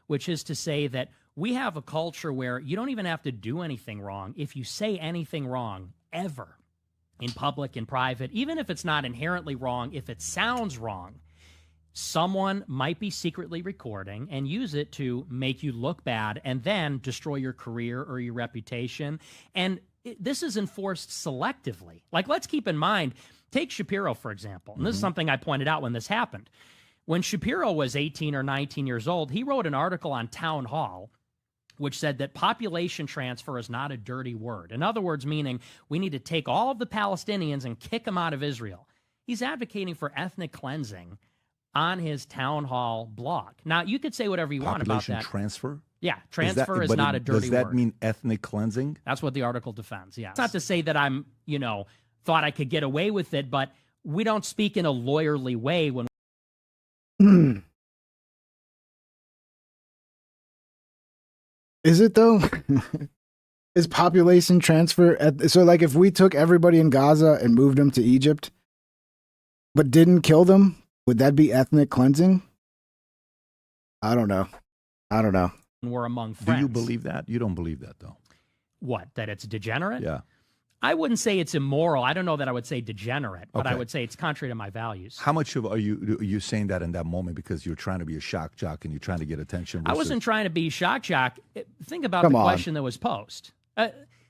[SPEAKER 21] which is to say that we have a culture where you don't even have to do anything wrong. If you say anything wrong ever in public, in private, even if it's not inherently wrong, if it sounds wrong, someone might be secretly recording and use it to make you look bad and then destroy your career or your reputation. And this is enforced selectively. Like, let's keep in mind, take Shapiro, for example. And this is something I pointed out when this happened. When Shapiro was 18 or 19 years old, he wrote an article on Town Hall which said that population transfer is not a dirty word. In other words, meaning we need to take all of the Palestinians and kick them out of Israel. He's advocating for ethnic cleansing on his Town Hall blog. Now, you could say whatever you want about that.
[SPEAKER 20] Population transfer?
[SPEAKER 21] Yeah, transfer is not a dirty word.
[SPEAKER 20] Does that mean ethnic cleansing?
[SPEAKER 21] That's what the article defends, yeah. It's not to say that I'm, thought I could get away with it, but we don't speak in a lawyerly way when
[SPEAKER 1] Is it though? Is population transfer so like if we took everybody in Gaza and moved them to Egypt but didn't kill them, would that be ethnic cleansing? I don't know.
[SPEAKER 21] we're among friends.
[SPEAKER 20] Do you believe that? You don't believe that though.
[SPEAKER 21] What? That it's degenerate?
[SPEAKER 20] Yeah.
[SPEAKER 21] I wouldn't say it's immoral. I don't know that I would say degenerate, but
[SPEAKER 20] Okay.
[SPEAKER 21] I would say it's contrary to my values.
[SPEAKER 20] How much are you saying that in that moment because you're trying to be a shock jock and you're trying to get attention?
[SPEAKER 21] I wasn't trying to be shock jock. Think about
[SPEAKER 1] Come
[SPEAKER 21] the
[SPEAKER 1] on.
[SPEAKER 21] question that was posed.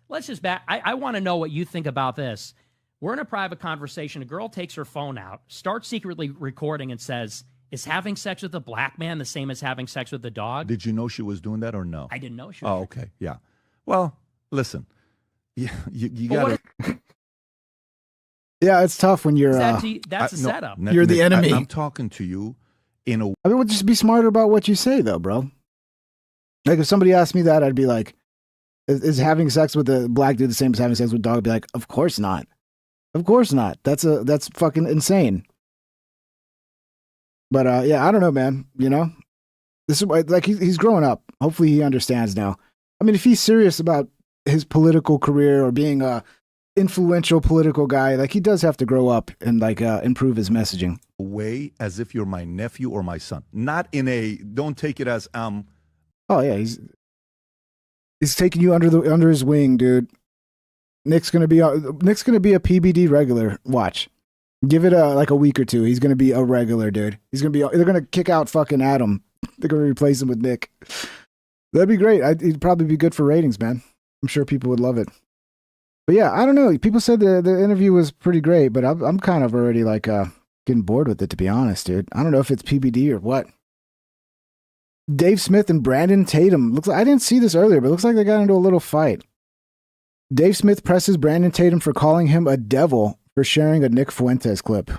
[SPEAKER 21] Let's just back. I want to know what you think about this. We're in a private conversation. A girl takes her phone out, starts secretly recording and says, is having sex with a black man the same as having sex with a dog?
[SPEAKER 20] Did you know she was doing that or no?
[SPEAKER 21] I didn't know she was.
[SPEAKER 20] Oh, okay. Yeah. Well, listen. Yeah, you got to.
[SPEAKER 1] Yeah, it's tough when you're.
[SPEAKER 21] That's a setup.
[SPEAKER 1] You're the enemy.
[SPEAKER 20] I'm talking to you in a.
[SPEAKER 1] I mean, we'll just be smarter about what you say, though, bro. Like, if somebody asked me that, I'd be like, "Is having sex with a black dude the same as having sex with a dog?" I'd be like, "Of course not. Of course not. That's fucking insane." But yeah, I don't know, man. This is like he's growing up. Hopefully, he understands now. I mean, if he's serious about his political career or being a influential political guy, like he does have to grow up and like improve his messaging.
[SPEAKER 20] Way as if you're my nephew or my son, not in a. Don't take it as
[SPEAKER 1] Oh yeah, he's He's taking you under his wing, dude. Nick's gonna be a PBD regular. Watch. Give it a week or two. He's gonna be a regular, dude. They're gonna kick out fucking Adam. They're gonna replace him with Nick. That'd be great. It'd probably be good for ratings, man. I'm sure people would love it. But yeah, I don't know. People said the interview was pretty great, but I'm kind of already like getting bored with it, to be honest, dude. I don't know if it's PBD or what. Dave Smith and Brandon Tatum. Looks like I didn't see this earlier, but it looks like they got into a little fight. Dave Smith presses Brandon Tatum for calling him a devil for sharing a Nick Fuentes clip.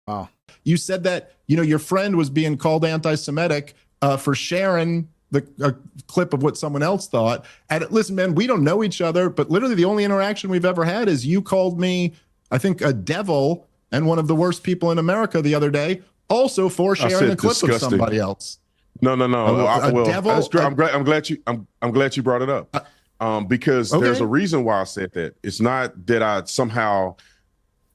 [SPEAKER 1] Wow.
[SPEAKER 3] You said that, your friend was being called anti-Semitic for sharing a clip of what someone else thought. And listen, man, we don't know each other, but literally the only interaction we've ever had is you called me, I think, a devil and one of the worst people in America the other day, also for sharing a clip
[SPEAKER 4] disgusting.
[SPEAKER 3] of somebody else.
[SPEAKER 4] No.
[SPEAKER 3] Devil,
[SPEAKER 4] I'm glad you brought it up. Because there's a reason why I said that. It's not that I somehow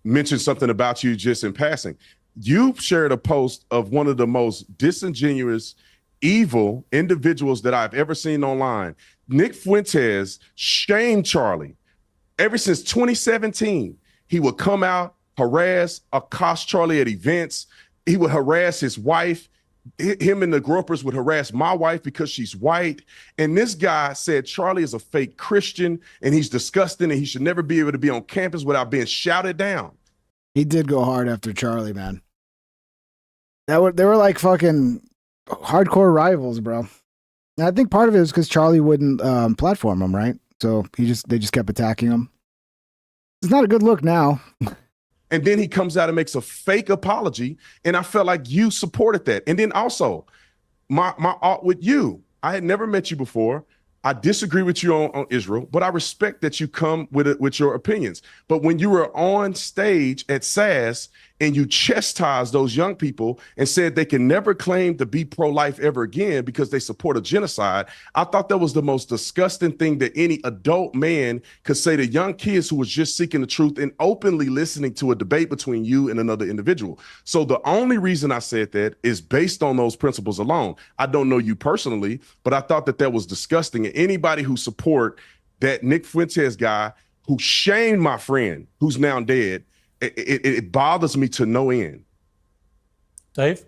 [SPEAKER 4] mentioned something about you just in passing. You shared a post of one of the most disingenuous, evil individuals that I've ever seen online. Nick Fuentes shamed Charlie. Ever since 2017, he would come out, accost Charlie at events. He would harass his wife. Him and the gropers would harass my wife because she's white. And this guy said Charlie is a fake Christian and he's disgusting and he should never be able to be on campus without being shouted down.
[SPEAKER 1] He did go hard after Charlie, man. They were like fucking hardcore rivals, bro. And I think part of it was because Charlie wouldn't platform him, right? So they just kept attacking him. It's not a good look now.
[SPEAKER 4] And then he comes out and makes a fake apology. And I felt like you supported that. And then also, my art with you. I had never met you before. I disagree with you on Israel, but I respect that you come with your opinions. But when you were on stage at SAS and you chastised those young people and said they can never claim to be pro-life ever again because they support a genocide, I thought that was the most disgusting thing that any adult man could say to young kids who was just seeking the truth and openly listening to a debate between you and another individual. So the only reason I said that is based on those principles alone. I don't know you personally, but I thought that was disgusting. And anybody who support that Nick Fuentes guy who shamed my friend who's now dead, it bothers me to no end.
[SPEAKER 19] Dave?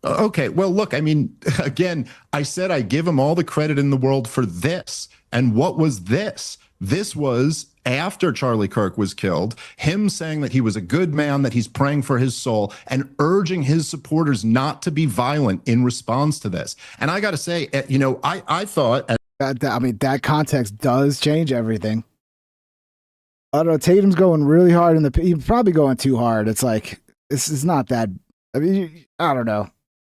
[SPEAKER 3] Okay, well, look, I mean, again, I said I give him all the credit in the world for this. And what was this? This was after Charlie Kirk was killed, him saying that he was a good man, that he's praying for his soul, and urging his supporters not to be violent in response to this. And I got to say, I thought...
[SPEAKER 1] that context does change everything. I don't know. Tatum's going really hard he's probably going too hard. It's like, it's not that. I mean, I don't know.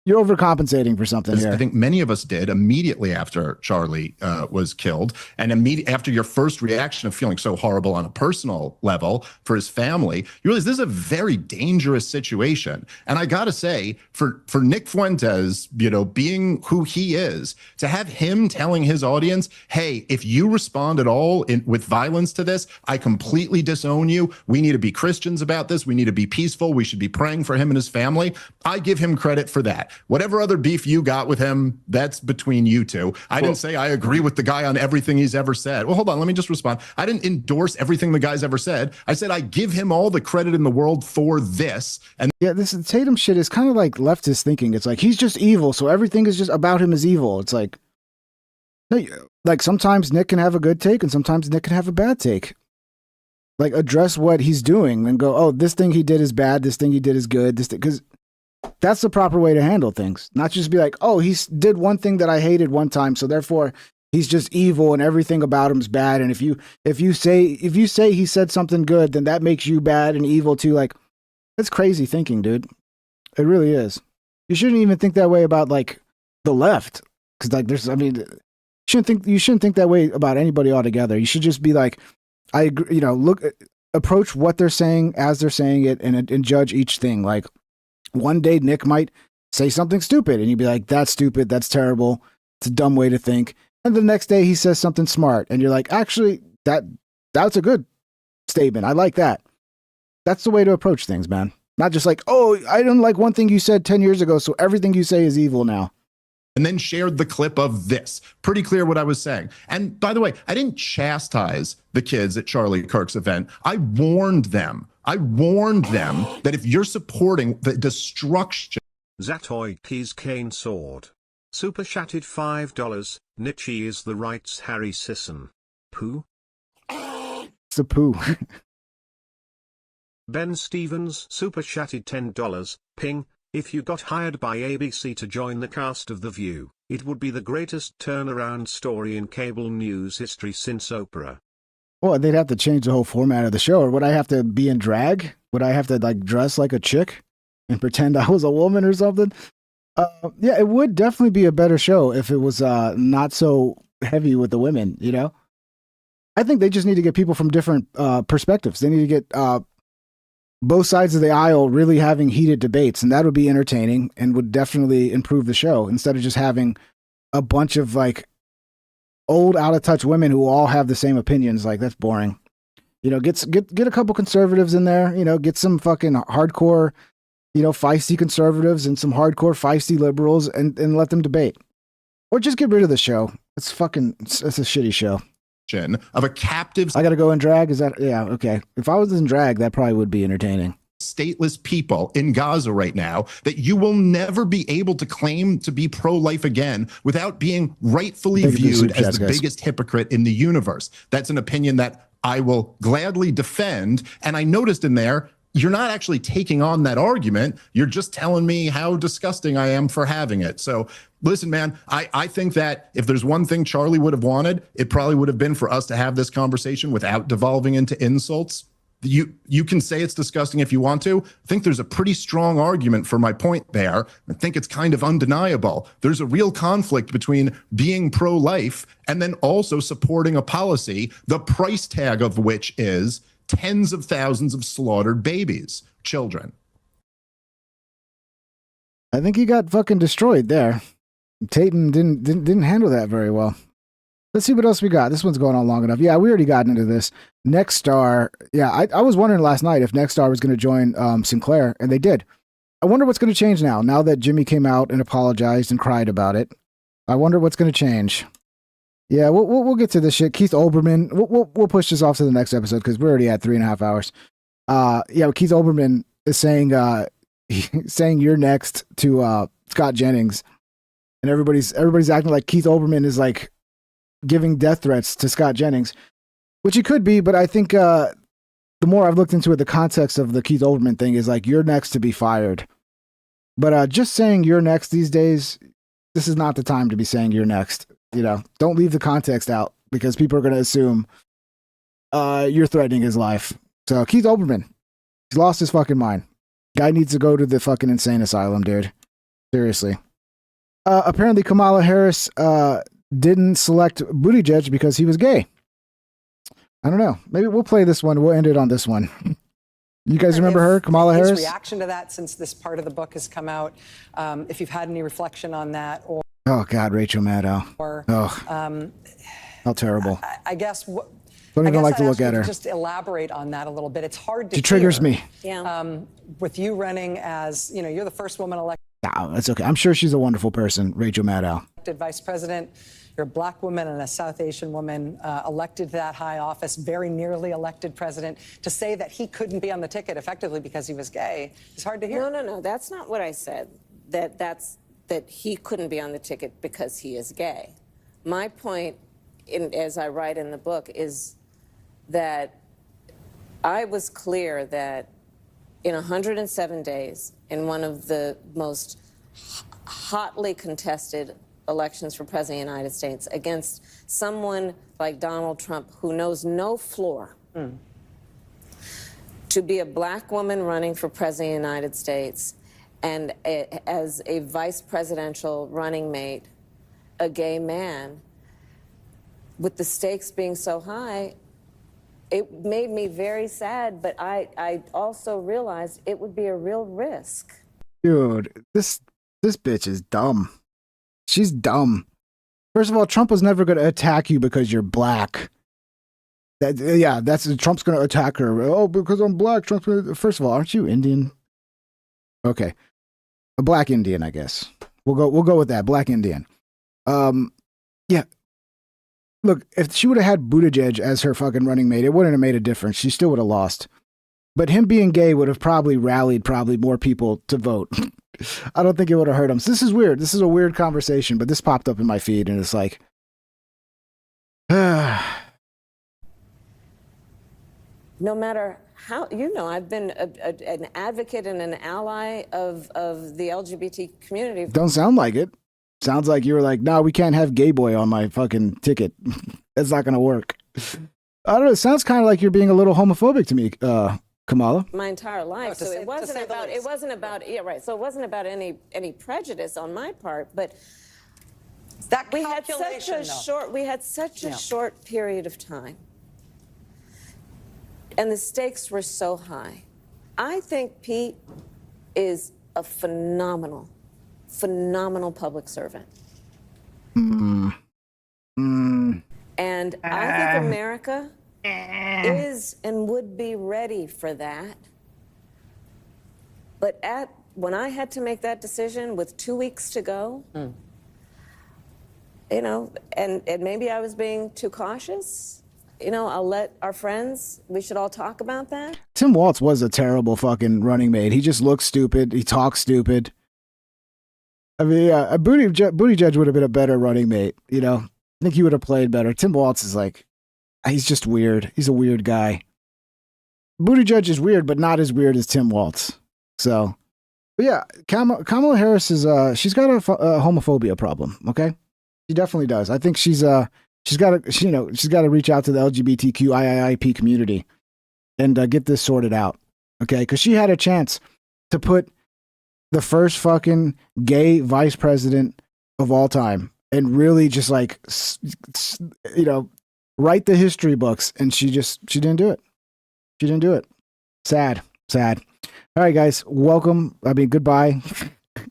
[SPEAKER 1] You're overcompensating for something here.
[SPEAKER 3] I think many of us did immediately after Charlie was killed, and after your first reaction of feeling so horrible on a personal level for his family, you realize this is a very dangerous situation. And I gotta say, for Nick Fuentes, being who he is, to have him telling his audience, "Hey, if you respond at all with violence to this, I completely disown you. We need to be Christians about this. We need to be peaceful. We should be praying for him and his family." I give him credit for that. Whatever other beef you got with him, that's between you two. I didn't say I agree with the guy on everything he's ever said. Well, hold on. Let me just respond. I didn't endorse everything the guy's ever said. I said I give him all the credit in the world for this. And
[SPEAKER 1] yeah, this Tatum shit is kind of like leftist thinking. It's like he's just evil, so everything is just about him is evil. It's like, like sometimes Nick can have a good take and sometimes Nick can have a bad take. Like address what he's doing and go, oh, this thing he did is bad. This thing he did is good. Because that's the proper way to handle things. Not just be like, oh, he did one thing that I hated one time, so therefore he's just evil and everything about him's bad. And if you say he said something good, then that makes you bad and evil too. Like, that's crazy thinking, dude. It really is. You shouldn't even think that way about like the left, because like you shouldn't think that way about anybody altogether. You should just be like, I agree. Approach what they're saying as they're saying it, and judge each thing. Like, one day Nick might say something stupid and you'd be like, that's stupid, that's terrible, it's a dumb way to think. And the next day he says something smart and you're like, actually, that's a good statement. I like that. That's the way to approach things, man. Not just like, oh, I didn't like one thing you said 10 years ago, so everything you say is evil now.
[SPEAKER 3] and then shared the clip of this. Pretty clear what I was saying. And by the way, I didn't chastise the kids at Charlie Kirk's event. I warned them. That if you're supporting the destruction.
[SPEAKER 5] Zatoy Keys Kane Sword. Super chatted $5. Nietzsche is the right's Harry Sisson. Pooh?
[SPEAKER 1] It's a poo.
[SPEAKER 5] Ben Stevens super chatted $10. Ping, if you got hired by ABC to join the cast of The View, it would be the greatest turnaround story in cable news history since Oprah.
[SPEAKER 1] Well, they'd have to change the whole format of the show. Or would I have to be in drag? Would I have to like dress like a chick and pretend I was a woman or something? Yeah, it would definitely be a better show if it was not so heavy with the women, you know? I think they just need to get people from different perspectives. They need to get both sides of the aisle really having heated debates, and that would be entertaining and would definitely improve the show instead of just having a bunch of like old, out of touch women who all have the same opinions. Like, that's boring. You know, get a couple conservatives in there. You know, get some fucking hardcore, you know, feisty conservatives and some hardcore feisty liberals, and let them debate, or just get rid of the show. It's a shitty show.
[SPEAKER 3] Of a captive.
[SPEAKER 1] I got to go in drag. Is that, yeah, okay. If I was in drag, that probably would be entertaining.
[SPEAKER 3] Stateless people in Gaza right now, that you will never be able to claim to be pro-life again without being rightfully viewed as the biggest hypocrite in the universe. That's an opinion that I will gladly defend. And I noticed in there, you're not actually taking on that argument. You're just telling me how disgusting I am for having it. So listen, man, I think that if there's one thing Charlie would have wanted, it probably would have been for us to have this conversation without devolving into insults. You can say it's disgusting if you want to. I think there's a pretty strong argument for my point there. I think it's kind of undeniable. There's a real conflict between being pro-life and then also supporting a policy, the price tag of which is tens of thousands of slaughtered babies, children.
[SPEAKER 1] I think he got fucking destroyed there. Tatum didn't handle that very well. Let's see what else we got. This one's going on long enough. Yeah, we already got into this. Next Star. Yeah, I was wondering last night if Next Star was going to join Sinclair, and they did. I wonder what's going to change now that Jimmy came out and apologized and cried about it. I wonder what's going to change. Yeah, we'll get to this shit. Keith Olbermann. We'll push this off to the next episode because we're already at 3.5 hours. Yeah, Keith Olbermann is saying saying you're next to Scott Jennings, and everybody's acting like Keith Olbermann is like giving death threats to Scott Jennings, which he could be. But I think the more I've looked into it, the context of the Keith Olbermann thing is like you're next to be fired. But just saying you're next these days, this is not the time to be saying you're next. You know, don't leave the context out because people are going to assume you're threatening his life. So Keith Olbermann, he's lost his fucking mind. Guy needs to go to the fucking insane asylum, dude. Seriously. Apparently Kamala Harris didn't select Buttigieg because he was gay. I don't know. Maybe we'll play this one. We'll end it on this one. You guys remember her, Kamala Harris?
[SPEAKER 6] His reaction to that since this part of the book has come out. If you've had any reflection on that, or
[SPEAKER 1] oh God, Rachel Maddow. How terrible.
[SPEAKER 6] I guess.
[SPEAKER 1] Don't even like to look at her.
[SPEAKER 6] Just elaborate on that a little bit. It's hard to.
[SPEAKER 1] She triggers me.
[SPEAKER 6] Yeah. With you running as, you know, you're the first woman elected.
[SPEAKER 1] No, that's okay. I'm sure she's a wonderful person, Rachel Maddow.
[SPEAKER 6] Vice president. You're a black woman and a South Asian woman elected to that high office, very nearly elected president. To say that he couldn't be on the ticket effectively because he was gay is hard to hear.
[SPEAKER 7] No. That's not what I said. That he couldn't be on the ticket because he is gay. My point, as I write in the book, is that I was clear that in 107 days, in one of the most hotly contested elections for president of the United States, against someone like Donald Trump who knows no floor, to be a black woman running for president of the United States and as a vice presidential running mate, a gay man, with the stakes being so high, it made me very sad, but I also realized it would be a real risk.
[SPEAKER 1] Dude, this bitch is dumb. She's dumb. First of all, Trump was never going to attack you because you're black. Trump's going to attack her. Oh, because I'm black. Trump's gonna... First of all, aren't you Indian? Okay. A black Indian, I guess. We'll go with that. Black Indian. Yeah. Look, if she would have had Buttigieg as her fucking running mate, it wouldn't have made a difference. She still would have lost. But him being gay would have probably rallied more people to vote. I don't think it would have hurt him. So this is weird. This is a weird conversation, but this popped up in my feed and it's like,
[SPEAKER 7] no matter how, I've been an advocate and an ally of the LGBT community.
[SPEAKER 1] Don't sound like it. Sounds like you were like, no, we can't have gay boy on my fucking ticket. That's not going to work. I don't know. It sounds kind of like you're being a little homophobic to me, Kamala.
[SPEAKER 7] My entire life. So it wasn't about yeah, right. So it wasn't about any prejudice on my part, but
[SPEAKER 6] that
[SPEAKER 7] we had such a short period of time. And the stakes were so high. I think Pete is a phenomenal public servant. And I think America is and would be ready for that. But when I had to make that decision with 2 weeks to go, and maybe I was being too cautious. I'll let our friends, we should all talk about that.
[SPEAKER 1] Tim Walz was a terrible fucking running mate. He just looks stupid. He talks stupid. I mean, yeah, Buttigieg would have been a better running mate. I think he would have played better. Tim Walz is like, he's just weird. He's a weird guy. Buttigieg is weird, but not as weird as Tim Walz. So, but yeah, Kamala Harris is, she's got a homophobia problem. Okay. She definitely does. I think she's got to reach out to the LGBTQIIP community and get this sorted out. Okay. Cause she had a chance to put the first fucking gay vice president of all time and really just like, write the history books. And she didn't do it. She didn't do it. Sad. All right, guys, welcome. I mean, goodbye.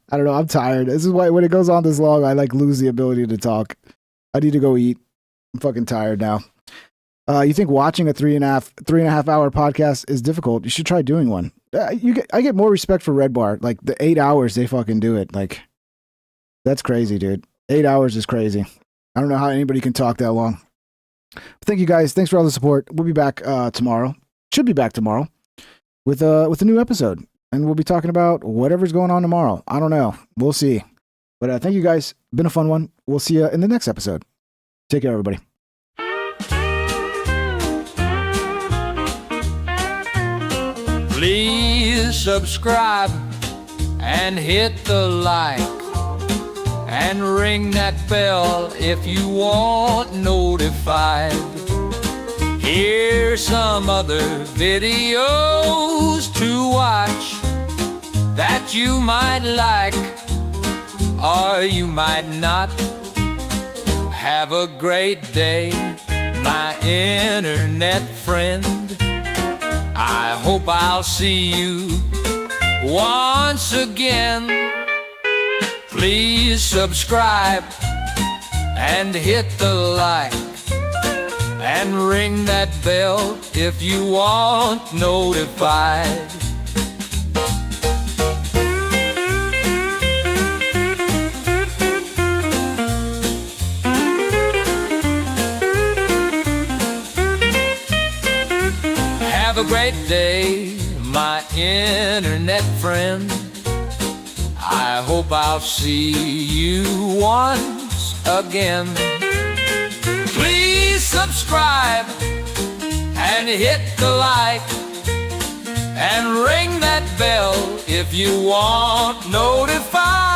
[SPEAKER 1] I don't know. I'm tired. This is why when it goes on this long, I lose the ability to talk. I need to go eat. I'm fucking tired now. You think watching a 3.5 hour podcast is difficult? You should try doing one. I get more respect for Red Bar. Like the 8 hours they fucking do it. Like that's crazy, dude. 8 hours is crazy. I don't know how anybody can talk that long. Thank you guys. Thanks for all the support. We'll be back tomorrow. Should be back tomorrow with a new episode, and we'll be talking about whatever's going on tomorrow. I don't know. We'll see. But thank you guys. Been a fun one. We'll see you in the next episode. Take care, everybody.
[SPEAKER 14] Please subscribe and hit the like and ring that bell if you want notified. Here's some other videos to watch that you might like or you might not. Have a great day, my internet friend. I hope I'll see you once again. Please subscribe and hit the like and ring that bell if you want notified. Have a great day, my internet friend. I hope I'll see you once again. Please subscribe and hit the like and ring that bell if you want notified.